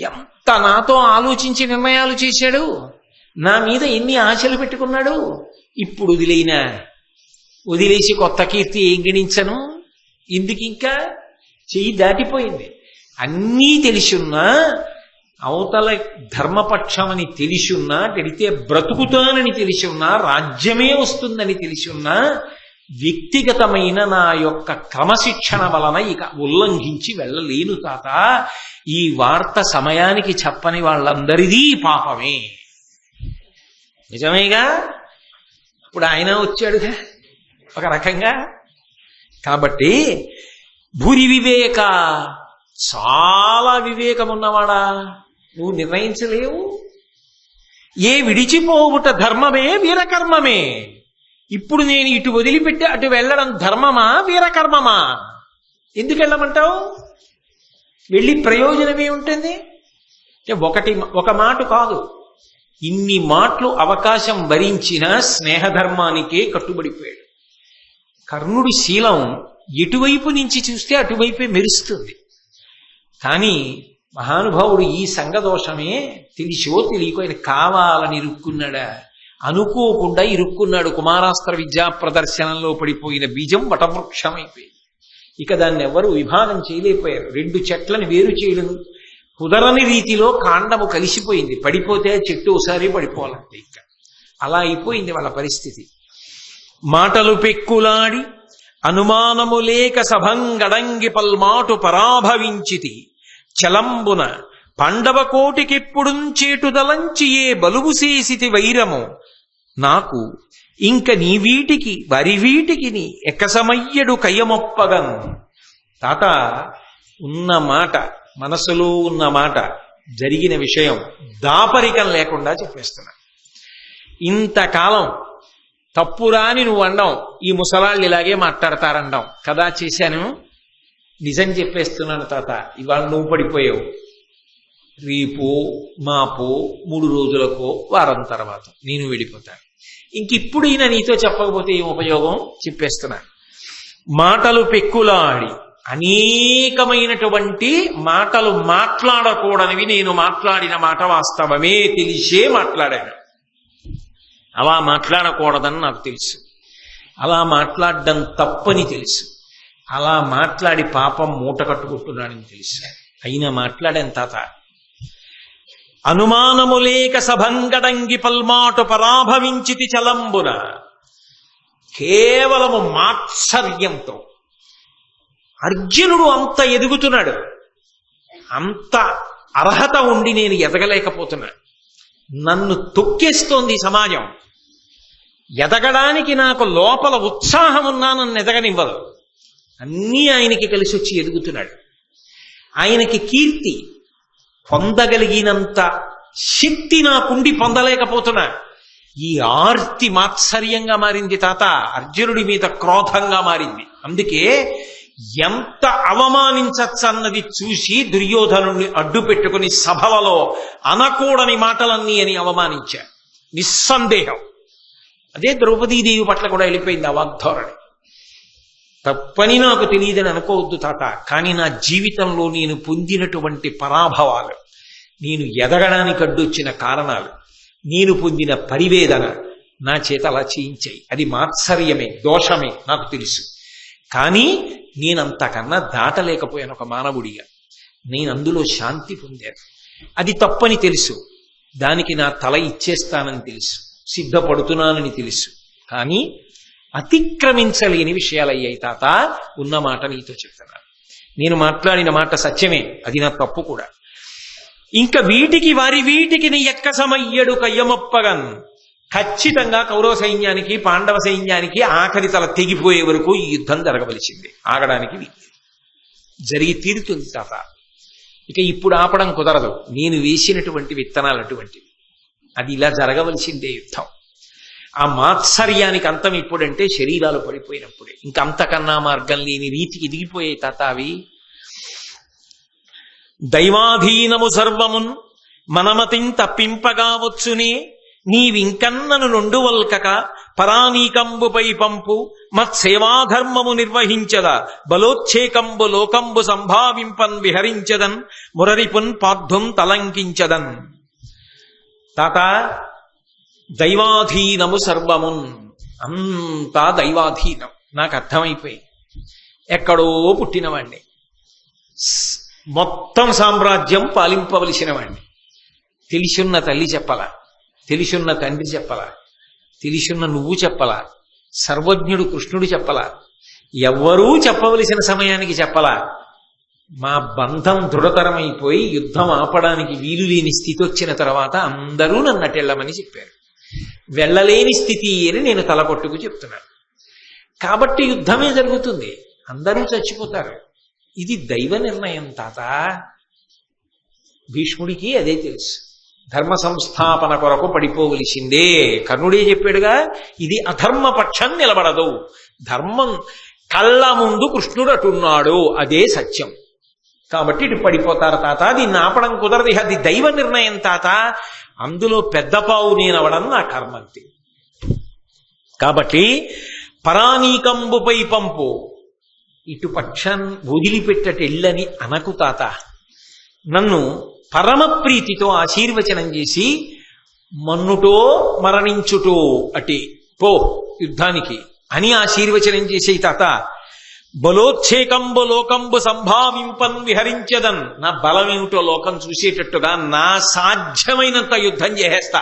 ఎంత నాతో ఆలోచించి నిర్ణయాలు చేశాడు, నా మీద ఎన్ని ఆశలు పెట్టుకున్నాడు. ఇప్పుడు వదిలేసి కొత్త కీర్తి ఏం గణించను? ఎందుకు ఇంకా? చెయ్యి దాటిపోయింది. అన్నీ తెలిసున్నా, అవతల ధర్మపక్షమని తెలిసున్నా, గడితే బ్రతుకుతానని తెలిసున్నా, రాజ్యమే వస్తుందని తెలిసున్నా వ్యక్తిగతమైన నా యొక్క క్రమశిక్షణ వలన ఇక ఉల్లంఘించి వెళ్ళలేను తాత. ఈ వార్త సమయానికి చెప్పని వాళ్ళందరిదీ పాపమే. నిజమేగా? ఇప్పుడు ఆయన వచ్చాడుగా ఒక రకంగా. కాబట్టి భూరి వివేక, చాలా వివేకం ఉన్నవాడా, నువ్వు నిర్ణయించలేవు. ఏ విడిచిపోవుట ధర్మమే వీరకర్మమే. ఇప్పుడు నేను ఇటు వదిలిపెట్టి అటు వెళ్ళడం ధర్మమా వీరకర్మమా? ఎందుకు వెళ్ళమంటావు? వెళ్ళి ప్రయోజనమే ఉంటుంది. ఒక మాట కాదు, ఇన్ని మాటలు అవకాశం భరించిన స్నేహధర్మానికే కట్టుబడిపోయాడు. కర్ణుడి శీలం ఎటువైపు నుంచి చూస్తే అటువైపే మెరుస్తుంది. కానీ మహానుభావుడు ఈ సంగదోషమే తెలిసో తెలియకో ఆయన కావాలని ఇరుక్కున్నాడా? అనుకోకుండా ఇరుక్కున్నాడు. కుమారాస్త్ర విద్యా ప్రదర్శనంలో పడిపోయిన బీజం వటవృక్షమైపోయింది. ఇక దాన్ని ఎవరు విభాగం చేయలేకపోయారు. 2 చెట్లను వేరు చేయడం కుదరని రీతిలో కాండము కలిసిపోయింది. పడిపోతే చెట్టు ఒకసారి పడిపోవాలంటే ఇక అలా అయిపోయింది వాళ్ళ పరిస్థితి. మాటలు పెక్కులాడి అనుమానము లేక సభంగడంగి పల్మాటు పరాభవించితి చలంబున పాండవ కోటికెప్పుడుంచేటుదలంచి ఏ బలువు చేసితి వైరము నాకు ఇంక నీ వీటికి వరి వీటికి నీ ఎక్కసమయ్యడు కయ్యమొప్పగన్. తాత, ఉన్న మాట, మనసులో ఉన్న మాట, జరిగిన విషయం దాపరికం లేకుండా చెప్పేస్తున్నా. ఇంతకాలం తప్పురాని నువ్వు అండం, ఈ ముసలాళ్ళు ఇలాగే మాట్లాడతారండం కదా, చేశాను. నిజం చెప్పేస్తున్నాను తాత, ఇవాళ నువ్వు పడిపోయావు. రేపో మాపో 3 రోజులకో వారం తర్వాత నేను వెళ్ళిపోతాను. ఇంకిప్పుడు ఈయన నీతో చెప్పకపోతే ఏం ఉపయోగం? చెప్పేస్తున్నాను. మాటలు పెక్కులాడి, అనేకమైనటువంటి మాటలు మాట్లాడకూడనివి నేను మాట్లాడిన మాట వాస్తవమే తెలిసే మాట్లాడాను. అలా మాట్లాడకూడదని నాకు తెలుసు. అలా మాట్లాడడం తప్పని తెలుసు. అలా మాట్లాడి పాపం మూట కట్టుకుంటున్నాడని తెలుసు. అయినా మాట్లాడాను తాత. అనుమానము లేక సభంగడంగి పల్మాటు పరాభవించితి చలంబున. కేవలము మాత్సర్యంతో అర్జునుడు అంత ఎదుగుతున్నాడు. అంత అర్హత ఉండి నేను ఎదగలేకపోతున్నాను. నన్ను తొక్కేస్తోంది సమాజం. ఎదగడానికి నాకు లోపల ఉత్సాహం ఉన్నా నన్ను ఎదగనివ్వదు. అన్నీ ఆయనకి కలిసి వచ్చి ఎదుగుతున్నాడు. ఆయనకి కీర్తి పొందగలిగినంత శక్తి నాకుండి పొందలేకపోతున్నా. ఈ ఆర్తి మాత్సర్యంగా మారింది తాత. అర్జునుడి మీద క్రోధంగా మారింది. అందుకే ఎంత అవమానించచ్చన్నది చూసి దుర్యోధనుణ్ణి అడ్డు పెట్టుకుని సభలలో అనకూడని మాటలన్నీ అని అవమానించారు. నిస్సందేహం అదే ద్రౌపదీదేవి పట్ల కూడా వెళ్ళిపోయింది ఆ వాగ్ధోరణి. తప్పని నాకు తెలియదని అనుకోవద్దు తాత. కానీ నా జీవితంలో నేను పొందినటువంటి పరాభవాలు, నేను ఎదగడానికి అడ్డొచ్చిన కారణాలు, నేను పొందిన పరివేదన నా చేత అలా చేయించాయి. అది మాత్సర్యమే, దోషమే నాకు తెలుసు. కానీ నేనంతకన్నా దాటలేకపోయాను ఒక మానవుడిగా. నేను అందులో శాంతి పొందాను. అది తప్పని తెలుసు. దానికి నా తల ఇచ్చేస్తానని తెలుసు. సిద్ధపడుతున్నానని తెలుసు. కానీ అతిక్రమించలేని విషయాలయ్యాయి తాత. ఉన్న మాట నీతో చెప్తున్నాను. నేను మాట్లాడిన మాట సత్యమే, అది నా తప్పు కూడా. ఇంకా వీటికి నీ ఎక్కసమయ్యడు కయ్యమొప్పగన్. ఖచ్చితంగా కౌరవ సైన్యానికి పాండవ సైన్యానికి ఆఖరి తల తెగిపోయే వరకు ఈ యుద్ధం జరగవలసింది. ఆగడానికి జరిగి తీరుతుంది తాత. ఇక ఇప్పుడు ఆపడం కుదరదు. నేను వేసినటువంటి విత్తనాలు అటువంటివి. అది ఇలా జరగవలసిందే యుద్ధం. ఆ మాత్సర్యానికి అంతం ఎప్పుడంటే శరీరాలు పడిపోయినప్పుడే. ఇంకంతకన్నా మార్గం లేని రీతికి ఎదిగిపోయాయి తాత అవి. దైవాధీనము సర్వమున్ మనమతిం తప్పింపగావచ్చునే నీవింకన్నను నొండువల్కక పరానీకంబుపై పంపు మత్సేవాధర్మము నిర్వహించద బలోచ్ఛేకంబు లోకంబు సంభావింపన్ విహరించదన్ మురరిపున్ పార్థుం తలంకించదన్. తాత, దైవాధీనము సర్వమున్, అంతా దైవాధీనం. నాకు అర్థమైపోయింది. ఎక్కడో పుట్టినవాణ్ణి, మొత్తం సామ్రాజ్యం పాలింపవలసిన వాణ్ణి. తెలిసున్న తల్లి చెప్పలా, తెలిసున్న తండ్రి చెప్పలా, తెలిసున్న నువ్వు చెప్పలా, సర్వజ్ఞుడు కృష్ణుడు చెప్పలా, ఎవ్వరూ చెప్పవలసిన సమయానికి చెప్పలా. మా బంధం దృఢతరమైపోయి యుద్ధం ఆపడానికి వీలు లేని స్థితి వచ్చిన తర్వాత అందరూ నన్ను అటెళ్ళమని చెప్పారు. వెళ్ళలేని స్థితి అని నేను తలపట్టుకు చెప్తున్నాను. కాబట్టి యుద్ధమే జరుగుతుంది, అందరూ చచ్చిపోతారు. ఇది దైవ నిర్ణయం తాత. భీష్ముడికి అదే తెలుసు. ధర్మ సంస్థాపన కొరకు పడిపోవలసిందే. కర్ణుడే చెప్పాడుగా, ఇది అధర్మపక్షం నిలబడదు. ధర్మం కళ్ళ ముందు కృష్ణుడు అటున్నాడు, అదే సత్యం. కాబట్టి ఇటు పడిపోతారు తాత, దీన్ని ఆపడం కుదరదు. అది దైవ నిర్ణయం తాత. అందులో పెద్ద పావు నేనవడం నా కర్మంతి. కాబట్టి పరానీకంబుపై పంపు, ఇటు పక్షం వదిలిపెట్టటెళ్ళని అనకు తాత. నన్ను పరమ ప్రీతితో ఆశీర్వచనం చేసి మన్నుటో మరణించుటో అటే పో యుద్ధానికి అని ఆశీర్వచనం చేసే తాత. బలోచ్ఛేకంబు లోకంబు సంభావింపన్ విహరించదన్, నా బలమేమిటో లోకం చూసేటట్టుగా నా సాధ్యమైనంత యుద్ధం చేసేస్తా.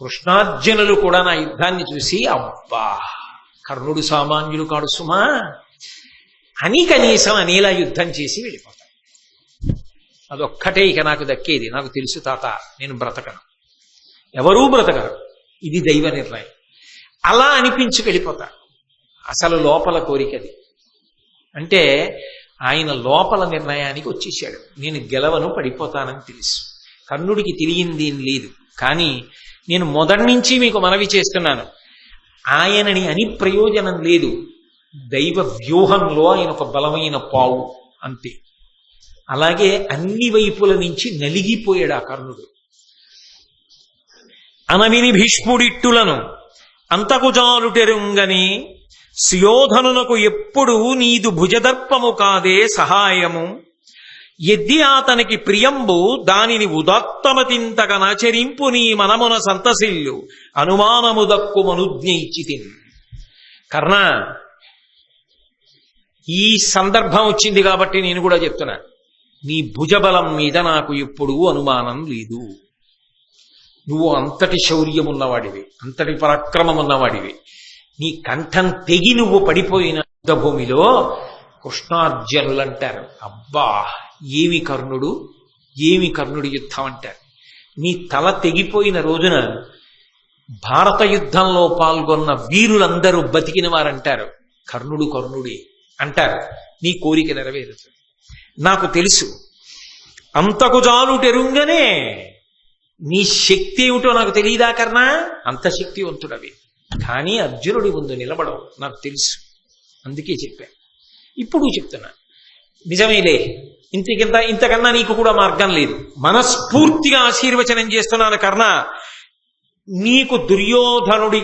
కృష్ణార్జునులు కూడా నా యుద్ధాన్ని చూసి అబ్బా కర్ణుడు సామాన్యుడు కాడు సుమా అని కనీసం అనేలా యుద్ధం చేసి వెళ్ళిపోతాను. అదొక్కటే ఇక నాకు దక్కేది. నాకు తెలుసు తాత, నేను బ్రతకను, ఎవరూ బ్రతకరు, ఇది దైవ నిర్ణయం అలా అనిపించుకు వెళ్ళిపోతా. అసలు లోపల కోరికది. అంటే ఆయన లోపల నిర్ణయానికి వచ్చేసాడు, నేను గెలవను, పడిపోతానని తెలుసు. కర్ణుడికి తెలియంది ఏం లేదు. కానీ నేను మొదటి నుంచి మీకు మనవి చేస్తున్నాను, ఆయనని అని ప్రయోజనం లేదు. దైవ వ్యూహంలో ఆయన ఒక బలమైన పావు అంతే. అలాగే అన్ని వైపుల నుంచి నలిగిపోయాడు ఆ కర్ణుడు. అనవిని భీష్ముడిట్టులను అంతకు జాలుటెరుంగని సుయోధనునకు ఎప్పుడు నీదు భుజదర్పము కాదే సహాయము. ఎద్ది అతనికి ప్రియంబు దానిని ఉదాత్తమతింతగా నచరింపు నీ మనమున సంతసిల్లు అనుమానము దక్కుమనుజ్ఞయిచితిన్. కర్ణ, ఈ సందర్భం వచ్చింది కాబట్టి నేను కూడా చెప్తున్నా, నీ భుజబలం మీద నాకు ఎప్పుడూ అనుమానం లేదు. నువ్వు అంతటి శౌర్యం ఉన్నవాడివి, అంతటి పరాక్రమం ఉన్నవాడివి. నీ కంఠం తెగి నువ్వు పడిపోయిన యుద్ధభూమిలో కృష్ణార్జునులంటారు, అబ్బా ఏమి కర్ణుడు, ఏమి కర్ణుడి యుద్ధం అంటారు. నీ తల తెగిపోయిన రోజున భారత యుద్ధంలో పాల్గొన్న వీరులందరూ బతికిన వారంటారు, కర్ణుడు కర్ణుడే అంటారు. నీ కోరిక నెరవేరుతుంది. నాకు తెలుసు, అంతకు జాలుటెరుంగనే నీ శక్తి ఏమిటో నాకు తెలియదా కర్ణ, అంత శక్తివంతుడవి. కానీ అర్జునుడి ముందు నిలబడవు, నాకు తెలుసు. అందుకే చెప్పా, ఇప్పుడు చెప్తున్నా. నిజమేలే, ఇంతకన్నా నీకు కూడా మార్గం లేదు. మనస్ఫూర్తిగా ఆశీర్వచనం చేస్తున్నాను కర్ణ. నీకు దుర్యోధనుడి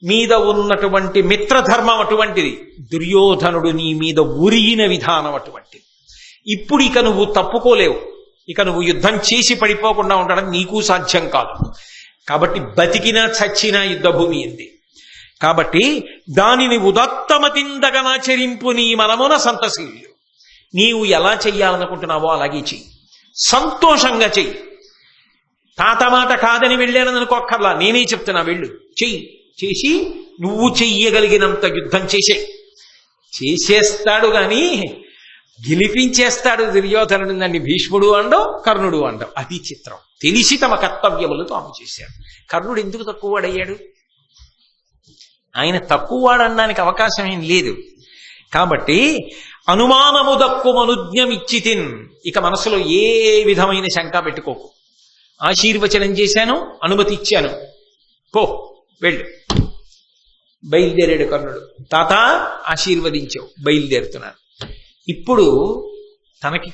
మీద ఉన్నటువంటి మిత్రధర్మం అటువంటిది, దుర్యోధనుడు నీ మీద ఉరిగిన విధానం అటువంటిది. ఇప్పుడు ఇక నువ్వు తప్పుకోలేవు. ఇక నువ్వు యుద్ధం చేసి పడిపోకుండా ఉండడం నీకు సాధ్యం కాదు. కాబట్టి బతికినా చచ్చినా యుద్ధభూమి ఉంది. కాబట్టి దానిని ఉదాత్తమతిందగనాచరింపు నీ మనమున సంతశీల్యు. నీవు ఎలా చెయ్యాలనుకుంటున్నావో అలాగే చెయ్యి, సంతోషంగా చెయ్యి. తాత మాట కాదని వెళ్ళానని అనుకోక్కర్లా, నేనే చెప్తున్నా, వెళ్ళు, చెయ్యి. చేసి నువ్వు చెయ్యగలిగినంత యుద్ధం చేసేస్తాడు గాని గెలిపించేస్తాడు దుర్యోధనుడు. నన్ను భీష్ముడు అండవు, కర్ణుడు అండవు. అది చిత్రం. తెలిసి తమ కర్తవ్యములు తాము చేశాడు. కర్ణుడు ఎందుకు తక్కువవాడయ్యాడు? ఆయన తక్కువవాడనడానికి అవకాశం ఏం లేదు. కాబట్టి అనుమానము దక్కుమనుజ్ఞమిచ్చితిన్. ఇక మనసులో ఏ విధమైన శంక పెట్టుకోకు. ఆశీర్వచనం చేశాను, అనుమతి ఇచ్చాను, పో వెళ్ళు. బయలుదేరాడు కర్ణుడు. తాత ఆశీర్వదించావు, బయలుదేరుతున్నాను. ఇప్పుడు తనకి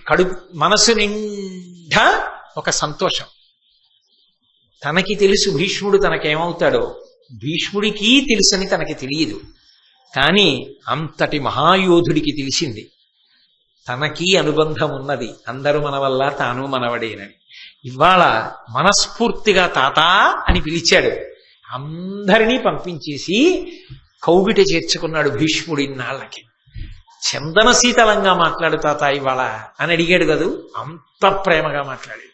మనసు నిండా ఒక సంతోషం. తనకి తెలుసు భీష్ముడు తనకేమవుతాడో, భీష్ముడికి తెలుసని తనకి తెలియదు. కానీ అంతటి మహాయోధుడికి తెలిసింది, తనకి అనుబంధం ఉన్నది, అందరూ మన వల్ల తాను మనవడేనని. ఇవాళ మనస్ఫూర్తిగా తాత అని పిలిచాడు. అందరినీ పంపించేసి కౌగిట చేర్చుకున్నాడు భీష్ముడి నాళ్ళకి. చందన శీతలంగా మాట్లాడు తాత ఇవాళ అని అడిగాడు కదూ, అంత ప్రేమగా మాట్లాడాడు.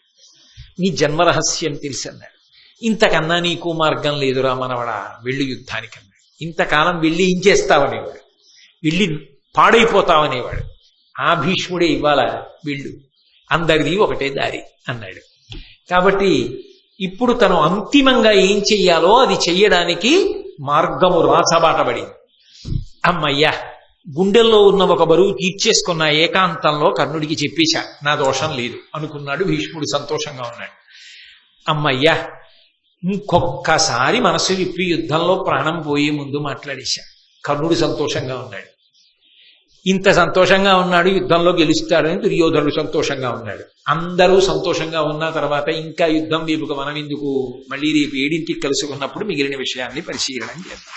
నీ జన్మరహస్యం తెలిసి అన్నాడు. ఇంతకన్నా నీకు మార్గం లేదురా మనవడా, వెళ్ళు యుద్ధానికన్నాడు. ఇంతకాలం వెళ్ళి ఏం చేస్తావనేవాడు, వెళ్ళి పాడైపోతావనేవాడు. ఆ భీష్ముడే ఇవాళ వెళ్ళు, అందరిది ఒకటే దారి అన్నాడు. కాబట్టి ఇప్పుడు తను అంతిమంగా ఏం చెయ్యాలో అది చెయ్యడానికి మార్గము రాచబాటబడింది. అమ్మయ్యా, గుండెల్లో ఉన్న ఒక బరువు తీర్చేసుకున్న ఏకాంతంలో కర్ణుడికి చెప్పేశా, నా దోషం లేదు అనుకున్నాడు. భీష్ముడు సంతోషంగా ఉన్నాడు. అమ్మయ్యా, ఇంకొక్కసారి మనసు విప్పి యుద్ధంలో ప్రాణం పోయే ముందు మాట్లాడేశా. కర్ణుడు సంతోషంగా ఉన్నాడు. ఇంత సంతోషంగా ఉన్నాడు, యుద్ధంలో గెలుస్తాడని దుర్యోధనుడు సంతోషంగా ఉన్నాడు. అందరూ సంతోషంగా ఉన్న తర్వాత ఇంకా యుద్ధం వైపుకు మనం ఎందుకు, మళ్ళీ రేపు 7ంటికి కలుసుకున్నప్పుడు మిగిలిన విషయాన్ని పరిశీలన చేద్దాం.